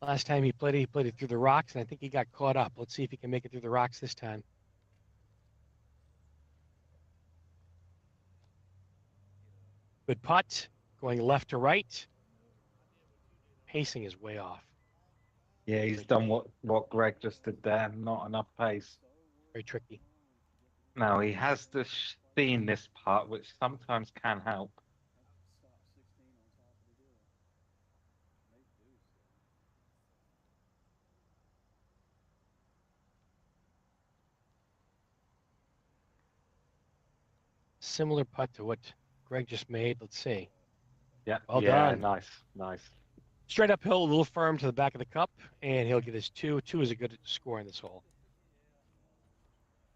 Last time he played it through the rocks, and I think he got caught up. Let's see if he can make it through the rocks this time. Good putt, going left to right. Pacing is way off. Yeah, he's done what Greg just did there. Not enough pace. Very tricky. Now, he has seen this part, which sometimes can help. Similar putt to what Greg just made. Let's see. Yeah, Well yeah, done. nice. Straight uphill, a little firm to the back of the cup, and he'll get his two. Two is a good score in this hole.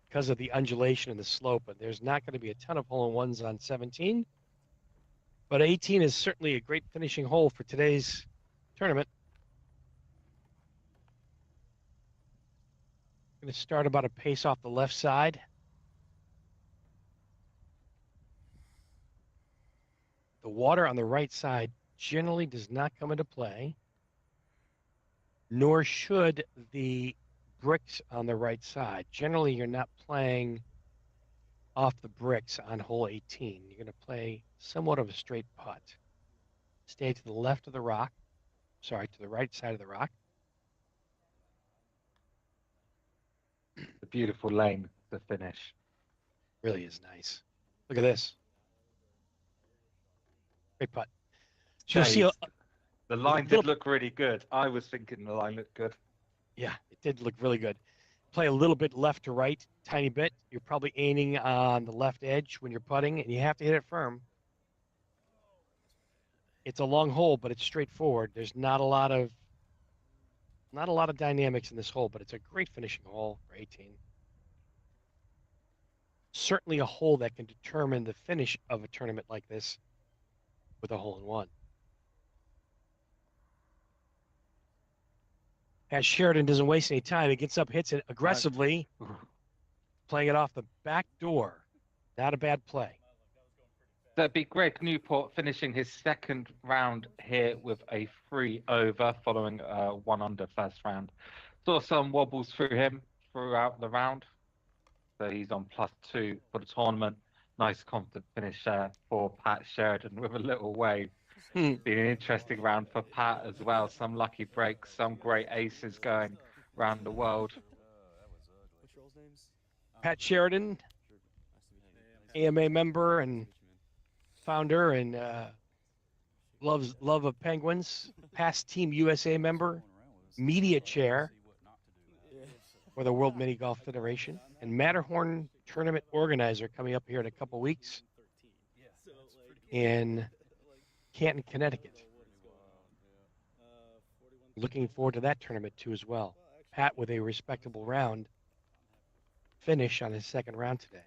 Because of the undulation and the slope, but there's not going to be a ton of hole-in-ones on 17. But 18 is certainly a great finishing hole for today's tournament. Going to start about a pace off the left side. The water on the right side generally does not come into play, nor should the bricks on the right side. Generally, you're not playing off the bricks on hole 18. You're going to play somewhat of a straight putt. Stay to the left of the rock. Sorry, to the right side of the rock. The beautiful lane to finish. Really is nice. Look at this. Great putt. So you'll see the line did look really good. I was thinking the line looked good. Yeah, it did look really good. Play a little bit left to right, tiny bit. You're probably aiming on the left edge when you're putting, and you have to hit it firm. It's a long hole, but it's straightforward. There's not a lot of dynamics in this hole, but it's a great finishing hole for 18. Certainly a hole that can determine the finish of a tournament like this with a hole-in-one. As Sheridan doesn't waste any time, he gets up, hits it aggressively, playing it off the back door. Not a bad play. That'd be Greg Newport finishing his second round here with a 3 over following 1 under first round. Saw some wobbles through him throughout the round. So he's on +2 for the tournament. Nice confident finish for Pat Sheridan with a little wave. Been an interesting round for Pat as well. Some lucky breaks, some great aces going around the world. Pat Sheridan, AMA member and founder and love of penguins, past Team USA member, media chair for the World Mini Golf Federation, and Matterhorn tournament organizer coming up here in a couple weeks in Canton, Connecticut. Looking forward to that tournament too as well. Pat with a respectable round finish on his second round today.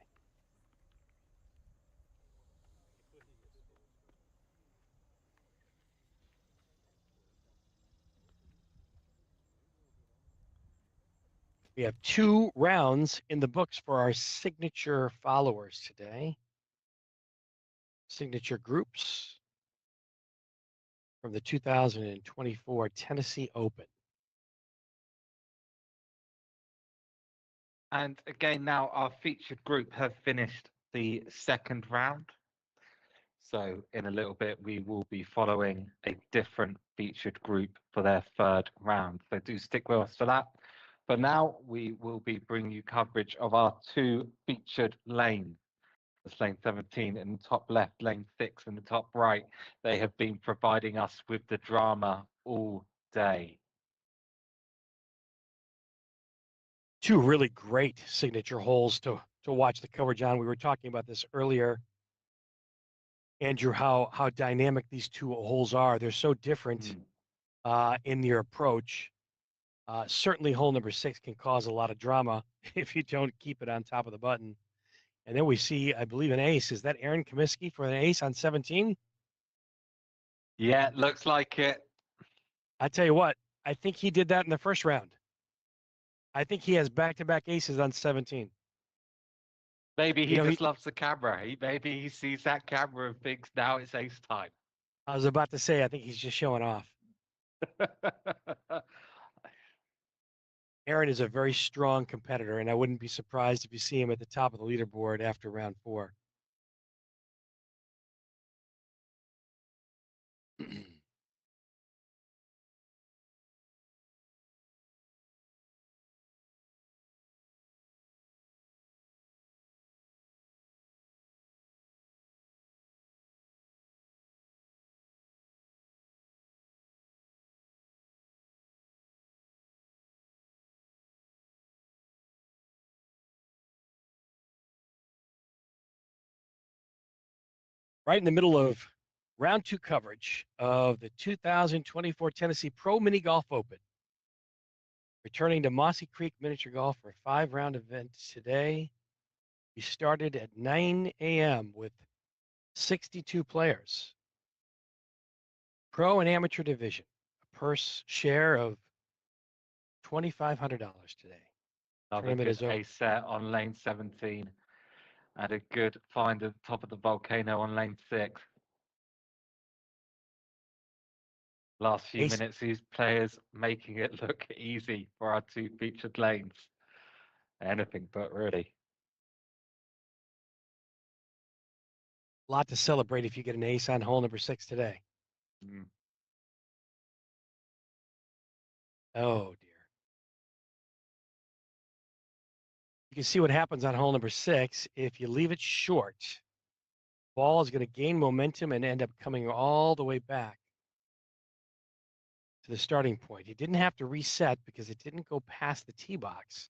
We have 2 rounds in the books for our signature followers today. Signature groups from the 2024 Tennessee Open. And again, now our featured group have finished the second round. So in a little bit, we will be following a different featured group for their third round. So do stick with us for that. But now we will be bringing you coverage of our 2 featured lanes. That's lane 17 in the top left, lane 6 in the top right. They have been providing us with the drama all day. 2 really great signature holes to watch the coverage on. We were talking about this earlier, Andrew, how dynamic these 2 holes are. They're so different in their approach. Certainly hole number 6 can cause a lot of drama if you don't keep it on top of the button. And then we see, I believe, an ace. Is that Aaron Comiskey for an ace on 17? Yeah, looks like it. I tell you what, I think he did that in the first round. I think he has back-to-back aces on 17. Maybe he You know, just loves the camera. Maybe he sees that camera and thinks now it's ace time. I was about to say, I think he's just showing off. Aaron is a very strong competitor, and I wouldn't be surprised if you see him at the top of the leaderboard after round 4. Right in the middle of round 2 coverage of the 2024 Tennessee Pro Mini Golf Open. Returning to Mossy Creek Miniature Golf for a 5-round event today. We started at 9 a.m. with 62 players. Pro and amateur division, a purse share of $2,500 today. Another Tournament good is over. ace set on lane 17. And a good find at the top of the volcano on lane 6. Last few Ace, minutes, these players making it look easy for our 2 featured lanes. Anything but really. a lot to celebrate if you get an ace on hole number 6 today. Mm. Oh dear. You can see what happens on hole number 6. If you leave it short, ball is going to gain momentum and end up coming all the way back to the starting point. He didn't have to reset because it didn't go past the tee box.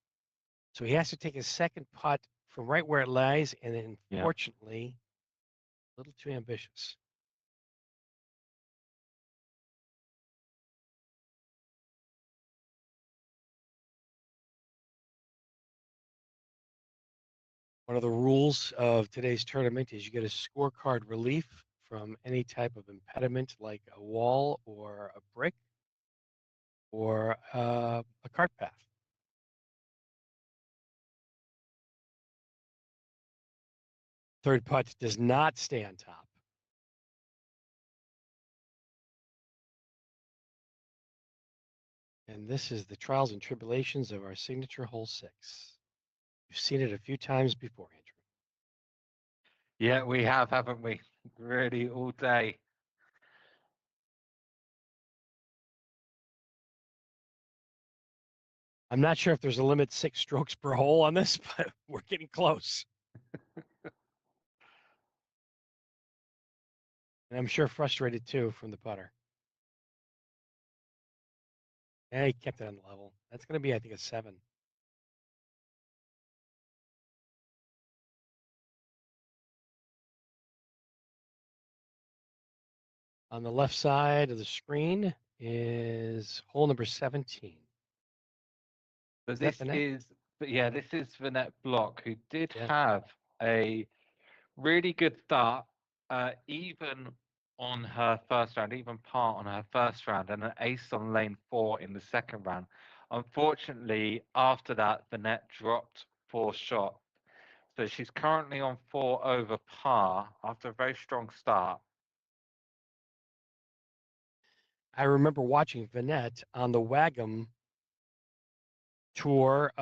So he has to take a second putt from right where it lies, and then unfortunately, a little too ambitious. One of the rules of today's tournament is you get a scorecard relief from any type of impediment like a wall or a brick or a cart path. Third putt does not stay on top. And this is the trials and tribulations of our signature hole 6. You've seen it a few times before, Andrew. Yeah, we have, haven't we? Really, all day. I'm not sure if there's a limit 6 strokes per hole on this, but we're getting close. And I'm sure frustrated too from the putter. Yeah, he kept it on the level. That's going to be, I think, a 7. On the left side of the screen is hole number 17. So Is that this the net? is, but yeah, this is Vanette Block, who did Yeah. have a really good start, even on her first round, even par on her first round, and an ace on lane 4 in the second round. Unfortunately, after that, Vanette dropped 4 shots. So she's currently on 4 over par after a very strong start. I remember watching Vanette on the Wagum tour.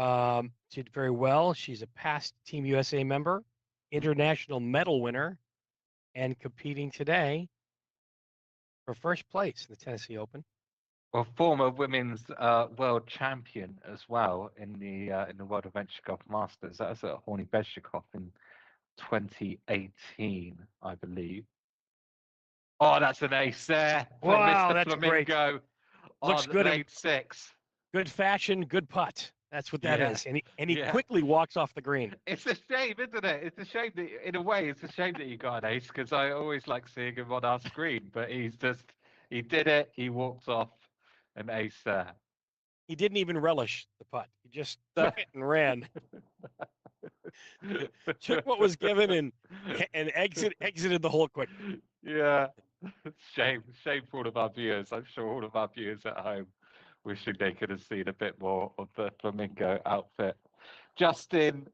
Did very well. She's a past Team USA member, international medal winner, and competing today for first place in the Tennessee Open. Well, former women's world champion as well in the World Adventure Golf Masters. That was at Horny Bezhikov in 2018, I believe. Oh, that's an ace there from Wow, Mr. that's great. Flamingo Looks on good. lane 6. Good fashion, good putt. That's what that Yeah, is. And he yeah. quickly walks off the green. It's a shame, isn't it? It's a shame that, in a way, it's a shame that you got an ace because I always like seeing him on our screen. But he did it. He walked off an ace there. He didn't even relish the putt. He just took it and ran. Took what was given and exited the hole quick. Yeah, shame for all of our viewers. I'm sure all of our viewers at home wishing they could have seen a bit more of the flamingo outfit. Justin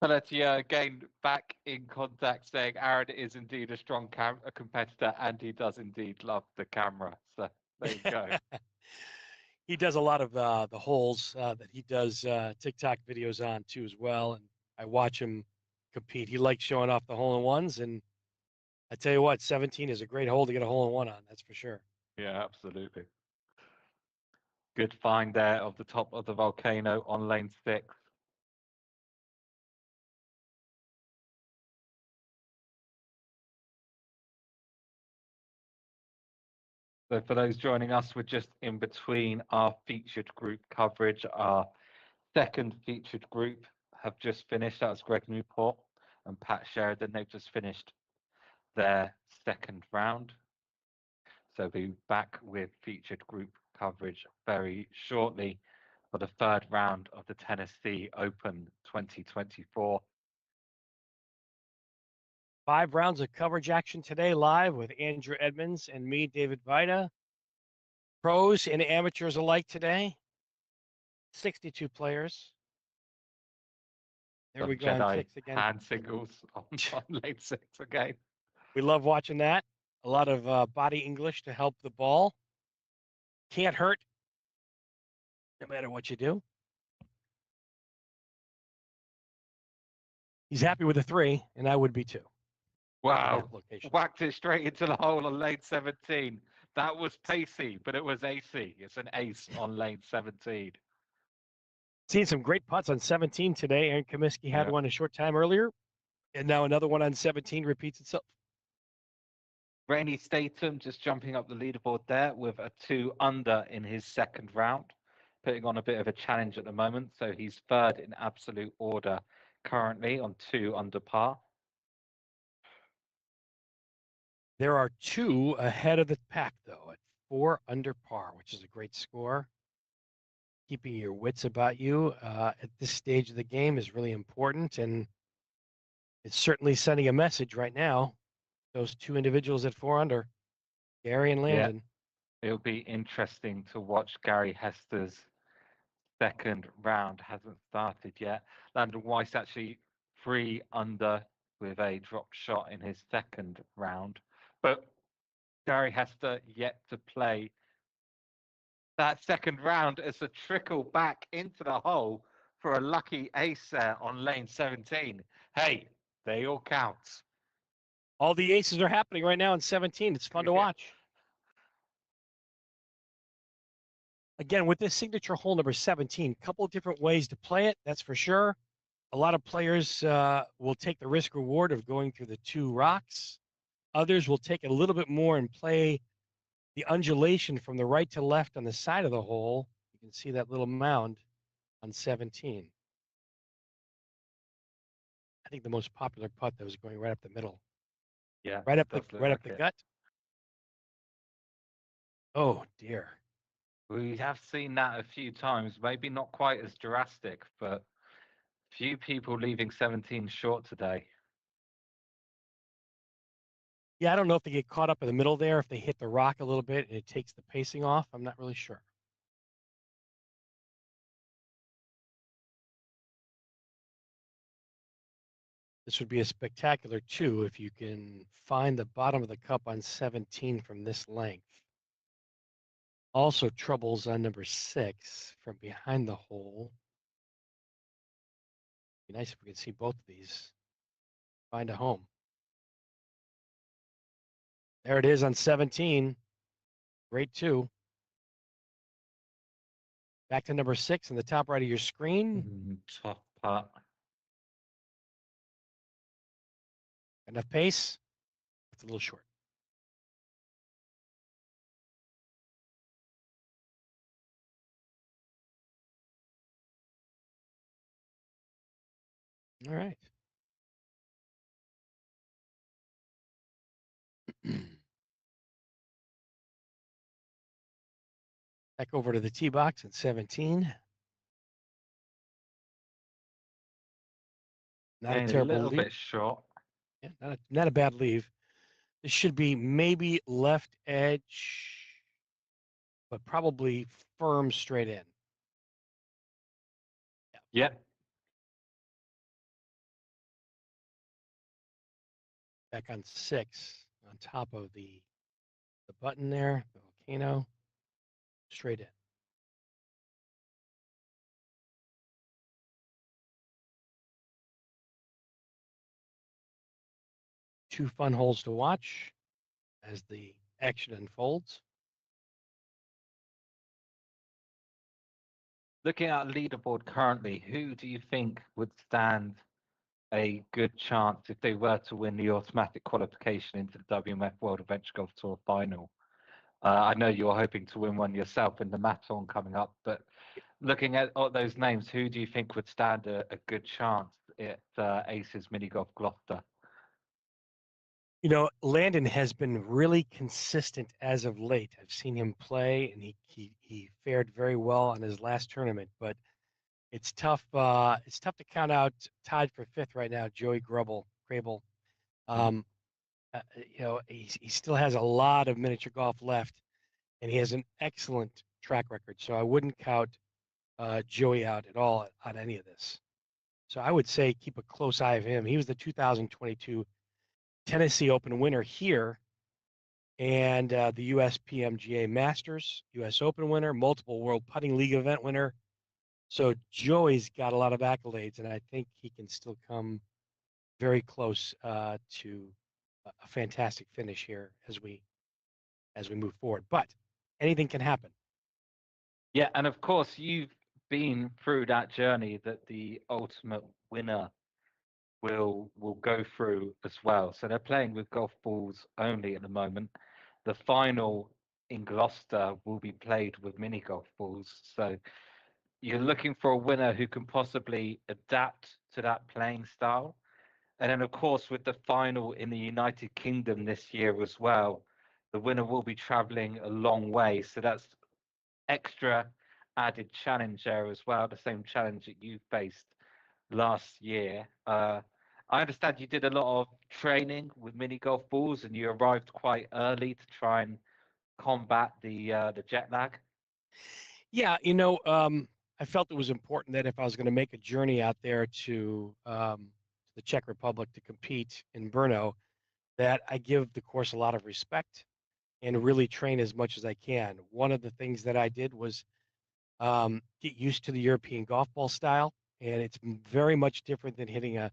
Pelletier again back in contact, saying Aaron is indeed a strong competitor and he does indeed love the camera. So there you go. He does a lot of the holes that he does TikTok videos on too as well, and I watch him compete. He likes showing off the hole-in-ones, and I tell you what, 17 is a great hole to get a hole-in-one on. That's for sure. Yeah, absolutely. Good find there of the top of the volcano on lane 6. So for those joining us, we're just in between our featured group coverage. Our second featured group have just finished. That was Greg Newport and Pat Sheridan. They've just finished their second round. So we'll be back with featured group coverage very shortly for the third round of the Tennessee Open 2024. 5 rounds of coverage action today live with Andrew Edmonds and me, David Vida. Pros and amateurs alike today. 62 players. There we go on Jedi 6 again. hand singles on lane 6 again. We love watching that. A lot of body English to help the ball. Can't hurt, no matter what you do. He's happy with a 3, and I would be too. Wow. Location. Whacked it straight into the hole on lane 17. That was pacey, but it was AC. It's an ace on lane 17. Seen some great putts on 17 today. Aaron Comiskey had one a short time earlier, and now another one on 17 repeats itself. Rainey Statham just jumping up the leaderboard there with a 2 under in his second round, putting on a bit of a challenge at the moment. So he's third in absolute order currently on 2 under par. There are 2 ahead of the pack, though, at 4 under par, which is a great score. Keeping your wits about you at this stage of the game is really important, and it's certainly sending a message right now. Those 2 individuals at 4 under, Gary and Landon. Yeah. It'll be interesting to watch Gary Hester's second round. Hasn't started yet. Landon Weiss actually 3 under with a drop shot in his second round. But Gary Hester yet to play that second round as a trickle back into the hole for a lucky ace there on lane 17. Hey, they all count. All the aces are happening right now in 17. It's fun to watch. Again, with this signature hole number 17, a couple of different ways to play it, that's for sure. A lot of players will take the risk reward of going through the 2 rocks. Others will take a little bit more and play the undulation from the right to left on the side of the hole. You can see that little mound on 17. I think the most popular putt that was going right up the middle, Yeah, right up does look the like it. gut. Oh dear. We have seen that a few times, maybe not quite as drastic, but few people leaving 17 short today. Yeah, I don't know if they get caught up in the middle there, if they hit the rock a little bit and it takes the pacing off. I'm not really sure. This would be a spectacular two if you can find the bottom of the cup on 17 from this length. Also troubles on number 6 from behind the hole. Be nice if we could see both of these. Find a home. There it is on 17. Great two. Back to number 6 in the top right of your screen. Tough putt. Enough pace. It's a little short. All right. Back over to the tee box at 17. Not a Getting a terrible little lead. bit short. Yeah, not a bad leave. This should be maybe left edge, but probably firm straight in. Yeah. Back on 6, on top of the button there, the volcano, straight in. Two fun holes to watch as the action unfolds. Looking at leaderboard currently, who do you think would stand a good chance if they were to win the automatic qualification into the WMF World Adventure Golf Tour final? I know you're hoping to win one yourself in the Maton coming up, but looking at all those names, who do you think would stand a good chance at Aces Mini Golf Gloucester? You know, Landon has been really consistent as of late. I've seen him play, and he fared very well on his last tournament. But it's tough. It's tough to count out tied for 5th right now, Joey Grable. Um, you know, he still has a lot of miniature golf left, and he has an excellent track record. So I wouldn't count Joey out at all on any of this. So I would say keep a close eye of him. He was the 2022 Tennessee Open winner here, and the US PMGA Masters, US Open winner, multiple World Putting League event winner. So Joey's got a lot of accolades, and I think he can still come very close to a fantastic finish here as we move forward. But anything can happen. Yeah, and of course you've been through that journey that the ultimate winner will go through as well. So they're playing with golf balls only at the moment. The final in Gloucester will be played with mini golf balls. So you're looking for a winner who can possibly adapt to that playing style. And then, of course, with the final in the United Kingdom this year as well, the winner will be traveling a long way. So that's extra added challenge there as well, the same challenge that you faced last year. I understand you did a lot of training with mini golf balls and you arrived quite early to try and combat the jet lag. Yeah, I felt it was important that if I was going to make a journey out there to the Czech Republic to compete in Brno, that I give the course a lot of respect and really train as much as I can. One of the things that I did was get used to the European golf ball style, and it's very much different than hitting a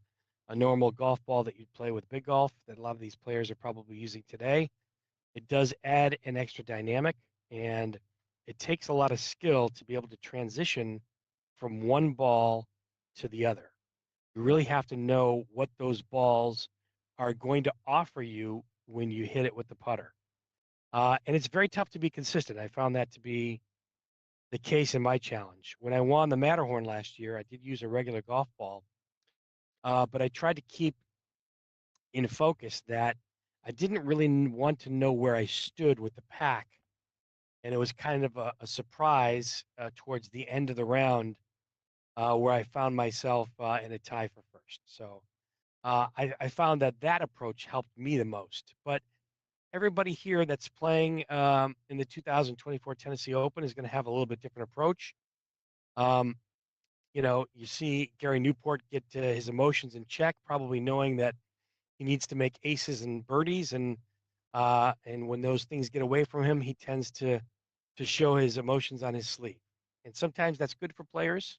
normal golf ball that you'd play with big golf that a lot of these players are probably using today. It does add an extra dynamic, and it takes a lot of skill to be able to transition from one ball to the other. You really have to know what those balls are going to offer you when you hit it with the putter. And it's very tough to be consistent. I found that to be the case in my challenge. When I won the Matterhorn last year, I did use a regular golf ball, but I tried to keep in focus that I didn't really want to know where I stood with the pack. And it was kind of a surprise towards the end of the round where I found myself in a tie for first. So I found that that approach helped me the most. But everybody here that's playing in the 2024 Tennessee Open is going to have a little bit different approach. Um, you see Gary Newport get his emotions in check, probably knowing that he needs to make aces and birdies, and when those things get away from him, he tends to show his emotions on his sleeve. And sometimes that's good for players.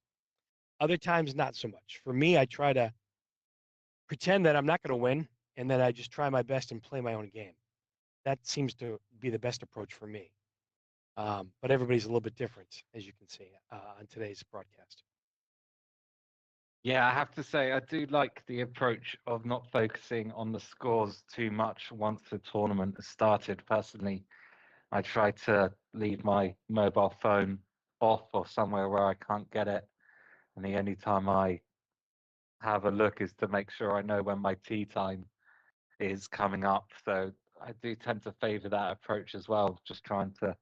Other times, not so much. For me, I try to pretend that I'm not going to win, and then I just try my best and play my own game. That seems to be the best approach for me. But everybody's a little bit different, as you can see on today's broadcast. Yeah, I have to say, I do like the approach of not focusing on the scores too much once the tournament has started. Personally, I try to leave my mobile phone off or somewhere where I can't get it. And the only time I have a look is to make sure I know when my tea time is coming up. So I do tend to favor that approach as well, just trying to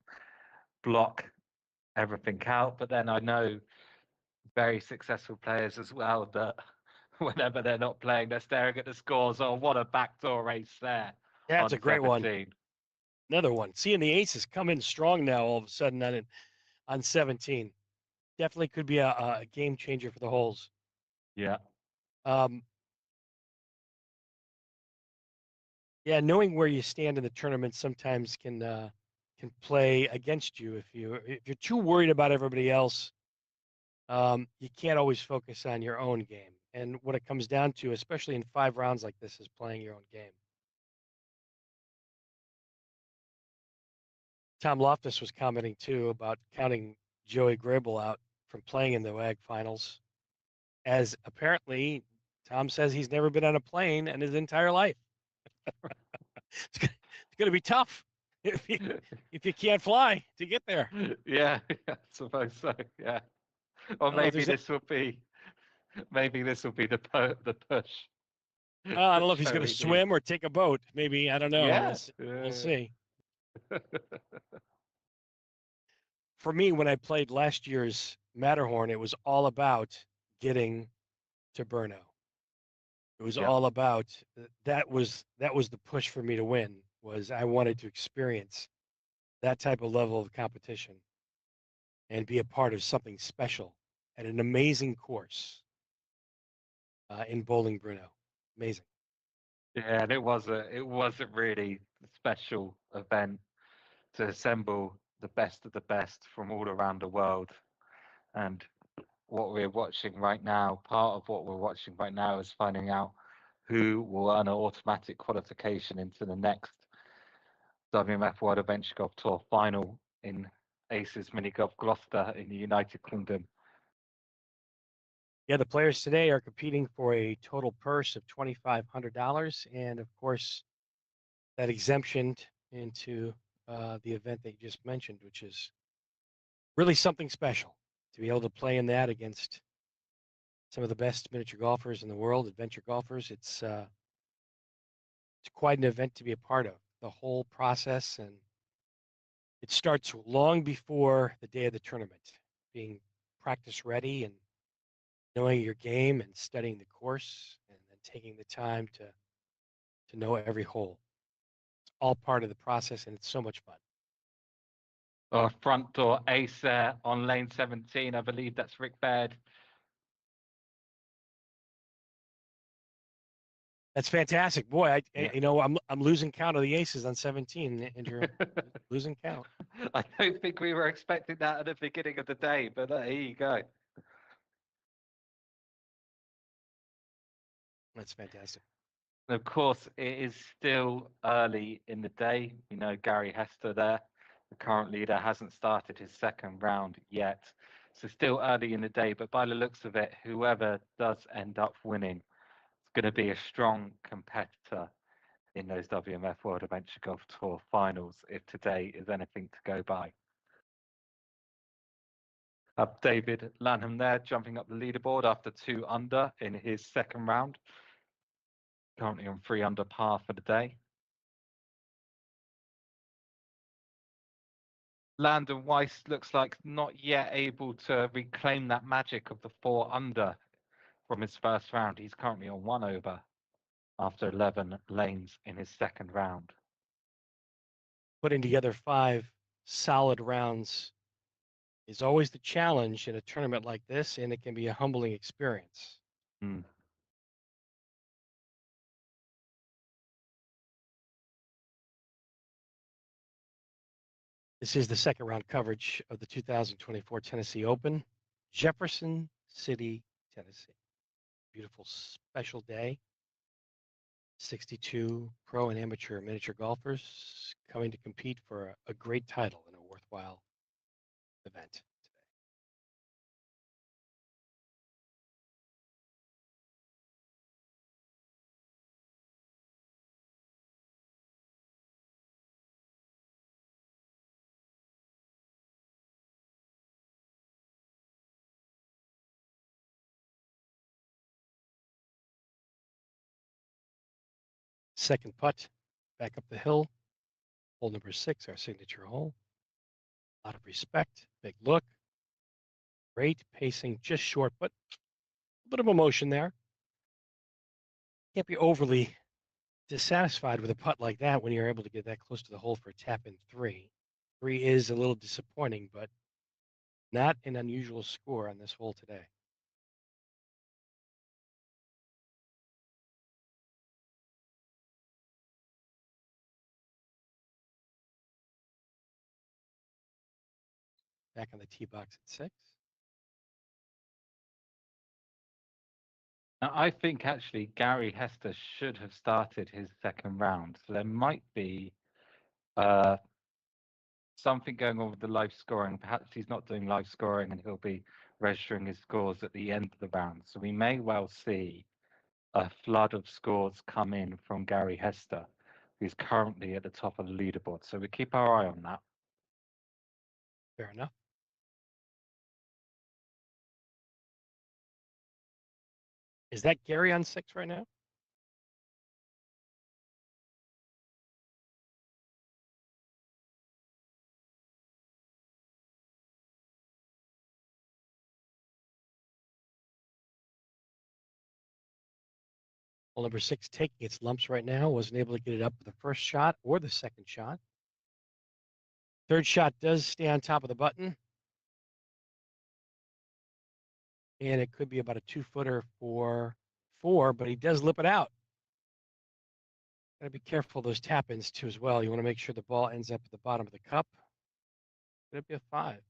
block everything out. But then I know very successful players as well that whenever they're not playing, they're staring at the scores. Oh, what a backdoor race there That's on a great one. 17. Another one. Seeing the aces come in strong now all of a sudden on 17. Definitely could be a game changer for the holes. Yeah. Yeah, knowing where you stand in the tournament sometimes can play against you if you're too worried about everybody else. You can't always focus on your own game. And what it comes down to, especially in 5 rounds like this, is playing your own game. Tom Loftus was commenting too about counting Joey Grable out from playing in the WAG finals, as apparently Tom says he's never been on a plane in his entire life. It's going to be tough if you can't fly to get there. Yeah, I suppose so. Yeah. Or maybe this will be the push. I don't know if he's going to swim or take a boat. Maybe, I don't know. Yeah. We'll see. For me, when I played last year's Matterhorn, it was all about getting to Brno. It was Yeah. all about that was the push for me to win. Was I wanted to experience that type of level of competition and be a part of something special at an amazing course in Bowling Brno. Amazing. Yeah, and it was a really special event to assemble the best of the best from all around the world. And what we're watching right now, part of what we're watching right now is finding out who will earn an automatic qualification into the next WMF World Adventure Golf Tour final in Aces Mini Golf Gloucester in the United Kingdom. Yeah, the players today are competing for a total purse of $2,500, and of course, that exemption into the event that you just mentioned, which is really something special to be able to play in that against some of the best miniature golfers in the world, adventure golfers. It's quite an event to be a part of. The whole process, and it starts long before the day of the tournament, being practice ready and knowing your game and studying the course and then taking the time to know every hole. It's all part of the process, and it's so much fun. Front door ace there on lane 17. I believe that's Rick Baird. That's fantastic, boy. I'm losing count of the aces on 17, Andrew. Losing count. I don't think we were expecting that at the beginning of the day, but here you go. That's fantastic. Of course, it is still early in the day. You know, Gary Hester there, the current leader, hasn't started his second round yet. So still early in the day, but by the looks of it, whoever does end up winning is going to be a strong competitor in those WMF World Adventure Golf Tour finals if today is anything to go by. David Lanham there, jumping up the leaderboard after 2 under in his second round. Currently on 3 under par for the day. Landon Weiss looks like not yet able to reclaim that magic of the 4 under from his first round. He's currently on 1 over after 11 lanes in his second round. Putting together 5 solid rounds is always the challenge in a tournament like this, and it can be a humbling experience. Mm. This is the second round coverage of the 2024 Tennessee Open, Jefferson City, Tennessee. Beautiful special day. 62 pro and amateur miniature golfers coming to compete for a great title in a worthwhile event today. Second putt, back up the hill. Hole number 6, our signature hole. A lot of respect, big look. Great pacing, just short, but a bit of emotion there. Can't be overly dissatisfied with a putt like that when you're able to get that close to the hole for a tap in 3. 3 is a little disappointing, but not an unusual score on this hole today. Back on the tee box at 6. Now, I think actually Gary Hester should have started his second round. So there might be something going on with the live scoring. Perhaps he's not doing live scoring and he'll be registering his scores at the end of the round. So we may well see a flood of scores come in from Gary Hester, who's currently at the top of the leaderboard. So we keep our eye on that. Fair enough. Is that Gary on 6 right now? Hole number 6 taking its lumps right now. Wasn't able to get it up with the first shot or the second shot. Third shot does stay on top of the button. And it could be about a 2-footer for 4, but he does lip it out. Got to be careful of those tap-ins too as well. You want to make sure the ball ends up at the bottom of the cup. Could it be a 5? We've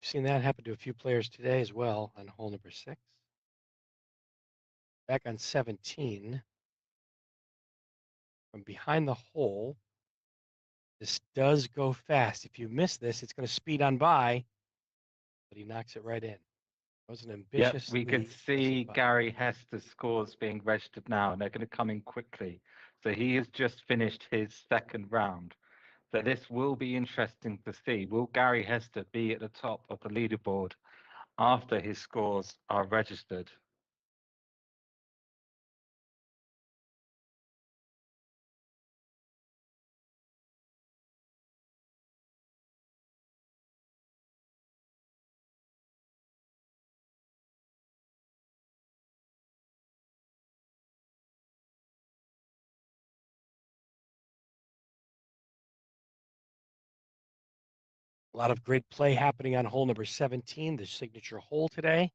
seen that happen to a few players today as well on hole number 6. Back on 17. From behind the hole, this does go fast. If you miss this, it's going to speed on by, but he knocks it right in. That was an ambitious. We can see Gary Hester's scores being registered now, and they're going to come in quickly. So he has just finished his second round. So this will be interesting to see. Will Gary Hester be at the top of the leaderboard after his scores are registered? A lot of great play happening on hole number 17, the signature hole today.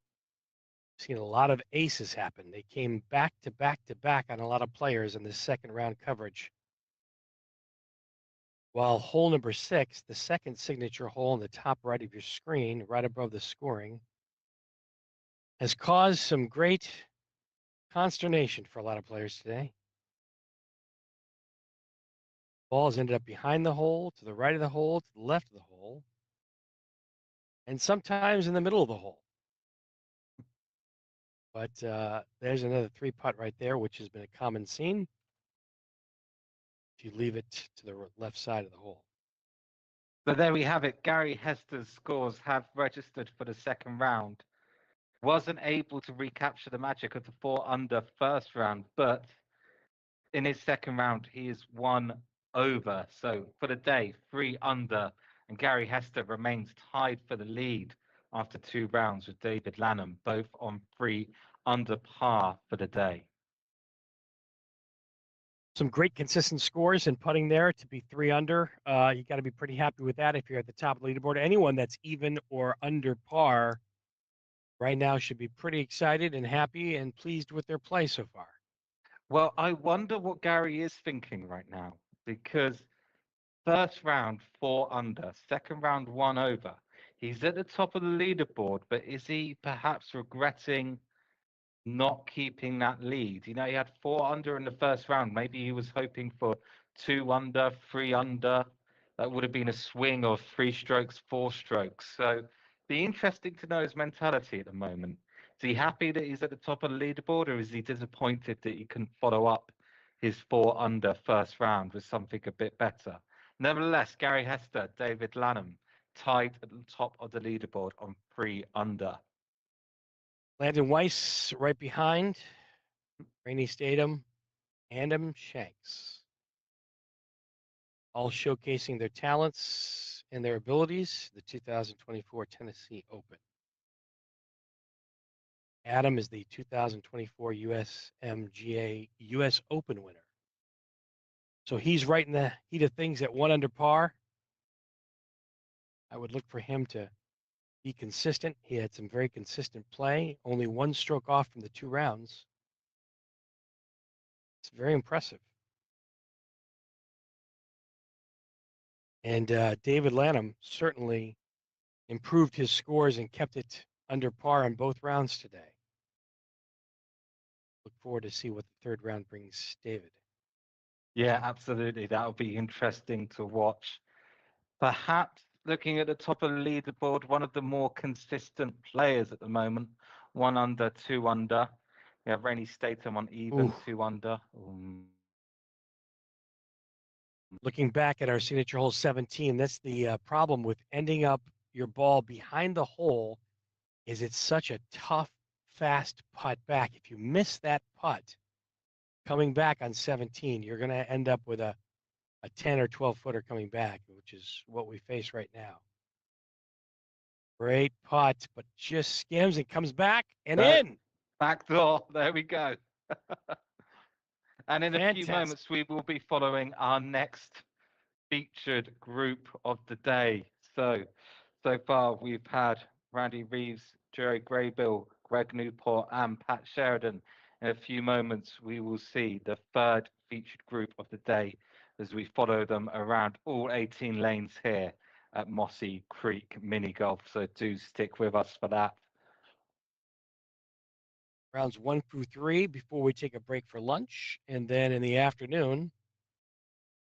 Seen a lot of aces happen. They came back to back to back on a lot of players in this second round coverage. While hole number 6, the second signature hole in the top right of your screen, right above the scoring, has caused some great consternation for a lot of players today. Ball has ended up behind the hole, to the right of the hole, to the left of the hole, and sometimes in the middle of the hole. But there's another 3-putt right there, which has been a common scene. If you leave it to the left side of the hole. So there we have it. Gary Hester's scores have registered for the second round. Wasn't able to recapture the magic of the 4-under first round, but in his second round, he is 1 over. So for the day, 3 under, and Gary Hester remains tied for the lead after 2 rounds with David Lanham, both on 3 under par for the day. Some great consistent scores and putting there to be 3 under. You got to be pretty happy with that if you're at the top of the leaderboard. Anyone that's even or under par right now should be pretty excited and happy and pleased with their play so far. Well, I wonder what Gary is thinking right now, because first round 4 under, second round 1 over. He's at the top of the leaderboard, but is he perhaps regretting not keeping that lead? You know, he had 4 under in the first round. Maybe he was hoping for 2 under, 3 under. That would have been a swing of 3 strokes, 4 strokes. So be interesting to know his mentality at the moment. Is he happy that he's at the top of the leaderboard, or is he disappointed that he couldn't follow up his 4 under first round with something a bit better? Nevertheless, Gary Hester, David Lanham, tied at the top of the leaderboard on 3 under. Landon Weiss right behind. Rainey Statham, Adam Shanks. All showcasing their talents and their abilities. The 2024 Tennessee Open. Adam is the 2024 USMGA US Open winner. So he's right in the heat of things at 1 under par. I would look for him to be consistent. He had some very consistent play, only 1 stroke off from the 2 rounds. It's very impressive. And David Lanham certainly improved his scores and kept it under par on both rounds today. Look forward to see what the 3rd round brings David. Yeah, absolutely. That'll be interesting to watch. Perhaps looking at the top of the leaderboard, one of the more consistent players at the moment, 1 under, 2 under. We have Rainey Statham on even, Ooh. 2 under. Looking back at our signature hole 17, that's the problem with ending up your ball behind the hole. Is it's such a tough, fast putt back. If you miss that putt coming back on 17, you're going to end up with a 10 or 12 footer coming back, which is what we face right now. Great putt, but just skims and comes back and in. Back door. There we go. And in a few Fantastic. moments, we will be following our next featured group of the day. So far we've had Randy Reeves, Jerry Graybill, Greg Newport, and Pat Sheridan. In a few moments, we will see the 3rd featured group of the day as we follow them around all 18 lanes here at Mossy Creek Mini Golf. So do stick with us for that. Rounds 1 through 3 before we take a break for lunch. And then in the afternoon,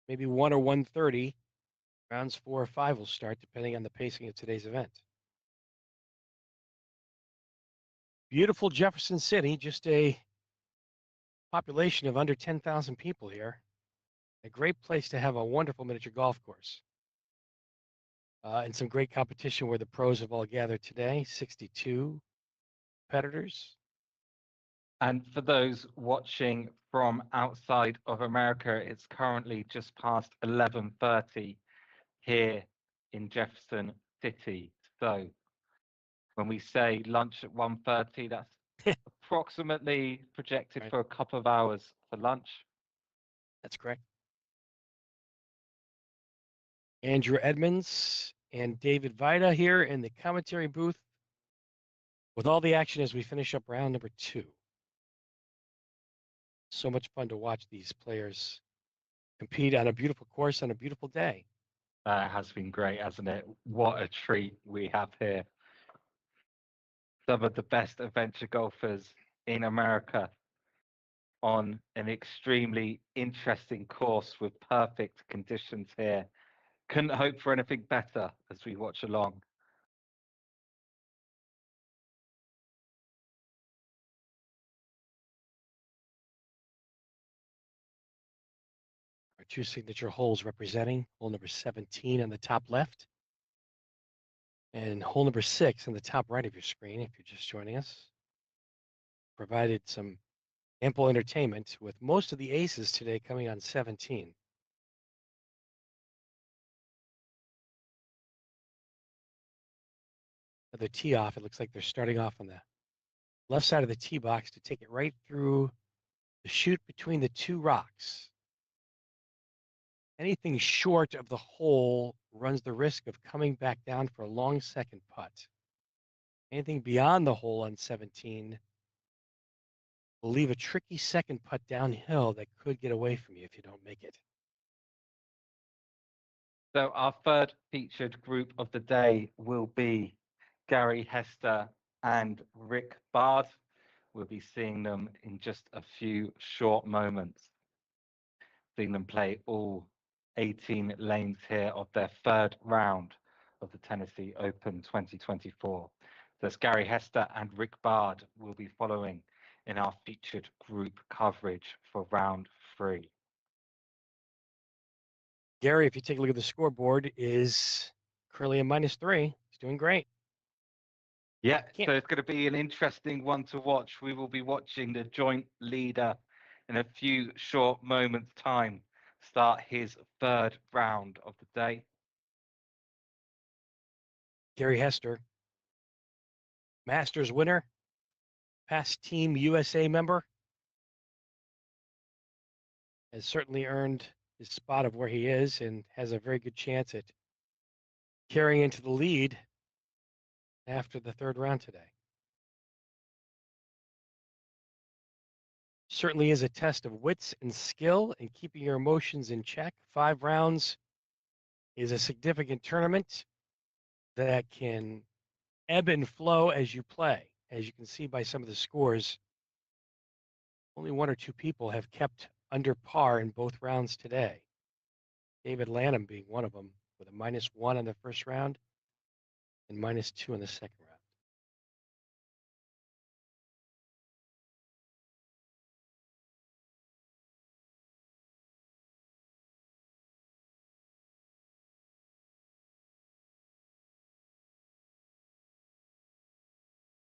maybe 1 or 1:30, rounds 4 or 5 will start depending on the pacing of today's event. Beautiful Jefferson City, just a population of under 10,000 people here. A great place to have a wonderful miniature golf course. And some great competition where the pros have all gathered today, 62 competitors. And for those watching from outside of America, it's currently just past 11:30 here in Jefferson City. So when we say lunch at 1:30, that's approximately projected Right. for a couple of hours for lunch. That's correct. Andrew Edmonds and David Vida here in the commentary booth with all the action as we finish up round number 2. So much fun to watch these players compete on a beautiful course on a beautiful day. It has been great, hasn't it? What a treat we have here. Some of the best adventure golfers in America on an extremely interesting course with perfect conditions here. Couldn't hope for anything better as we watch along. two signature holes representing hole number 17 on the top left and hole number 6 on the top right of your screen if you're just joining us. Provided some ample entertainment with most of the aces today coming on 17. The tee off, it looks like they're starting off on the left side of the tee box to take it right through the chute between the two rocks. Anything short of the hole runs the risk of coming back down for a long second putt. Anything beyond the hole on 17 will leave a tricky second putt downhill that could get away from you if you don't make it. So our third featured group of the day will be Gary Hester and Rick Bard. We'll be seeing them in just a few short moments. Seeing them play all 18 lanes here of their third round of the Tennessee Open 2024. Thus Gary Hester and Rick Bard will be following in our featured group coverage for round 3. Gary, if you take a look at the scoreboard, is currently a -3. He's doing great. Yeah, Can't- so it's going to be an interesting one to watch. We will be watching the joint leader in a few short moments' time start his third round of the day. Gary Hester, Masters winner, past Team USA member, has certainly earned his spot of where he is and has a very good chance at carrying into the lead after the third round today. Certainly is a test of wits and skill and keeping your emotions in check. 5 rounds is a significant tournament that can ebb and flow as you play. As you can see by some of the scores, only 1 or 2 people have kept under par in both rounds today. David Lanham being one of them with a -1 in the first round and -2 in the second round.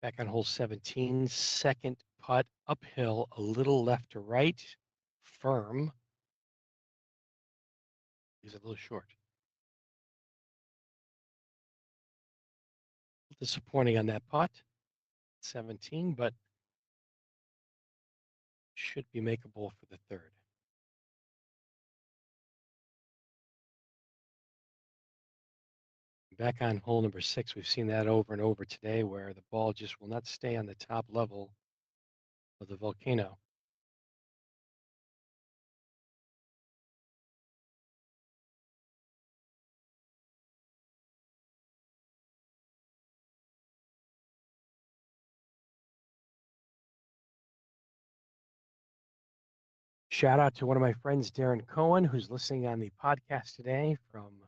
Back on hole 17, second putt uphill, a little left to right, firm. He's a little short. Disappointing on that putt, 17, but should be makeable for the third. Back on hole number 6, we've seen that over and over today where the ball just will not stay on the top level of the volcano. Shout out to one of my friends, Darren Cohen, who's listening on the podcast today from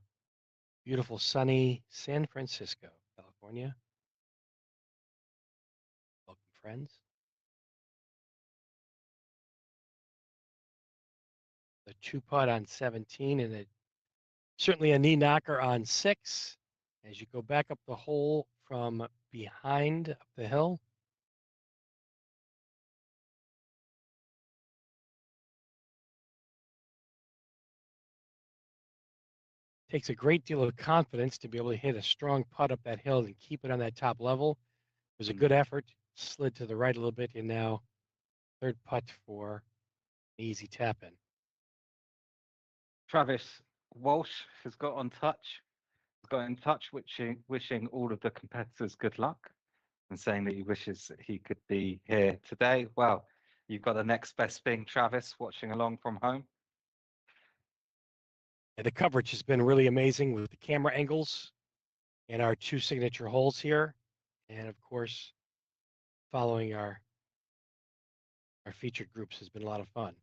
beautiful, sunny San Francisco, California. Welcome, friends. The 2 putt on 17 and certainly a knee knocker on 6 as you go back up the hole from behind up the hill. Takes a great deal of confidence to be able to hit a strong putt up that hill and keep it on that top level. It was a good effort, slid to the right a little bit, and now third putt for an easy tap in. Travis Walsh has got in touch, wishing all of the competitors good luck and saying that he wishes that he could be here today. Well, you've got the next best thing, Travis, watching along from home. And the coverage has been really amazing with the camera angles and our 2 signature holes here. And of course, following our featured groups has been a lot of fun.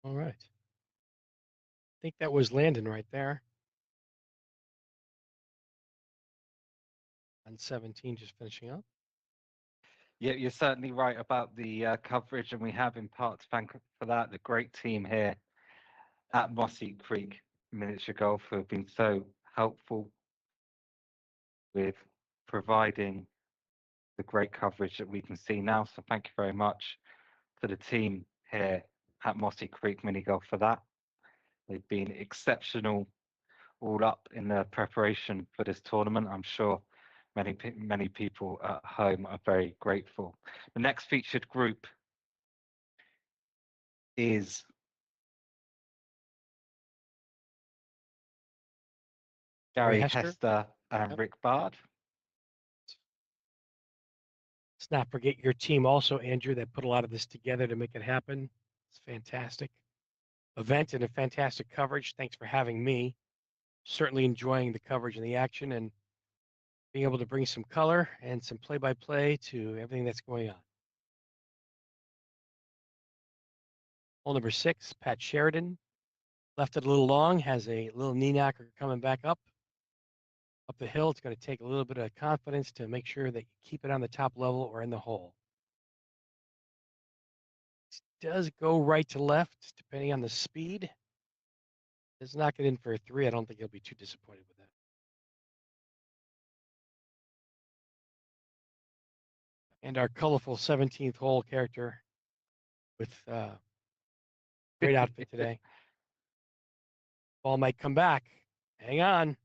All right. I think that was Landon right there on 17, just finishing up. Yeah, you're certainly right about the coverage, and we have in part to thank for that the great team here at Mossy Creek Miniature Golf who have been so helpful with providing the great coverage that we can see now. So thank you very much to the team here at Mossy Creek Mini Golf for that. They've been exceptional all up in the preparation for this tournament. I'm sure many people at home are very grateful. The next featured group is Gary Hester and Yep. Rick Bard. Let's not forget your team also, Andrew, that put a lot of this together to make it happen. It's fantastic event and a fantastic coverage. Thanks for having me. Certainly enjoying the coverage and the action and being able to bring some color and some play-by-play to everything that's going on. Hole number 6, Pat Sheridan. Left it a little long, has a little knee knocker coming back up the hill. It's going to take a little bit of confidence to make sure that you keep it on the top level or in the hole. It does go right to left, depending on the speed. Does knock it in for a 3. I don't think he'll be too disappointed with that. And our colorful 17th hole character with great outfit today. Ball might come back. Hang on.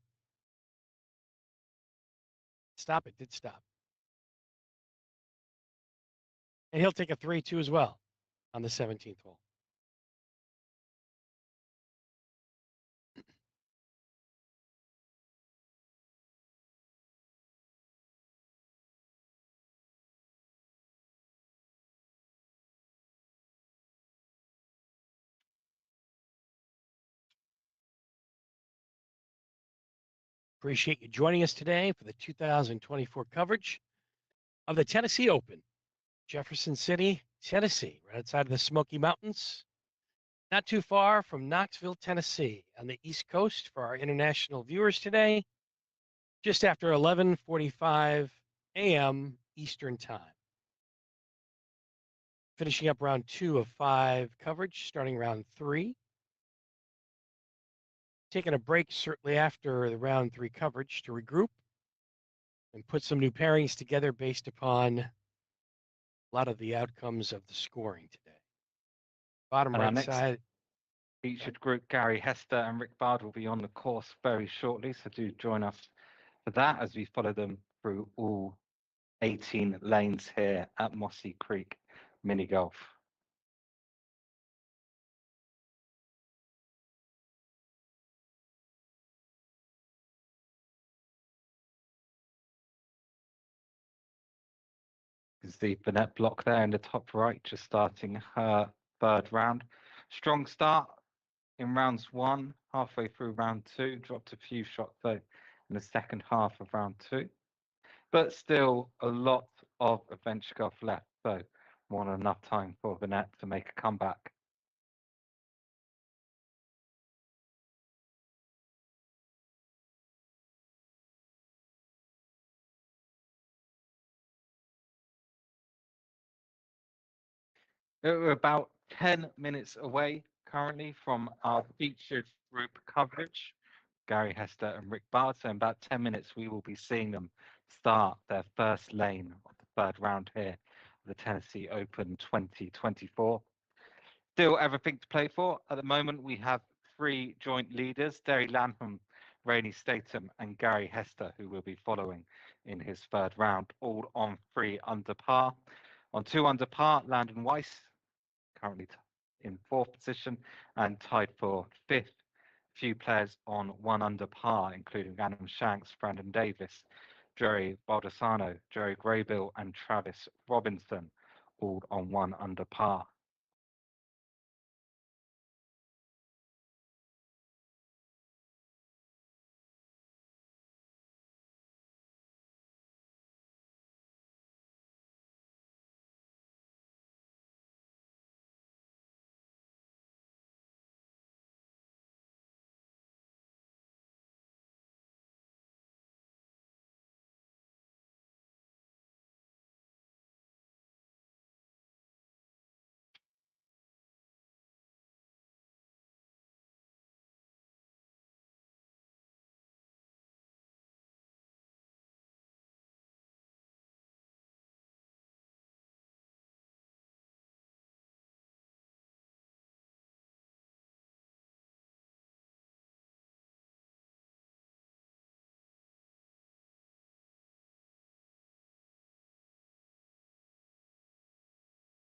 Stop. It did stop. And he'll take a 3-2 as well on the 17th hole. Appreciate you joining us today for the 2024 coverage of the Tennessee Open. Jefferson City, Tennessee, right outside of the Smoky Mountains. Not too far from Knoxville, Tennessee, on the East Coast for our international viewers today, just after 11:45 a.m. Eastern Time. Finishing up round 2 of 5 coverage, starting round 3. Taking a break certainly after the round 3 coverage to regroup and put some new pairings together based upon a lot of the outcomes of the scoring today. Bottom And our right next side. featured group, Gary Hester and Rick Bard, will be on the course very shortly. So do join us for that as we follow them through all 18 lanes here at Mossy Creek Mini Golf. Is the Burnett block there in the top right, just starting her 3rd round. Strong start in rounds 1, halfway through round 2, dropped a few shots though in the second half of round 2, but still a lot of adventure golf left, so more than enough time for Burnett to make a comeback. We're about 10 minutes away currently from our featured group coverage, Gary Hester and Rick Bard. So in about 10 minutes, we will be seeing them start their first lane of the 3rd round here of the Tennessee Open 2024. Still everything to play for. At the moment, we have 3 joint leaders, Derry Lanham, Rainey Statham and Gary Hester, who will be following in his 3rd round, all on 3 under par. On 2 under par, Landon Weiss, currently in 4th position and tied for 5th. Few players on 1 under par, including Adam Shanks, Brandon Davis, Jerry Baldessano, Jerry Graybill and Travis Robinson, all on 1 under par.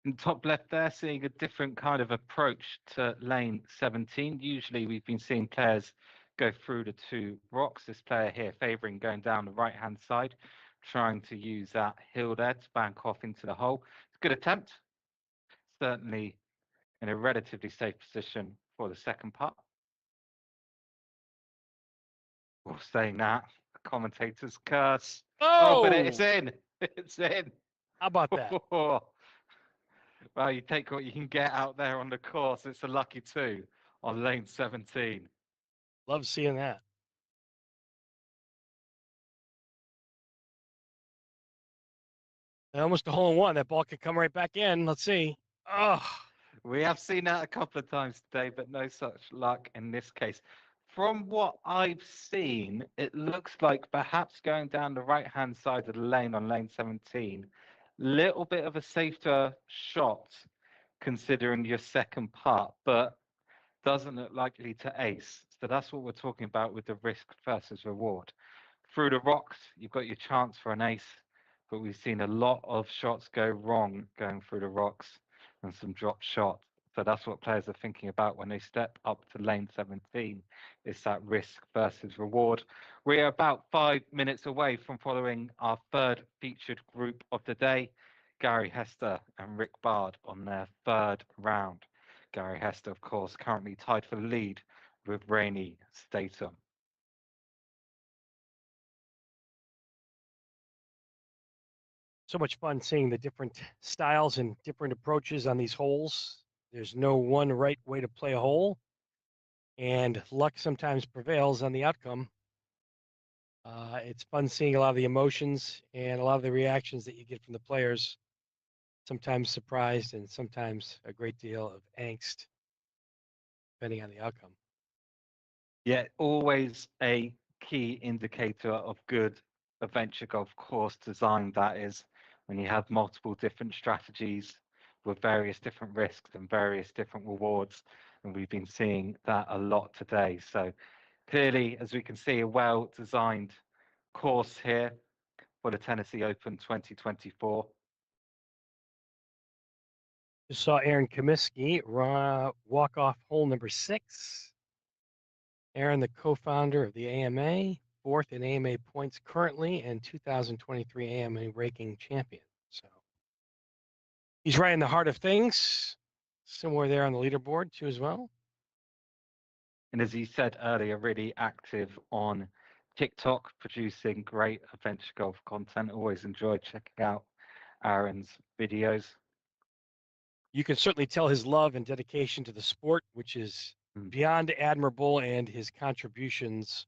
In top left there, seeing a different kind of approach to lane 17. Usually we've been seeing players go through the two rocks. This player here favouring going down the right-hand side, trying to use that hill there to bank off into the hole. It's a good attempt. Certainly in a relatively safe position for the second putt. Well, saying that, the commentator's curse. Oh, but it's Oh, in. It's in. how about that? Well, you take what you can get out there on the course. It's a lucky two on lane 17. Love seeing that. And almost a hole in one. That ball could come right back in. Let's see. Oh, We have seen that a couple of times today, but no such luck in this case. From what I've seen, it looks like perhaps going down the right-hand side of the lane on lane 17, little bit of a safer shot considering your second putt, but doesn't look likely to ace. So that's what we're talking about with the risk versus reward. Through the rocks, you've got your chance for an ace, but we've seen a lot of shots go wrong going through the rocks and some drop shots. So that's what players are thinking about when they step up to lane 17, is that risk versus reward. We're about 5 minutes away from following our third featured group of the day, Gary Hester and Rick Bard on their third round. Gary Hester, of course, currently tied for the lead with Rainey Statham. so much fun seeing the different styles and different approaches on these holes. There's no one right way to play a hole, and luck sometimes prevails on the outcome. It's fun seeing a lot of the emotions and a lot of the reactions that you get from the players. Sometimes surprised and sometimes a great deal of angst, depending on the outcome. Yeah, always a key indicator of good adventure golf course design, that is, when you have multiple different strategies with various different risks and various different rewards. And we've been seeing that a lot today. So clearly, as we can see, a well-designed course here for the Tennessee Open 2024. Just saw Aaron Comiskey walk off hole number 6. Aaron, the co-founder of the AMA, 4th in AMA points currently, and 2023 AMA ranking champion. So he's right in the heart of things, somewhere there on the leaderboard too as well. And as you said earlier, really active on TikTok, producing great adventure golf content. Always enjoy checking out Aaron's videos. You can certainly tell his love and dedication to the sport, which is beyond admirable, and his contributions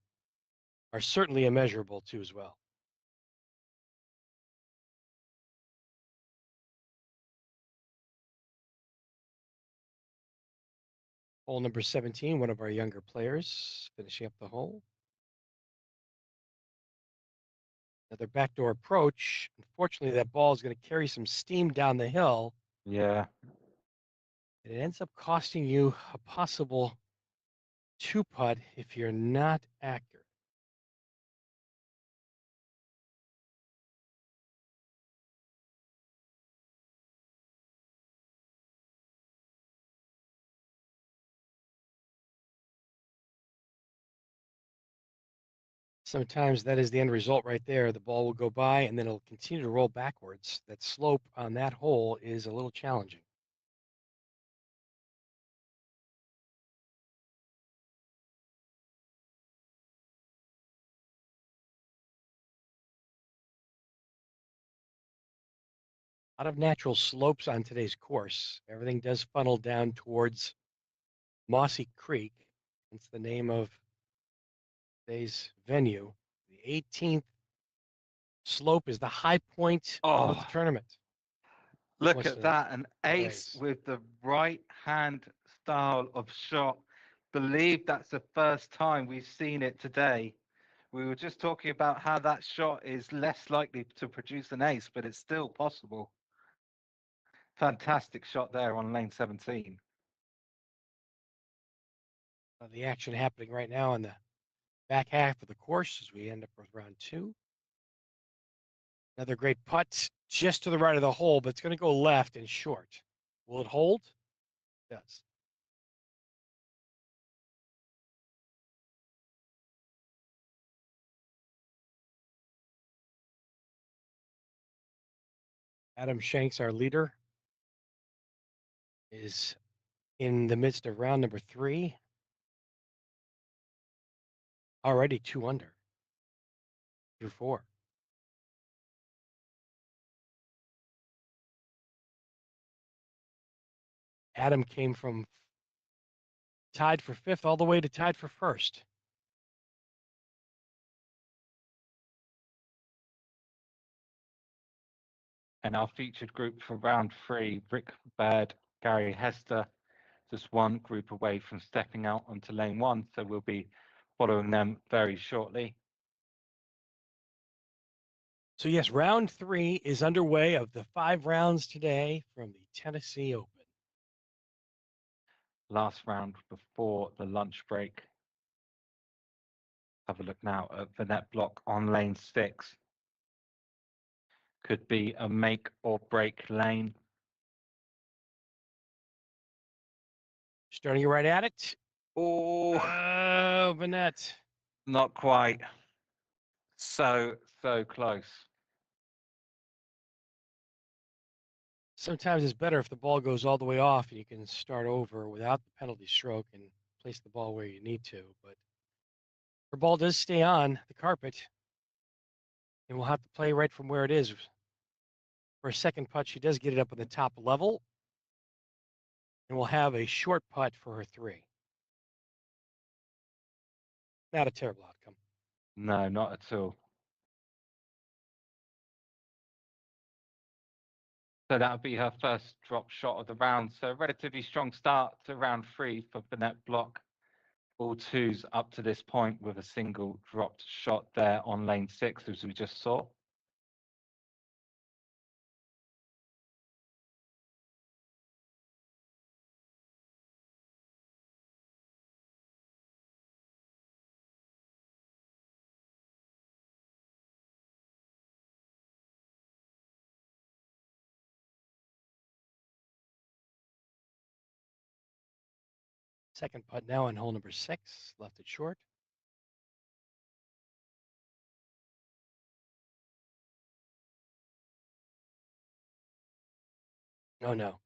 are certainly immeasurable too as well. Hole number 17, one of our younger players finishing up the hole. Another backdoor approach. Unfortunately, that ball is going to carry some steam down the hill. Yeah. And it ends up costing you a possible 2-putt if you're not accurate. Sometimes that is the end result right there. The ball will go by and then it'll continue to roll backwards. That slope on that hole is a little challenging. A lot of natural slopes on today's course. Everything does funnel down towards Mossy Creek. It's the name of today's venue. The 18th slope is the high point of the tournament. Look What's at the that, an ace phrase? with the right hand style of shot. Believe that's the first time we've seen it today. We were just talking about how that shot is less likely to produce an ace, but it's still possible. Fantastic shot there on lane 17. The action happening right now on the back half of the course as we end up with round 2. Another great putt just to the right of the hole, but it's going to go left and short. Will it hold? It does. Adam Shanks, our leader, is in the midst of round number 3. Already 2 under through 4. Adam came from tied for 5th all the way to tied for 1st. And our featured group for round 3, Rick Baird, Gary Hester, just one group away from stepping out onto lane 1, so we'll be following them very shortly. So yes, round 3 is underway of the 5 rounds today from the Tennessee Open. Last round before the lunch break. Have a look now at the net block on lane 6. Could be a make or break lane. Starting right at it. Oh, Vanette. not quite. So close. Sometimes it's better if the ball goes all the way off and you can start over without the penalty stroke and place the ball where you need to. But her ball does stay on the carpet, and we'll have to play right from where it is. For a second putt, she does get it up on the top level, and we'll have a short putt for her 3. Not a terrible outcome. No, not at all. So that'll be her first drop shot of the round. So a relatively strong start to round 3 for Vanette Block. All 2s up to this point with a single dropped shot there on lane 6, as we just saw. Second putt now on hole number 6, left it short. Oh no.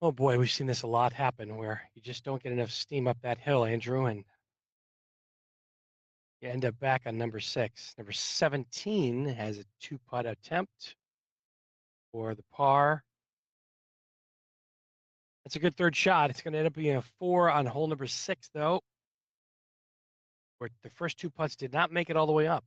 Oh boy, we've seen this a lot happen where you just don't get enough steam up that hill, Andrew, and you end up back on number 6. Number 17 has a 2-putt attempt for the par. That's a good third shot. It's going to end up being a 4 on hole number 6, though, where the first 2 putts did not make it all the way up.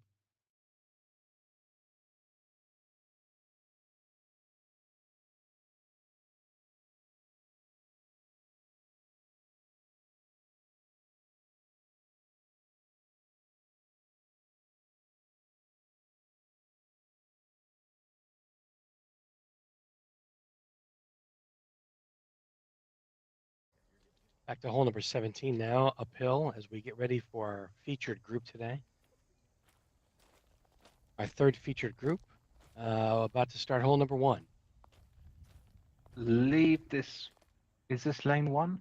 Back to hole number 17 now, uphill, as we get ready for our featured group today. Our third featured group, about to start hole number 1. Leave this. Is this lane 1?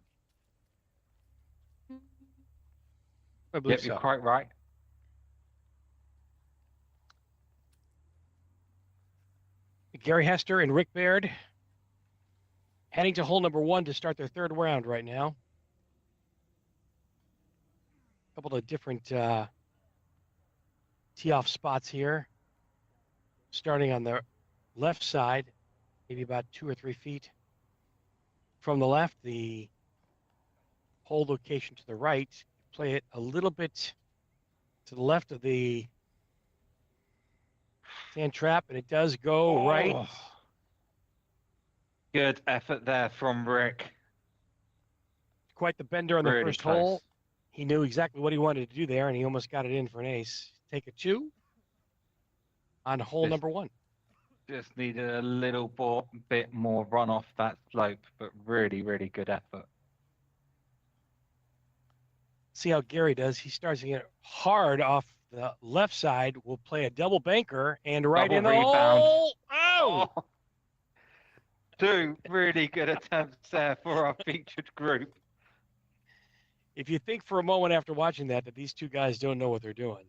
I believe Yep, so. you're quite right. Gary Hester and Rick Baird heading to hole number 1 to start their third round right now. A couple of different tee-off spots here. Starting on the left side, maybe about 2 or 3 feet from the left, the hole location to the right. Play it a little bit to the left of the sand trap, and it does go right. Oh. Good effort there from Rick. Quite the bender on the Really first close. hole. He knew exactly what he wanted to do there, and he almost got it in for an ace. Take a 2 on hole Just- number 1. Just needed a little bit more run off that slope, but really, really good effort. See how Gary does. He starts to get hard off the left side will play a double banker and right Double in the rebound. hole. Oh! Oh, two really good attempts there for our featured group. If you think for a moment after watching that these two guys don't know what they're doing,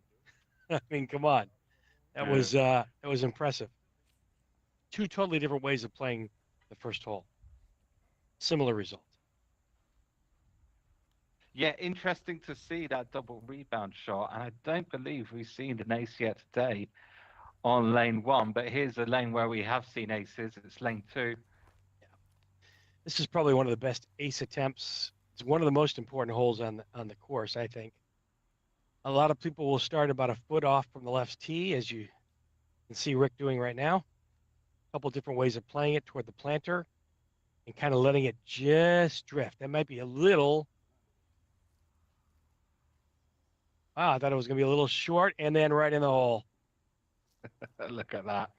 I mean, come on, that was impressive. Two totally different ways of playing the first hole. Similar result. Yeah, interesting to see that double rebound shot. And I don't believe we've seen an ace yet today on lane 1. But here's a lane where we have seen aces. It's lane 2. This is probably one of the best ace attempts. It's one of the most important holes on the course, I think. A lot of people will start about a foot off from the left tee, as you can see Rick doing right now. A couple different ways of playing it toward the planter and kind of letting it just drift. That might be a little. I thought it was going to be a little short and then right in the hole. Look at that.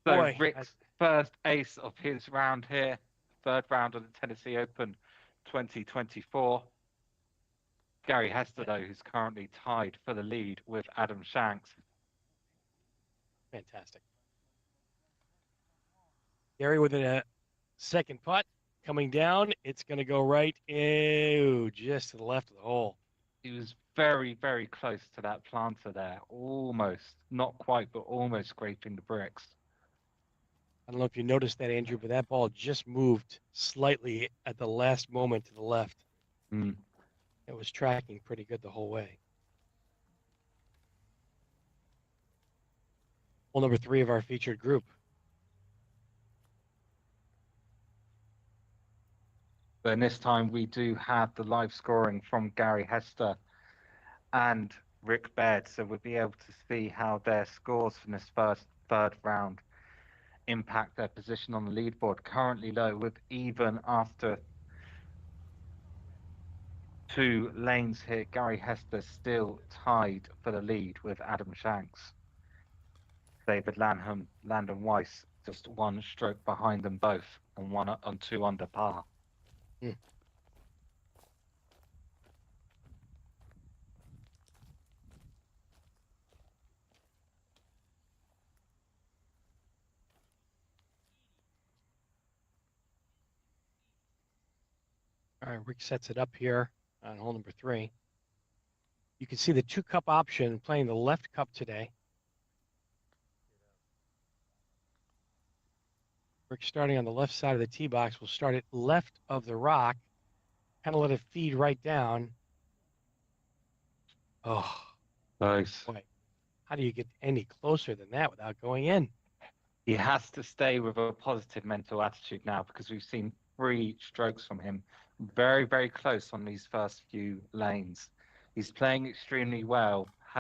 So Boy, Rick's first ace of his round here, third round of the Tennessee Open 2024. Gary Hester, though, who's currently tied for the lead with Adam Shanks. Fantastic. Gary with a second putt coming down. It's going to go right just to the left of the hole. He was very, very close to that planter there. Almost, not quite, but almost scraping the bricks. I don't know if you noticed that, Andrew, but that ball just moved slightly at the last moment to the left. Mm. It was tracking pretty good the whole way. Hole number 3 of our featured group. And this time we do have the live scoring from Gary Hester and Rick Baird, so we'll be able to see how their scores from this third round impact their position on the leaderboard. Currently low, with even after 2 lanes here, Gary Hester still tied for the lead with Adam Shanks. David Lanham, Landon Weiss, just 1 stroke behind them both, and 1 on 2 under par. All right, Rick sets it up here on hole number 3. You can see the 2-cup option playing the left cup today. Rick starting on the left side of the tee box. We'll start it left of the rock, kind of let it feed right down. Oh, Nice. boy. How do you get any closer than that without going in? He has to stay with a positive mental attitude now, because we've seen 3 strokes from him. Very, very close on these first few lanes. He's playing extremely well. He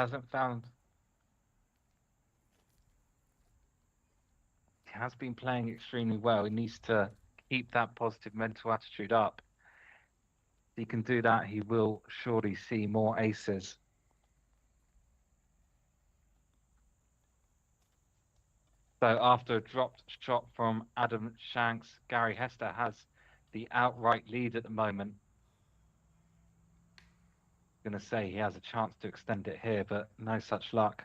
has been playing extremely well. He needs to keep that positive mental attitude up. If he can do that, he will surely see more aces. So after a dropped shot from Adam Shanks, Gary Hester has the outright lead at the moment. I'm going to say he has a chance to extend it here, but no such luck.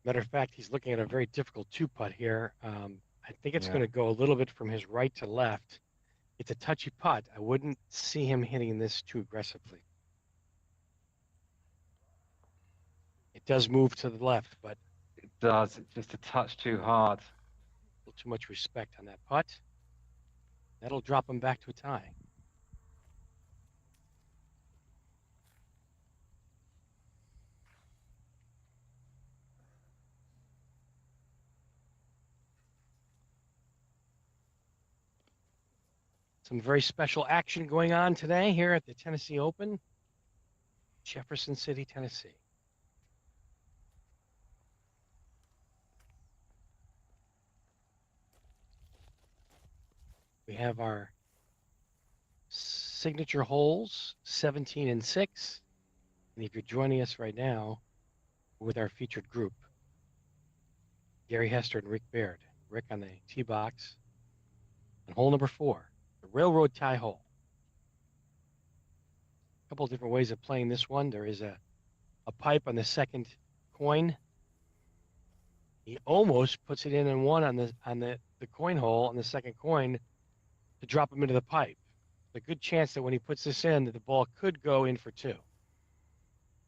Matter of fact, he's looking at a very difficult 2-putt here. I think it's Yeah. going to go a little bit from his right to left. It's a touchy putt. I wouldn't see him hitting this too aggressively. It does move to the left, but It does. It's just a touch too hard. a little too much respect on that putt. That'll drop him back to a tie. Some very special action going on today here at the Tennessee Open, Jefferson City, Tennessee. We have our signature holes, 17 and 6. And if you're joining us right now with our featured group, Gary Hester and Rick Baird. Rick on the tee box. And hole number 4, the railroad tie hole. couple of different ways of playing this one. There is a pipe on the second coin. He almost puts it in one on the coin hole on the second coin to drop him into the pipe. A good chance that when he puts this in, that the ball could go in for two.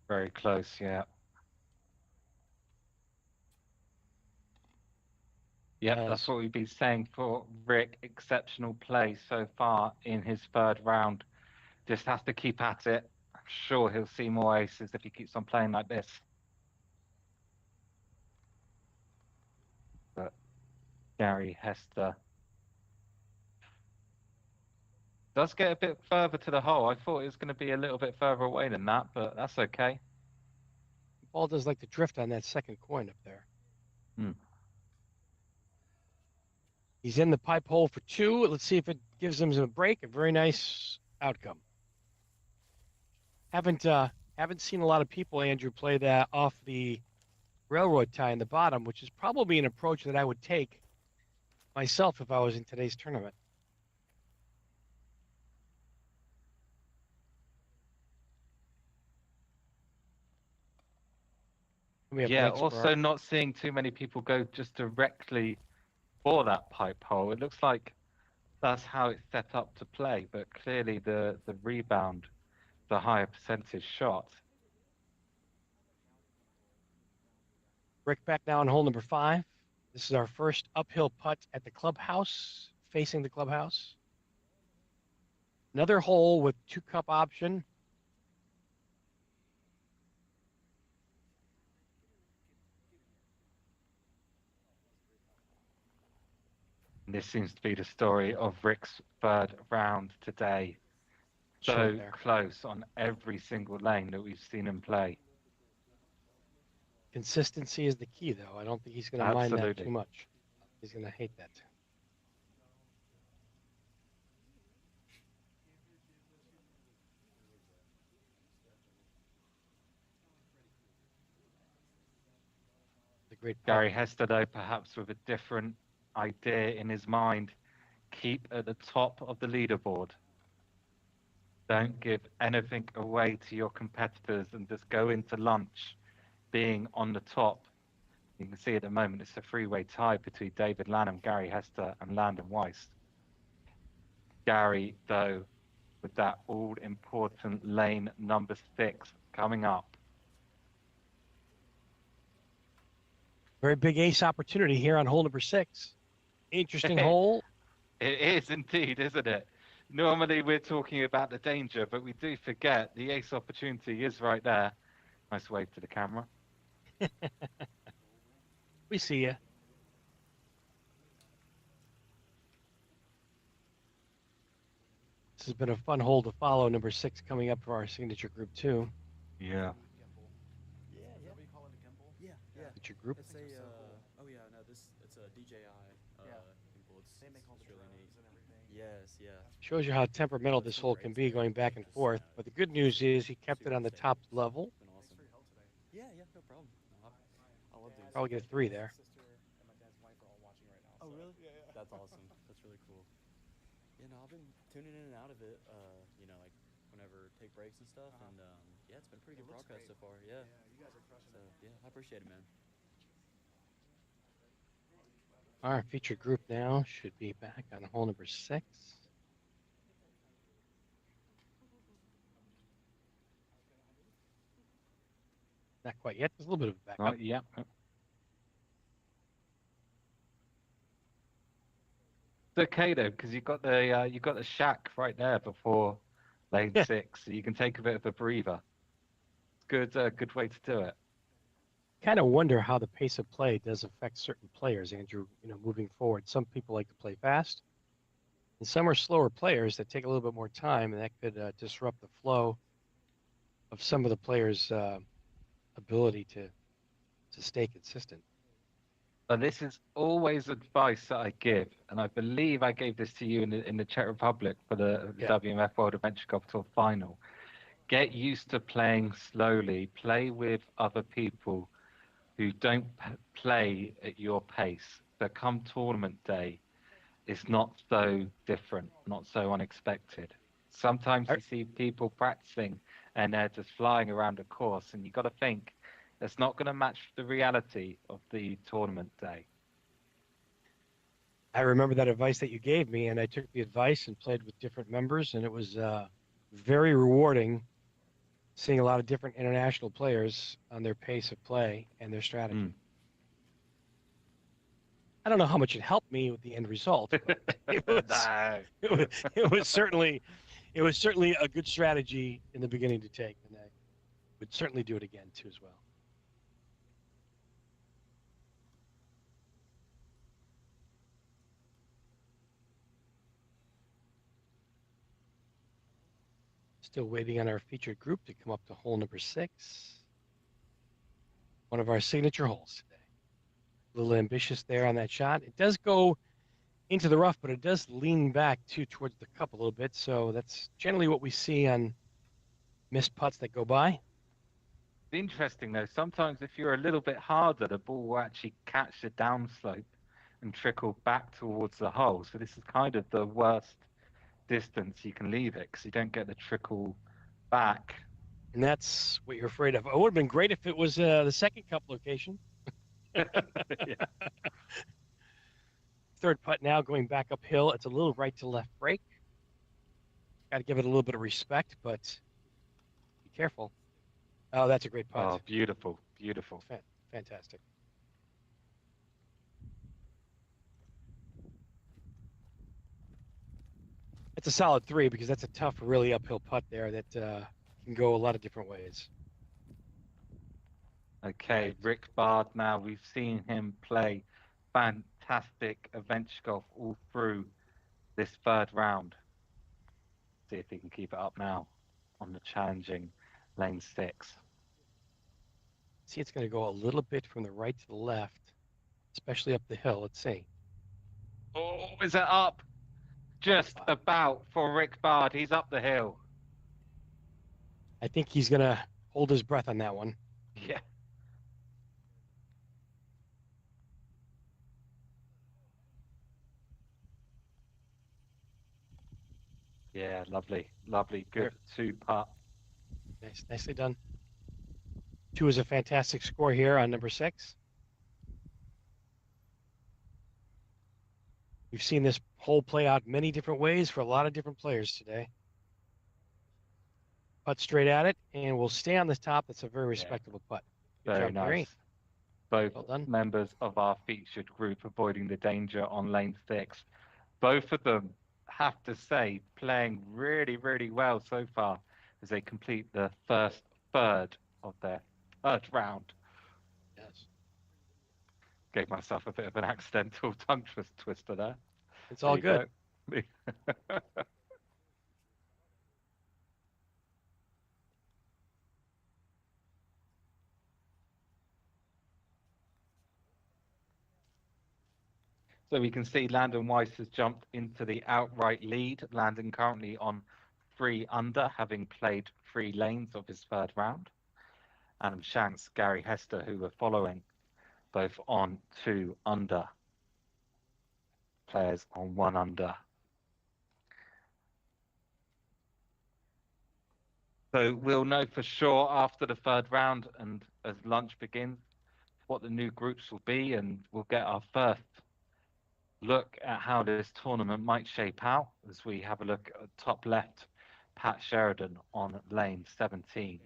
Very close, yeah. Yep, Yes. that's what we've been saying for Rick. Exceptional play so far in his third round. Just has to keep at it. I'm sure he'll see more aces if he keeps on playing like this. But Gary Hester does get a bit further to the hole. I thought it was going to be a little bit further away than that, but that's okay. The ball does like to drift on that second coin up there. He's in the pipe hole for two. Let's see if it gives him a break. A very nice outcome. Haven't seen a lot of people, Andrew, play that off the railroad tie in the bottom, which is probably an approach that I would take myself if I was in today's tournament. Yeah, also not seeing too many people go just directly for that pipe hole. It looks like that's how it's set up to play, but clearly the rebound, the higher percentage shot. Rick back now on hole number 5. This is our first uphill putt at the clubhouse, facing the clubhouse. Another hole with 2-cup option. This seems to be the story of Rick's third round today. So close on every single lane that we've seen him play. Consistency is the key, though. I don't think he's going to mind that too much. He's going to hate that. The great Gary Hester, though, perhaps with a different idea in his mind. Keep at the top of the leaderboard. Don't give anything away to your competitors and just go into lunch being on the top. You can see at the moment it's a three-way tie between David Lanham, Gary Hester, and Landon Weiss. Gary, though, with that all-important lane number 6 coming up. Very big ace opportunity here on hole number 6. Interesting hole. It is indeed, isn't it? Normally we're talking about the danger, but we do forget the ace opportunity is right there. Nice wave to the camera. We see you. This has been a fun hole to follow. Number 6 coming up for our signature group 2. Yeah. What do you call it, a gimbal? Yeah. Signature group. It's a, oh yeah, no, it's a DJI gimbal. It's really neat. Yes, yeah. Shows you how temperamental this hole can be going back and forth. But the good news is he kept it on the top level. It's been awesome. Yeah, no problem. I love doing Probably get a 3 there. Oh, really? Yeah. That's awesome. That's really cool. You know, I've been tuning in and out of it, you know, like whenever take breaks and stuff, and yeah, it's been a pretty good broadcast so far. Yeah. You guys are crushing it. Yeah, I appreciate it, man. Our featured group now should be back on hole number 6. Not quite yet. There's a little bit of a backup. Yeah. It's okay though, because you've got the shack right there before lane 6, so you can take a bit of a breather. Good way to do it. Kind of wonder how the pace of play does affect certain players, Andrew. You know, moving forward, some people like to play fast, and some are slower players that take a little bit more time, and that could disrupt the flow of some of the players' ability to stay consistent. But this is always advice that I give, and I believe I gave this to you in the Czech Republic for the WMF World Adventure Golf Tour final. Get used to playing slowly. Play with other people who don't play at your pace. So come tournament day, it's not so different, not so unexpected. Sometimes you see people practicing and they're just flying around the course. And you've got to think it's not going to match the reality of the tournament day. I remember that advice that you gave me, and I took the advice and played with different members, and it was very rewarding seeing a lot of different international players on their pace of play and their strategy. I don't know how much it helped me with the end result, but it was certainly a good strategy in the beginning to take, and I would certainly do it again too as well. Still waiting on our featured group to come up to hole number 6. One of our signature holes today. A little ambitious there on that shot. It does go into the rough, but it does lean back towards the cup a little bit. So that's generally what we see on missed putts that go by. Interesting though, sometimes if you're a little bit harder, the ball will actually catch the downslope and trickle back towards the hole. So this is kind of the worst distance you can leave it, because you don't get the trickle back. And that's what you're afraid of. It would have been great if it was the second cup location. Yeah. Third putt now going back uphill. It's a little right to left break. Got to give it a little bit of respect, but be careful. Oh, that's a great putt. Oh, beautiful, beautiful. Fantastic. It's a solid 3 because that's a tough, really uphill putt there that can go a lot of different ways. Okay, Rick Bard now. We've seen him play fantastic adventure golf all through this third round. See if he can keep it up now on the challenging lane 6. See, it's going to go a little bit from the right to the left, especially up the hill. Let's see. Oh, is it up? Just about for Rick Bard. He's up the hill. I think he's going to hold his breath on that one. Yeah. Yeah, lovely, lovely, good 2-putt. Nicely done. 2 is a fantastic score here on number 6. We've seen this hole play out many different ways for a lot of different players today. Putt straight at it, and we'll stay on the top. That's a very respectable putt. Good Very job, nice. Gary. Both Well done. members of our featured group avoiding the danger on lane 6. Both of them, have to say, playing really, really well so far as they complete the first third of their third round. Yes. Gave myself a bit of an accidental tongue twister there. It's all good. So we can see Landon Weiss has jumped into the outright lead. Landon currently on 3 under, having played 3 lanes of his third round. Adam Shanks, Gary Hester, who were following, both on 2 under. Players on 1 under. So we'll know for sure after the third round and as lunch begins what the new groups will be, and we'll get our first look at how this tournament might shape out as we have a look at top left, Pat Sheridan on lane 17.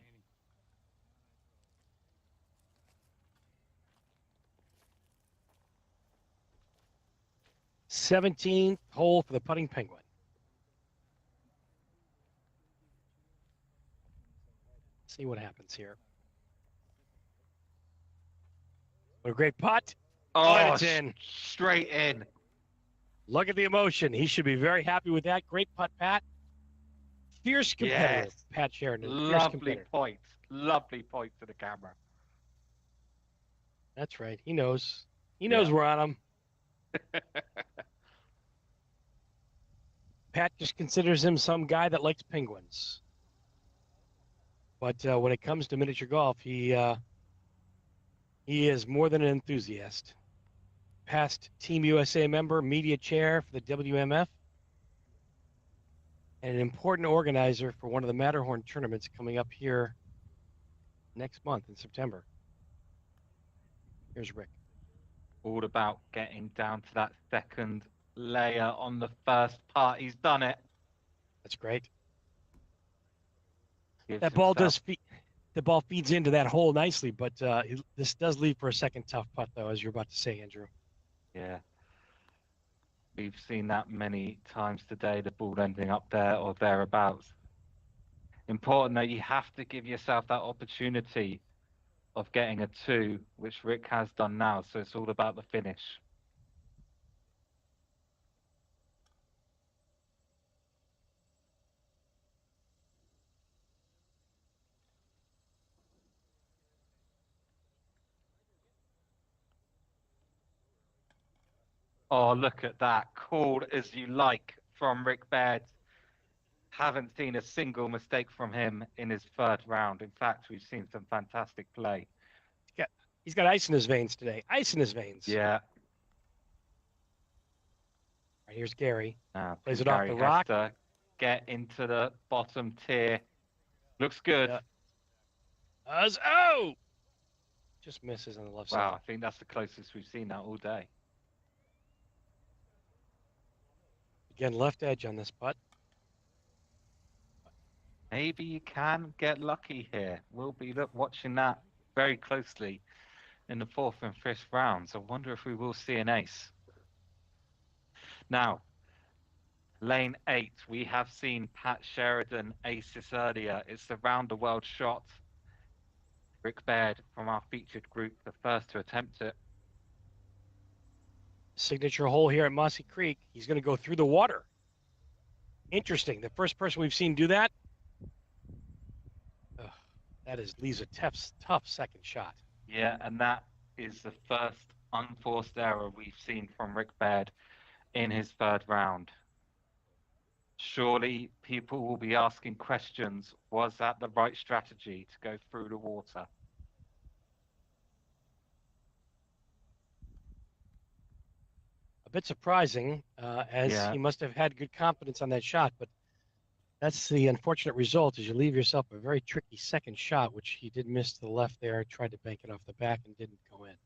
th hole for the putting penguin. See what happens here. What a great putt. Oh, it's in. Straight in. Look at the emotion. He should be very happy with that. Great putt, Pat. Fierce competitor, Yes. Pat Sheridan. Lovely point. Lovely point to the camera. That's right. He knows. He knows we're on him. Pat just considers him some guy that likes penguins. But when it comes to miniature golf, he is more than an enthusiast. Past Team USA member, media chair for the WMF, and an important organizer for one of the Matterhorn tournaments coming up here next month in September. Here's Rick. All about getting down to that second layer on the first part. He's done it. That's great. Gives That ball himself- does feed. The ball feeds into that hole nicely, but this does leave for a second tough putt, though, as you're about to say, Andrew. Yeah. We've seen that many times today, the ball ending up there or thereabouts. Important that you have to give yourself that opportunity of getting a 2, which Rick has done now. So it's all about the finish. Oh, look at that. Called as you like from Rick Baird. Haven't seen a single mistake from him in his third round. In fact, we've seen some fantastic play. He's got ice in his veins today. Ice in his veins. Yeah. All right, here's Gary. Now, Plays can it off Gary the rock. Hester get into the bottom tier? Looks good. Yeah. Oh! Just misses on the left Wow, I side. think that's the closest we've seen that all day. Again, left edge on this putt. Maybe you can get lucky here. We'll be watching that very closely in the 4th and 5th rounds. I wonder if we will see an ace. Now, lane 8, we have seen Pat Sheridan ace this earlier. It's the round the world shot. Rick Baird from our featured group, the first to attempt it. Signature hole here at Mossy Creek. He's going to go through the water. Interesting. The first person we've seen do that. Ugh, that is leaves a tough second shot. Yeah, and that is the first unforced error we've seen from Rick Baird in his third round. Surely people will be asking questions. Was that the right strategy to go through the water? A bit surprising, as Yeah. he must have had good confidence on that shot, but that's the unfortunate result is you leave yourself a very tricky second shot, which he did miss to the left there, tried to bank it off the back and didn't go in.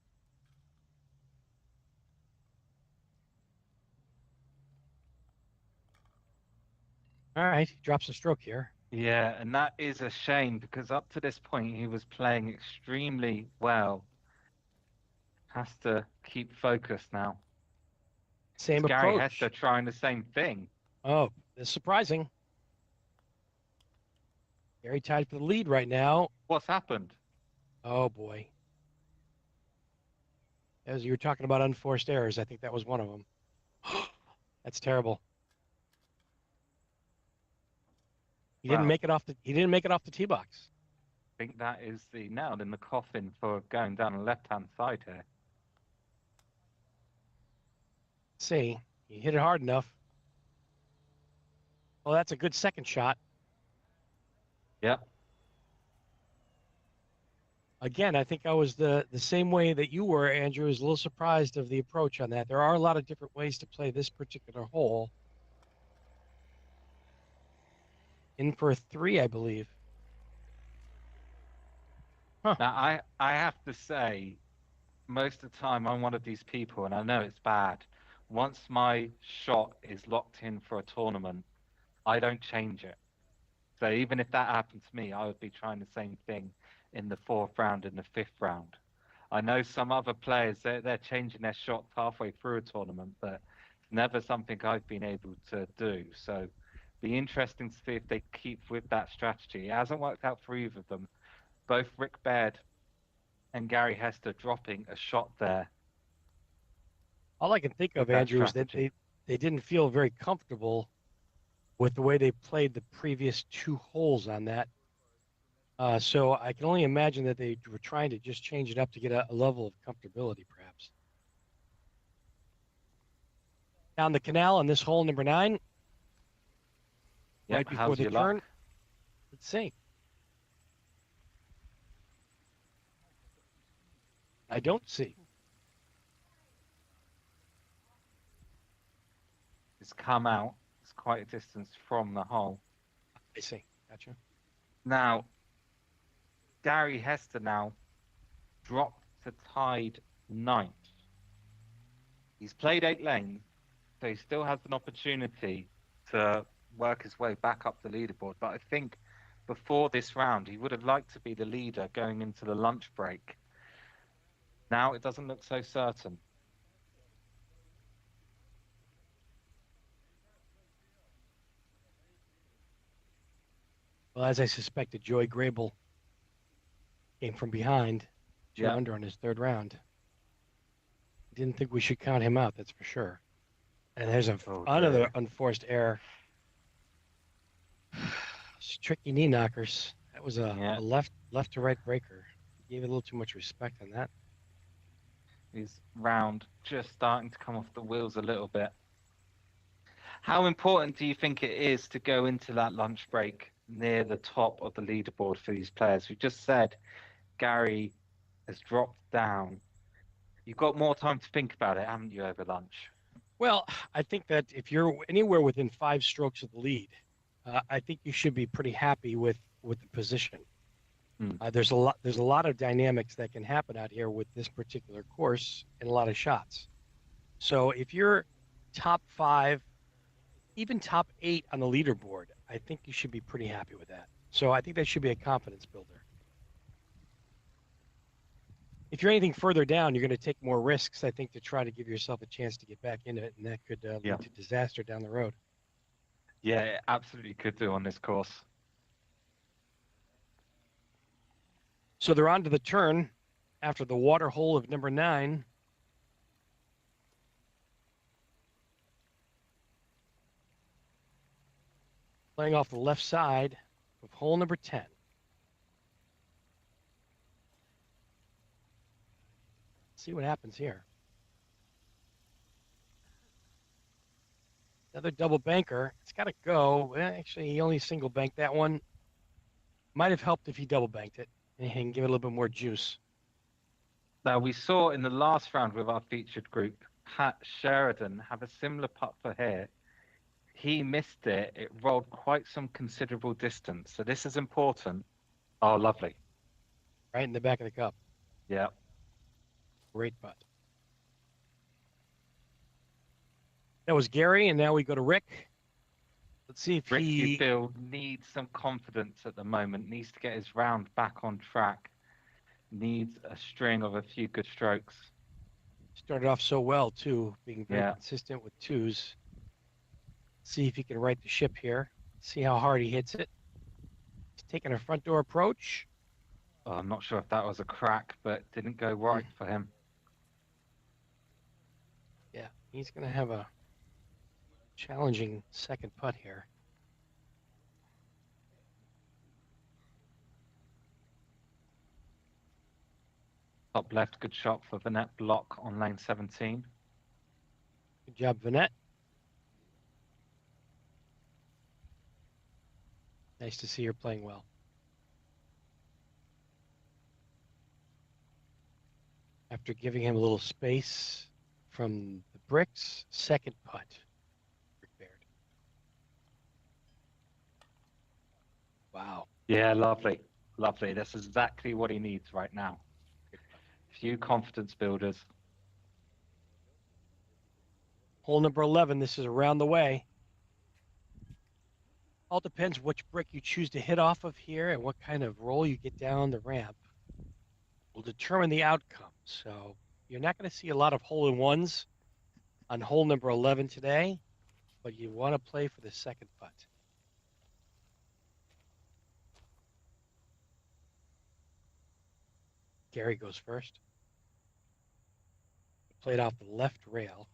All right, he drops a stroke here. Yeah, and that is a shame because up to this point he was playing extremely well. Has to keep focused now. Same It's Gary approach. Hester trying the same thing. Oh, that's surprising. Gary tied for the lead right now. What's happened? Oh boy. As you were talking about unforced errors, I think that was one of them. That's terrible. He didn't Wow. make it off the tee box. I think that is the nail in the coffin for going down the left-hand side here. Let's see, he hit it hard enough. Well, that's a good second shot. Yep. Again, I think I was the same way that you were, Andrew. Was a little surprised of the approach on that. There are a lot of different ways to play this particular hole. In for a 3, I believe. Now, I have to say, most of the time I'm one of these people, and I know it's bad. Once my shot is locked in for a tournament, I don't change it. So even if that happened to me, I would be trying the same thing in the 4th round and the 5th round. I know some other players, they're changing their shots halfway through a tournament, but it's never something I've been able to do. So be interesting to see if they keep with that strategy. It hasn't worked out for either of them. Both Rick Baird and Gary Hester dropping a shot there. All I can think of, With that Andrew, is that strategy. they didn't feel very comfortable with the way they played the previous 2 holes on that. So I can only imagine that they were trying to just change it up to get a level of comfortability, perhaps. Down the canal on this hole, number 9. Yep, Right before how's the your turn. luck? Let's see. I don't see. It's come out. It's quite a distance from the hole. I see. Gotcha. Now, Gary Hester now dropped to tied ninth. He's played 8 lanes, so he still has an opportunity to work his way back up the leaderboard. But I think before this round, he would have liked to be the leader going into the lunch break. Now it doesn't look so certain. Well, as I suspected, Joey Grable came from behind, Yeah. under on his 3rd round. Didn't think we should count him out, that's for sure. And there's another dear. unforced error. It's tricky knee knockers. That was a left to right breaker. Gave it a little too much respect on that. His round just starting to come off the wheels a little bit. How important do you think it is to go into that lunch break near the top of the leaderboard for these players? We just said Gary has dropped down. You've got more time to think about it, haven't you, over lunch? Well, I think that if you're anywhere within 5 strokes of the lead, I think you should be pretty happy with the position. There's a lot of dynamics that can happen out here with this particular course and a lot of shots. So if you're top 5, even top 8 on the leaderboard, I think you should be pretty happy with that. So I think that should be a confidence builder. If you're anything further down, you're going to take more risks, I think, to try to give yourself a chance to get back into it, and that could lead to disaster down the road. Yeah, it absolutely could do on this course. So they're on to the turn after the water hole of number 9. Playing off the left side of hole number 10. See what happens here. Another double banker. It's got to go. Well, actually, he only single banked that one. Might have helped if he double banked it and give it a little bit more juice. Now, we saw in the last round with our featured group, Pat Sheridan have a similar putt for here. He missed it. It rolled quite some considerable distance. So this is important. Oh, lovely. Right in the back of the cup. Yeah. Great putt. That was Gary, and now we go to Rick. Let's see if Rick, you feel, needs some confidence at the moment, needs to get his round back on track, needs a string of a few good strokes. Started off so well, too, being very consistent with 2s. See if he can right the ship here. See how hard he hits it. He's taking a front door approach. Oh, I'm not sure if that was a crack, but it didn't go right for him. Yeah, he's going to have a challenging second putt here. Top left, good shot for Vanette Block on lane 17. Good job, Vanette. Nice to see her playing well. After giving him a little space from the bricks, second putt. Rick Baird. Wow. Yeah, lovely. Lovely. That's exactly what he needs right now. Few confidence builders. Hole number 11. This is around the way. All depends which brick you choose to hit off of here and what kind of roll you get down the ramp will determine the outcome. So you're not going to see a lot of hole-in-ones on hole number 11 today, but you want to play for the second putt. Gary goes first. Played off the left rail.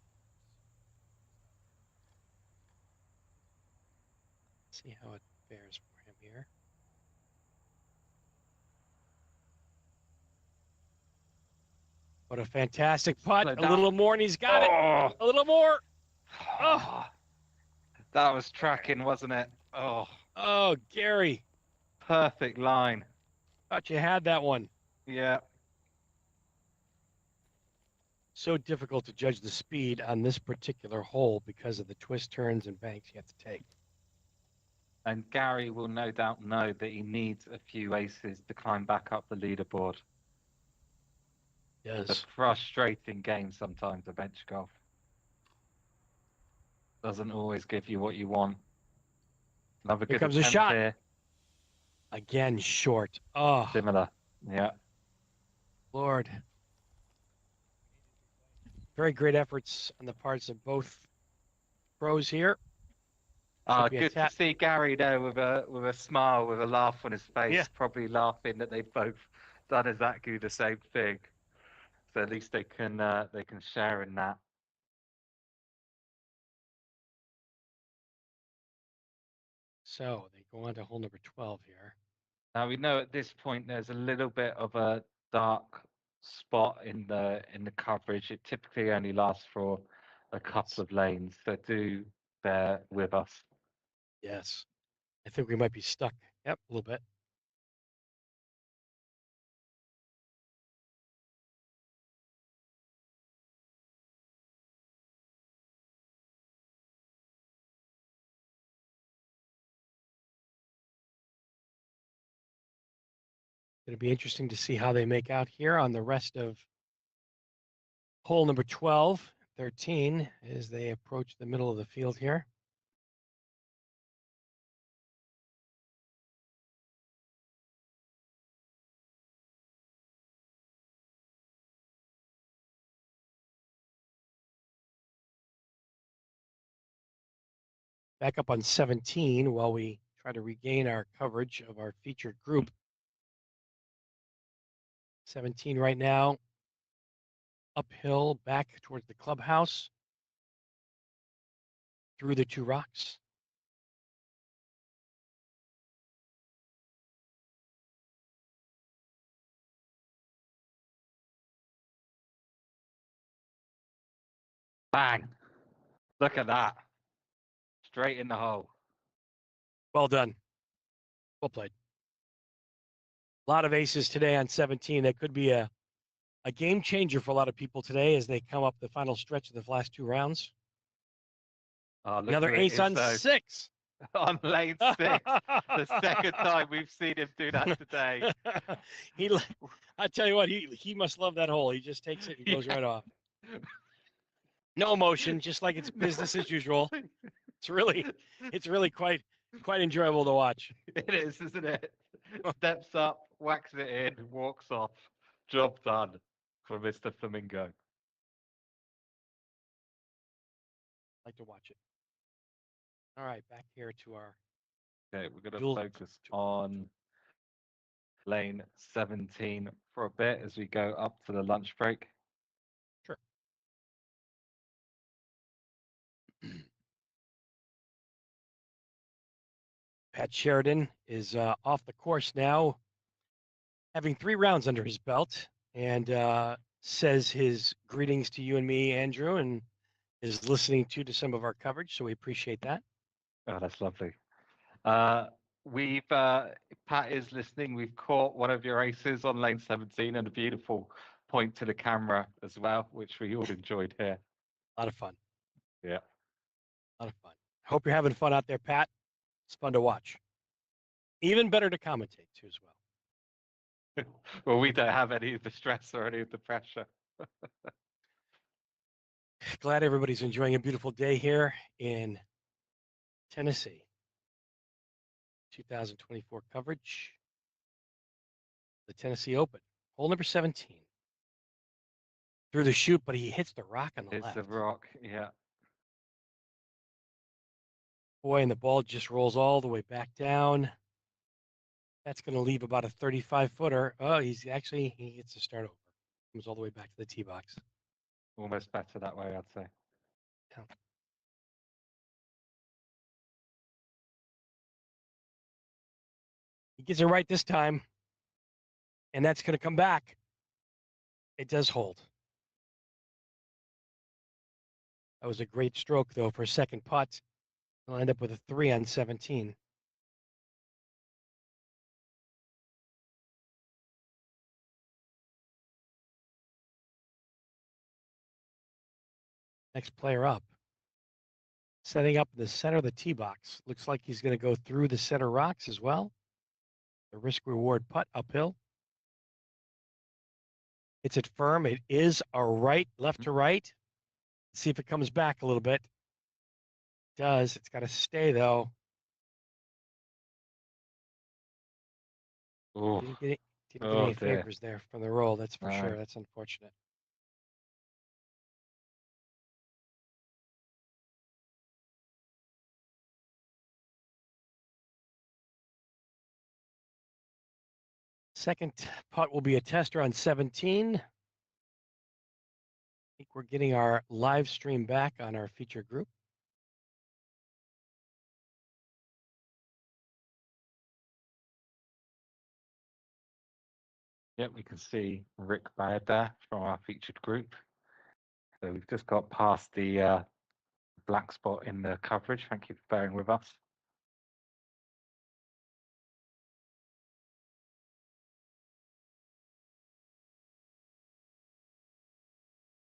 See how it fares for him here. What a fantastic putt. A little more and he's got it. A little more. Oh. That was tracking, wasn't it? Oh, Gary. Perfect line. Thought you had that one. Yeah. so difficult to judge the speed on this particular hole because of the twist turns and banks you have to take. And Gary will no doubt know that he needs a few aces to climb back up the leaderboard. It's a Yes. frustrating game sometimes, adventure golf. Doesn't always give you what you want. Another Here good comes a attempt shot. here. Again, short. Oh, Similar. Yeah. Lord. Very great efforts on the parts of both pros here. Should be a Good to tap. see Gary there with a smile, with a laugh on his face, Yeah. probably laughing that they've both done exactly the same thing. So at least they can share in that. So they go on to hole number 12 here. Now we know at this point there's a little bit of a dark spot in the coverage. It typically only lasts for a couple of lanes, so do bear with us. Yes. I think we might be stuck. Yep, a little bit. It'll be interesting to see how they make out here on the rest of hole number 12, 13, as they approach the middle of the field here. Back up on 17 while we try to regain our coverage of our featured group. 17 right now, uphill back towards the clubhouse, through the two rocks. Bang! Look at that. Straight in the hole. Well done. Well played. A lot of aces today on 17. That could be a game changer for a lot of people today as they come up the final stretch of the last two rounds. Oh, look Another who it ace is, on though. 6. On lane 6. The second time we've seen him do that today. I tell you what, he must love that hole. He just takes it and goes Yeah. right off. No emotion, just like it's business as usual. It's really quite enjoyable to watch. It is, isn't it? Steps up, whacks it in, walks off. Job done for Mr. Flamingo. Like to watch it. All right, back here to our Okay, we're going to Dual- focus on lane 17 for a bit as we go up to the lunch break. sure. Pat Sheridan is off the course now, having 3 rounds under his belt, and says his greetings to you and me, Andrew, and is listening to some of our coverage. So we appreciate that. Oh, that's lovely. We've Pat is listening. We've caught one of your aces on lane 17 and a beautiful point to the camera as well, which we all enjoyed here. A lot of fun. Yeah. A lot of fun. Hope you're having fun out there, Pat. It's fun to watch. Even better to commentate too, as well. Well, we don't have any of the stress or any of the pressure. Glad everybody's enjoying a beautiful day here in Tennessee. 2024 coverage. The Tennessee Open. Hole number 17. Through the chute, but he hits the rock on the It's left. a rock, yeah. Boy, and the ball just rolls all the way back down. That's going to leave about a 35-footer. Oh, he gets to start over. Comes all the way back to the tee box. Almost better that way, I'd say. Yeah. He gets it right this time, and that's going to come back. It does hold. That was a great stroke, though, for a second putt. He'll end up with a 3 on 17. Next player up. Setting up in the center of the tee box. Looks like he's going to go through the center rocks as well. The risk reward putt uphill. Hits it firm. It is a right, left to right. See if it comes back a little bit. It does. It's got to stay though. Oh, Didn't get Oh, any dear. favors there from the roll. That's for No. sure. That's unfortunate. Second putt will be a tester on 17. I think we're getting our live stream back on our feature group. Yep, we can see Rick Baird there from our featured group. So we've just got past the black spot in the coverage. Thank you for bearing with us.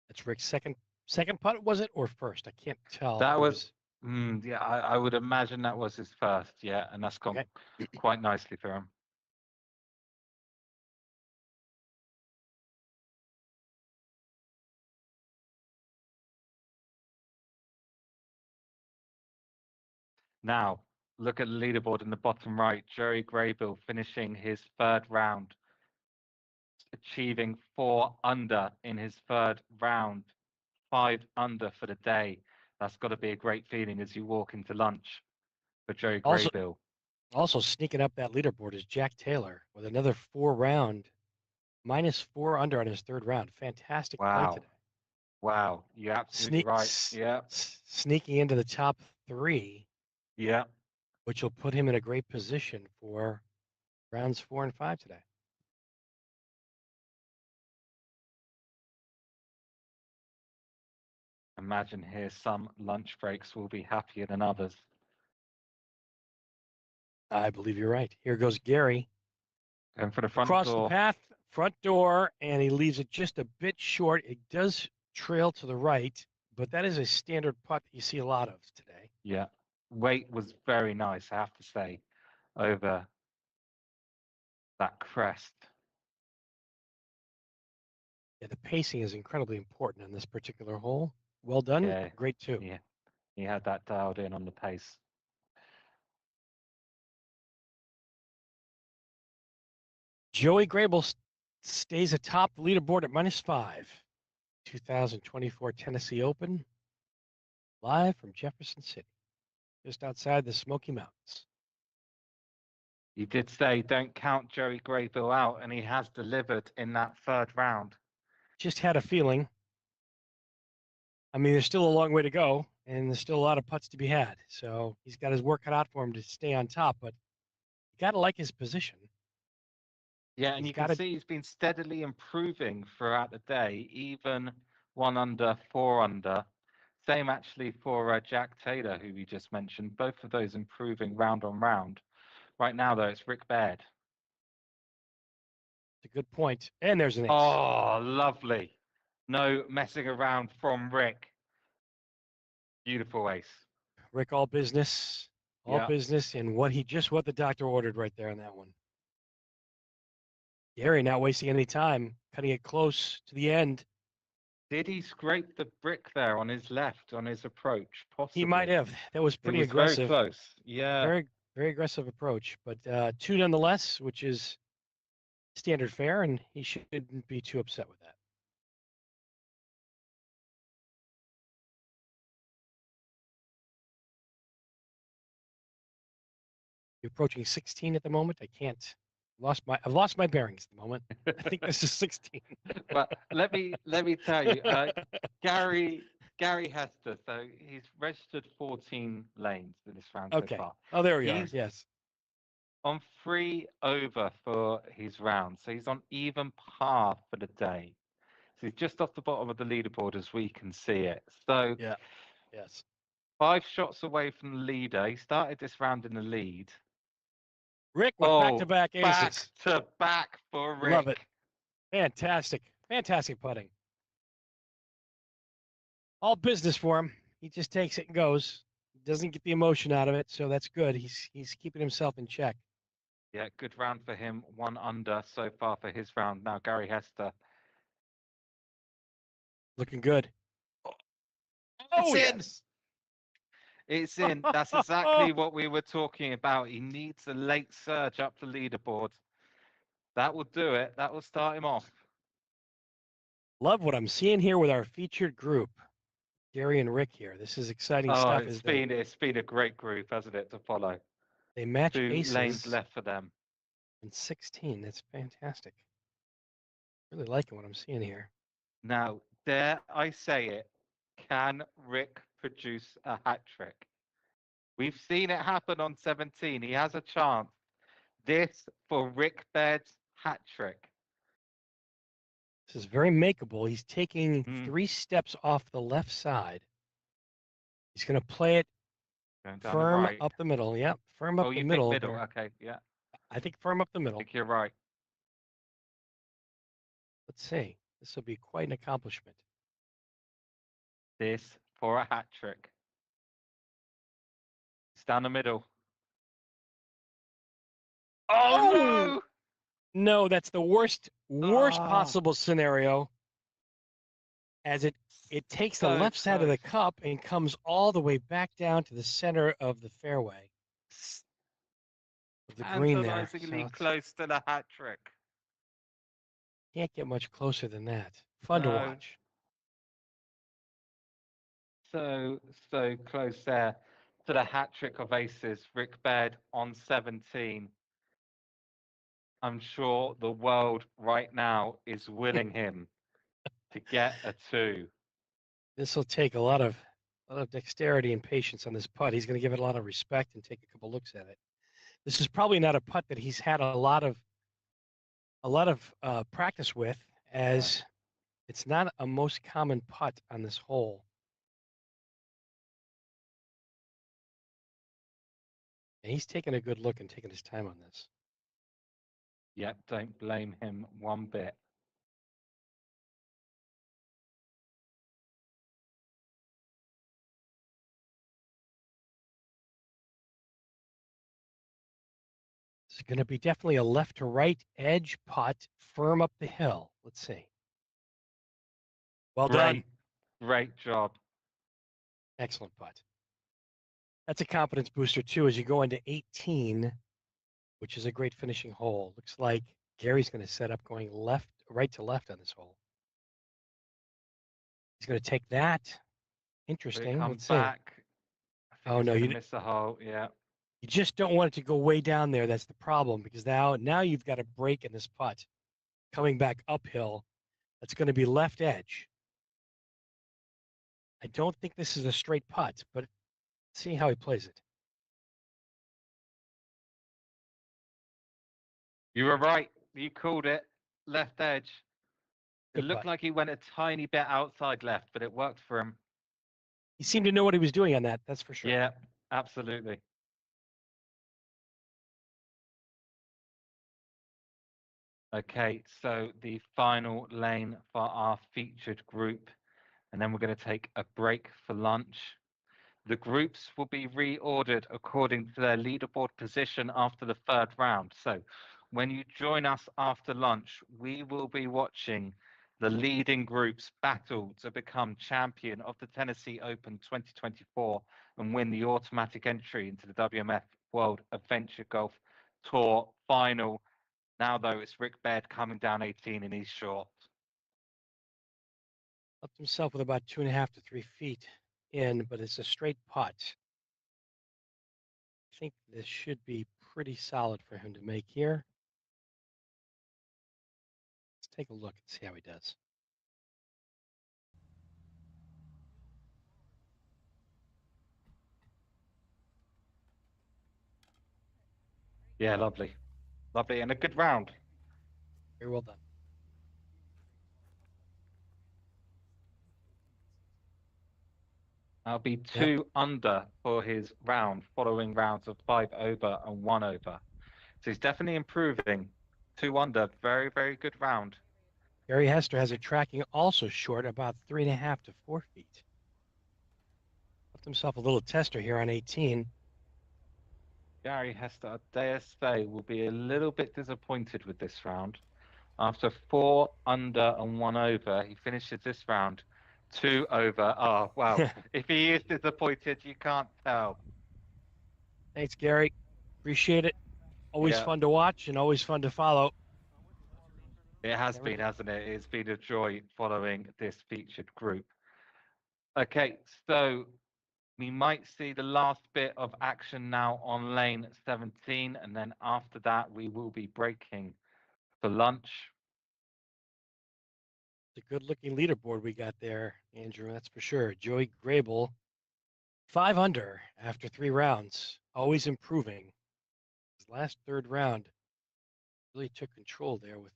That's Rick's second putt, was it, or first? I can't tell. That It was, yeah, I would imagine that was his first, yeah, and that's gone quite nicely for him. Now, look at the leaderboard in the bottom right. Joey Graybill finishing his third round, achieving 4 under in his third round, 5 under for the day. That's got to be a great feeling as you walk into lunch for Joey Also- Graybill. Also sneaking up that leaderboard is Jack Taylor with another 4 round, -4 under on his third round. Fantastic play Wow. today. Wow, you're absolutely right. Yeah, Sneaking into the top 3, yeah. which will put him in a great position for rounds 4 and 5 today. Imagine here some lunch breaks will be happier than others. I believe you're right. Here goes Gary. And for the front Across door, the path, front door, and he leaves it just a bit short. It does trail to the right, but that is a standard putt that you see a lot of today. yeah. Weight was very nice, I have to say, over that crest. Yeah, the pacing is incredibly important on this particular hole. Well done. Yeah. Great too. Yeah, he had that dialed in on the pace. Joey Grable stays atop the leaderboard at -5. 2024 Tennessee Open, live from Jefferson City, just outside the Smoky Mountains. You did say don't count Joey Graybill out, and he has delivered in that third round. Just had a feeling. I mean, there's still a long way to go, and there's still a lot of putts to be had. So he's got his work cut out for him to stay on top, but you got to like his position. Yeah, and He's you can gotta- see he's been steadily improving throughout the day, even 1 under, 4 under. Same actually for Jack Taylor, who we just mentioned. Both of those improving round on round. Right now, though, it's Rick Baird. It's a good point. And there's an ace. Oh, lovely. No messing around from Rick. Beautiful ace. Rick, all business. All Yeah. business, and what the doctor ordered right there on that one. Gary not wasting any time, cutting it close to the end. Did he scrape the brick there on his left on his approach? Possibly. He might have. That was It pretty was aggressive. very close. Yeah. Very, very aggressive approach, but 2 nonetheless, which is standard fare, and he shouldn't be too upset with that. You're approaching 16 at the moment. I've lost my bearings at the moment. I think this is 16. But let me tell you, Gary Hester. So he's registered 14 lanes in this round Okay. so far. Oh, there we are. He's Yes. on 3 over for his round, so he's on even par for the day. So he's just off the bottom of the leaderboard as we can see it. So Yeah. Yes. 5 shots away from the leader. He started this round in the lead. Rick with back-to-back aces. Back to back for Rick. Love it. Fantastic. Fantastic putting. all business for him. He just takes it and goes. Doesn't get the emotion out of it, so that's good. He's keeping himself in check. Yeah, good round for him. 1 under so far for his round. Now Gary Hester. Looking good. It's in. Yes. It's in. That's exactly what we were talking about. He needs a late surge up the leaderboard. That will do it. That will start him off. Love what I'm seeing here with our featured group, Gary and Rick here. This is exciting Oh, stuff. it's been a great group, hasn't it, to follow? They match 2 aces lanes left for them. in 16. That's fantastic. Really liking what I'm seeing here. Now, dare I say it, can Rick produce a hat trick? We've seen it happen on 17. He has a chance. This for Rick Baird's hat trick. This is very makeable. He's taking Mm. 3 steps off the left side. He's going to play it Going down firm the right. up the middle. Yep, firm up Oh, the you middle. think middle? there. Okay, yeah. I think firm up the I middle. think you're right. Let's see. This will be quite an accomplishment. This for a hat trick. It's down the middle. Oh, no! No, that's the worst Ah. possible scenario. As it takes the So left side of the close. cup and comes all the way back down to the center of the fairway of the green there. So Tantalizingly it's- close to the hat trick. can't get much closer than that. Fun to No. watch. So close there to the hat trick of aces. Rick Baird on 17. I'm sure the world right now is willing him to get a 2. This will take a lot of dexterity and patience on this putt. He's going to give it a lot of respect and take a couple looks at it. This is probably not a putt that he's had a lot of practice with, as it's not a most common putt on this hole. And he's taking a good look and taking his time on this. Yep, don't blame him one bit. It's going to be definitely a left to right edge putt, firm up the hill. Let's see. Well done. Great job. Excellent putt. That's a confidence booster too as you go into 18, which is a great finishing hole. Looks like Gary's going to set up going right to left on this hole. He's going to take that. Interesting. Come Let's see. back. I think Oh, he's no, gonna you- miss the hole. Yeah. You just don't want it to go way down there. That's the problem, because now you've got a break in this putt coming back uphill. That's going to be left edge. I don't think this is a straight putt, but see how he plays it. You were right. You called it. Left edge. It Good looked putt. like he went a tiny bit outside left, but it worked for him. He seemed to know what he was doing on that. That's for sure. Yeah, absolutely. Okay, so the final lane for our featured group, and then we're going to take a break for lunch. The groups will be reordered according to their leaderboard position after the 3rd round. So when you join us after lunch, we will be watching the leading groups battle to become champion of the Tennessee Open 2024 and win the automatic entry into the WMF World Adventure Golf Tour final. Now, though, it's Rick Baird coming down 18 and he's short. Left himself with about 2.5 to 3 feet in, but it's a straight putt. I think this should be pretty solid for him to make here. Let's take a look and see how he does. Yeah, lovely. Lovely and a good round. Very well done. That'll be 2 under for his round, following rounds of 5 over and 1 over. So he's definitely improving. 2 under, very, very good round. Gary Hester has it tracking also short, about 3.5 to 4 feet. left himself a little tester here on 18. Gary Hester, I dare say, will be a little bit disappointed with this round. After 4 under and 1 over, he finishes this round 2 over. Oh, wow. If he is disappointed, you can't tell. Thanks, Gary. Appreciate it. Always Yeah. fun to watch and always fun to follow. It has Never been, do. hasn't it? It's been a joy following this featured group. Okay, so we might see the last bit of action now on lane 17, and then after that, we will be breaking for lunch. It's a good-looking leaderboard we got there, Andrew. That's for sure. Joey Grable, 5 under after 3 rounds, always improving. His last third round really took control there with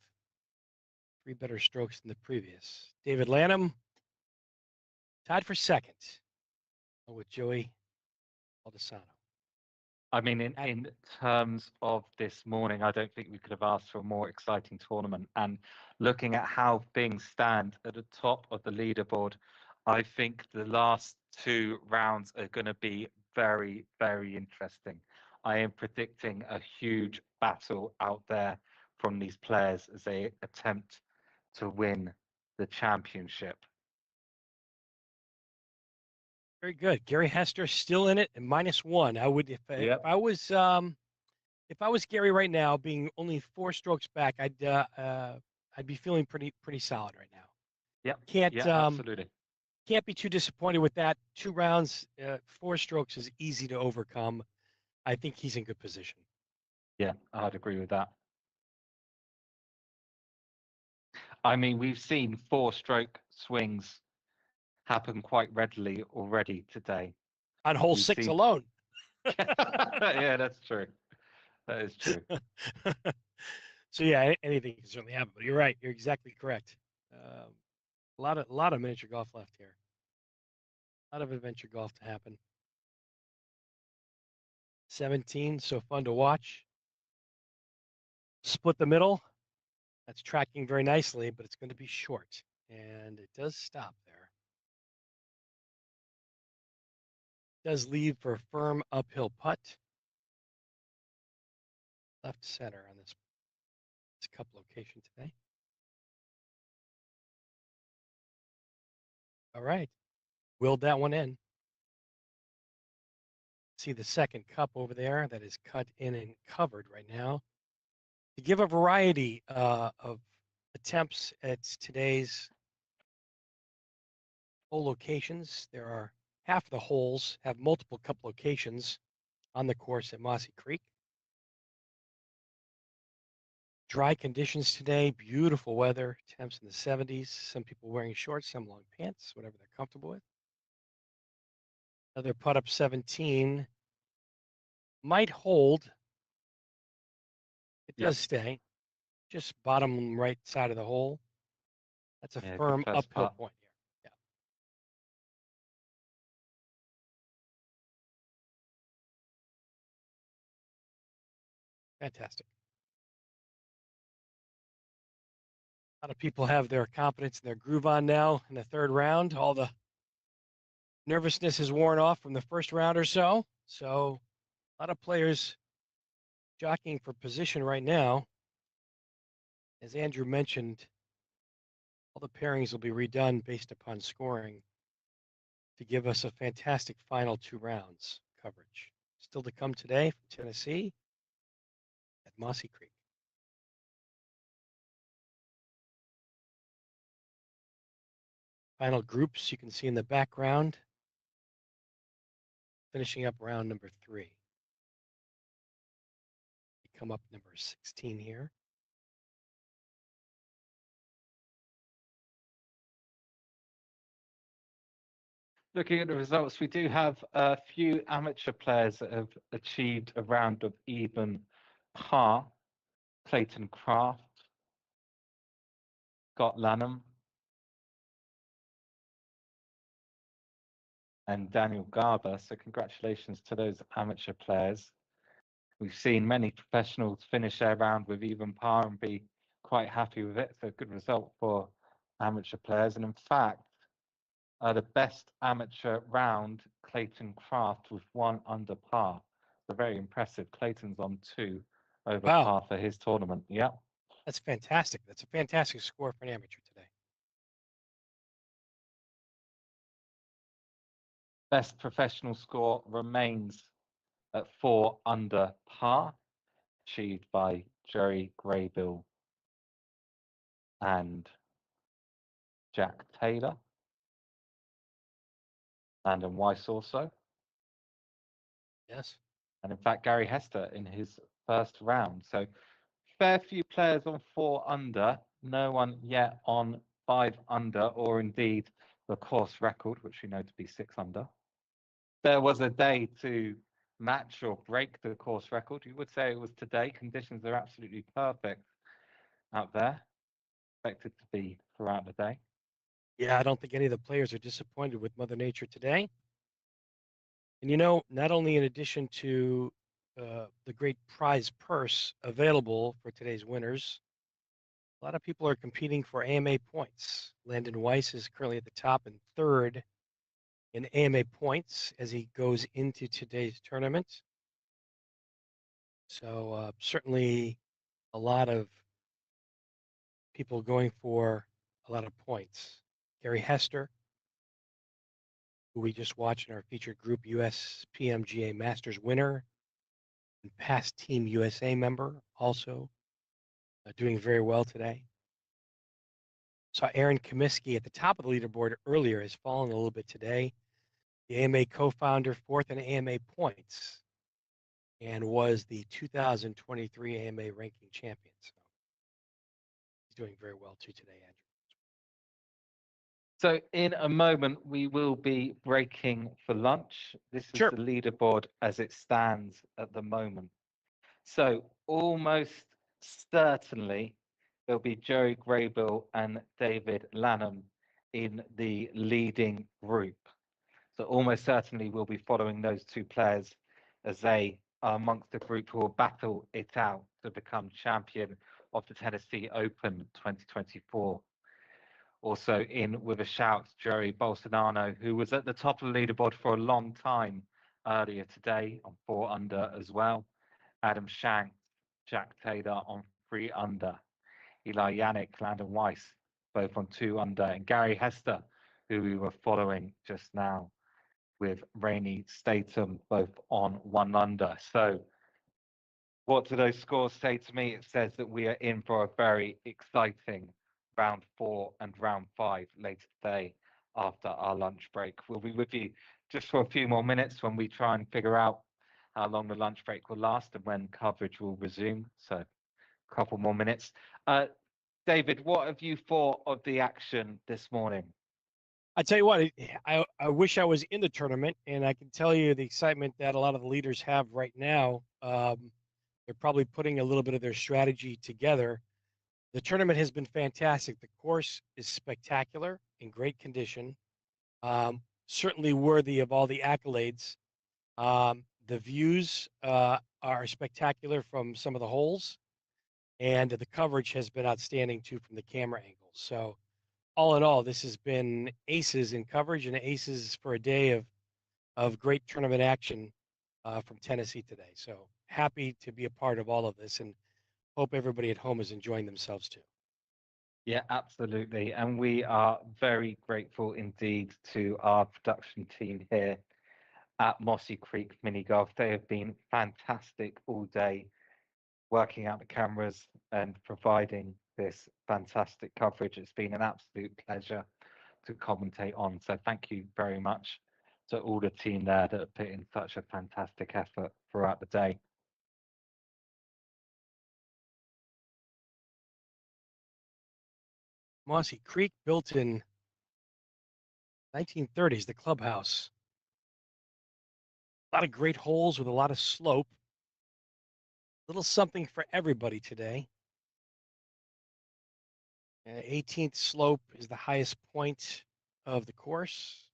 3 better strokes than the previous. David Lanham tied for second with Joey Baldessano. I mean, in terms of this morning, I don't think we could have asked for a more exciting tournament. And looking at how things stand at the top of the leaderboard, I think the last 2 rounds are going to be very, very interesting. I am predicting a huge battle out there from these players as they attempt to win the championship. Very good. Gary Hester still in it and -1. I would if I was Gary right now, being only 4 strokes back, I'd be feeling pretty solid right now. Yep. Can't Yeah, absolutely. can't be too disappointed with that. 2 rounds, 4 strokes is easy to overcome. I think he's in good position. Yeah, I'd agree with that. I mean, we've seen 4-stroke swings happen quite readily already today. On hole We've 6 seen- alone. Yeah, that's true. That is true. So yeah, anything can certainly happen. But you're right. You're exactly correct. A lot of miniature golf left here. A lot of adventure golf to happen. 17, so fun to watch. Split the middle. That's tracking very nicely, but it's going to be short. And it does stop there. Does leave for a firm uphill putt. Left center on this cup location today. All right. Willed that one in. See the second cup over there that is cut in and covered right now. To give a variety of attempts at today's hole locations, there are half of the holes have multiple cup locations on the course at Mossy Creek. Dry conditions today, beautiful weather, temps in the 70s. Some people wearing shorts, some long pants, whatever they're comfortable with. Another putt up 17. Might hold. It Yep. does stay. Just bottom right side of the hole. That's a Yeah, good firm first uphill putt. point here. Yeah. Fantastic. A lot of people have their confidence and their groove on now in the third round. All the nervousness is worn off from the first round or so. So a lot of players jockeying for position right now. As Andrew mentioned, all the pairings will be redone based upon scoring to give us a fantastic final 2 rounds coverage. Still to come today from Tennessee at Mossy Creek. Final groups you can see in the background. Finishing up round number 3. We come up number 16 here. Looking at the results, we do have a few amateur players that have achieved a round of even par. Clayton Craft, Scott Lanham, and Daniel Garber. So congratulations to those amateur players. We've seen many professionals finish their round with even par and be quite happy with it. So good result for amateur players. And in fact, The best amateur round, Clayton Craft with 1 under par. So very impressive. Clayton's on 2 over Wow, par for his tournament. Yeah. that's fantastic. That's a fantastic score for an amateur today. Best professional score remains at 4 under par, achieved by Jerry Graybill and Jack Taylor. Landon Weiss also. Yes. And in fact, Gary Hester in his first round. So fair few players on 4 under, no one yet on 5 under, or indeed the course record, which we know to be 6 under. There was a day to match or break the course record. You would say it was today. Conditions are absolutely perfect out there. Expected to be throughout the day. Yeah, I don't think any of the players are disappointed with Mother Nature today. And you know, not only in addition to the great prize purse available for today's winners, a lot of people are competing for AMA points. Landon Weiss is currently at the top and third in AMA points as he goes into today's tournament. So certainly a lot of people going for a lot of points. Gary Hester, who we just watched in our featured group, US PMGA Masters winner and past Team USA member, also doing very well today. Saw Aaron Comiskey at the top of the leaderboard earlier, has fallen a little bit today. The AMA co-founder, fourth in AMA points, and was the 2023 AMA ranking champion. So he's doing very well too today, Andrew. So in a moment, we will be breaking for lunch. This is Sure. the leaderboard as it stands at the moment. So almost certainly there'll be Jerry Graybill and David Lanham in the leading group. So almost certainly we'll be following those 2 players as they are amongst the group who will battle it out to become champion of the Tennessee Open 2024. Also in with a shout, Joey Bolsonaro, who was at the top of the leaderboard for a long time earlier today on 4 under as well. Adam Shanks, Jack Taylor on 3 under. Eli Yannick, Landon Weiss, both on 2 under. And Gary Hester, who we were following just now, with Rainey Statham, both on 1 under. So what do those scores say to me? It says that we are in for a very exciting round 4 and round 5 later today after our lunch break. We'll be with you just for a few more minutes when we try and figure out how long the lunch break will last and when coverage will resume. So a couple more minutes. David, what have you thought of the action this morning? I tell you what, I wish I was in the tournament, and I can tell you the excitement that a lot of the leaders have right now. They're probably putting a little bit of their strategy together. The tournament has been fantastic. The course is spectacular, in great condition, certainly worthy of all the accolades. The views are spectacular from some of the holes, and the coverage has been outstanding too from the camera angles. So all in all, this has been aces in coverage and aces for a day of great tournament action from Tennessee today. So happy to be a part of all of this and hope everybody at home is enjoying themselves too. Yeah, absolutely. And we are very grateful indeed to our production team here at Mossy Creek Mini Golf. They have been fantastic all day, working out the cameras and providing this fantastic coverage. It's been an absolute pleasure to commentate on. So thank you very much to all the team there that have put in such a fantastic effort throughout the day. Mossy Creek, built in 1930s, the clubhouse. A lot of great holes with a lot of slope. Little something for everybody today. 18th slope is the highest point of the course.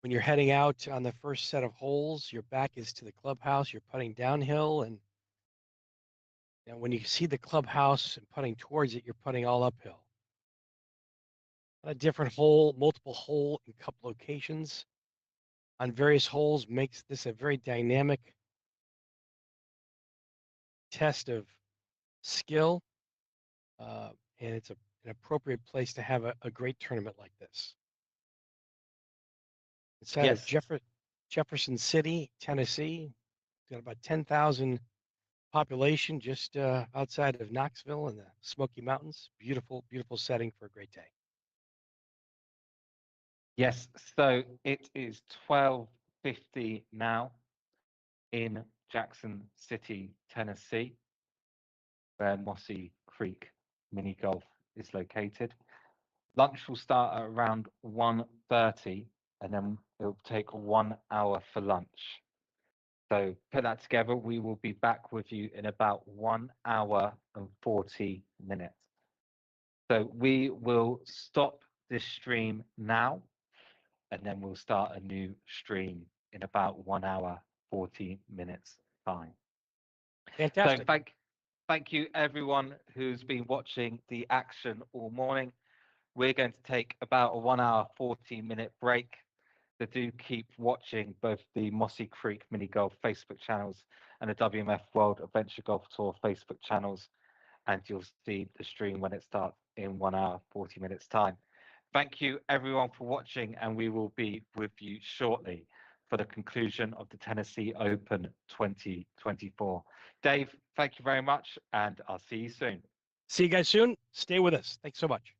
When you're heading out on the first set of holes, your back is to the clubhouse. You're putting downhill, and when you see the clubhouse and putting towards it, you're putting all uphill. A different multiple hole and cup locations on various holes makes this a very dynamic test of skill, and it's an appropriate place to have a great tournament like this. Inside of Yes. Jefferson City, Tennessee, got about 10,000 population just outside of Knoxville in the Smoky Mountains. Beautiful, beautiful setting for a great day. Yes, so it is 12:50 now in Jackson City, Tennessee, where Mossy Creek Mini Golf is located. Lunch will start at around 1:30, and then it'll take 1 hour for lunch. So put that together, we will be back with you in about 1 hour and 40 minutes. So we will stop this stream now, and then we'll start a new stream in about 1 hour, 40 minutes time. Fantastic. So thank you everyone who's been watching the action all morning. We're going to take about a 1 hour, 40-minute break. So do keep watching both the Mossy Creek Mini Golf Facebook channels and the WMF World Adventure Golf Tour Facebook channels, and you'll see the stream when it starts in 1 hour, 40 minutes time. Thank you everyone for watching, and we will be with you shortly for the conclusion of the Tennessee Open 2024. Dave, thank you very much, and I'll see you soon. See you guys soon. Stay with us. Thanks so much.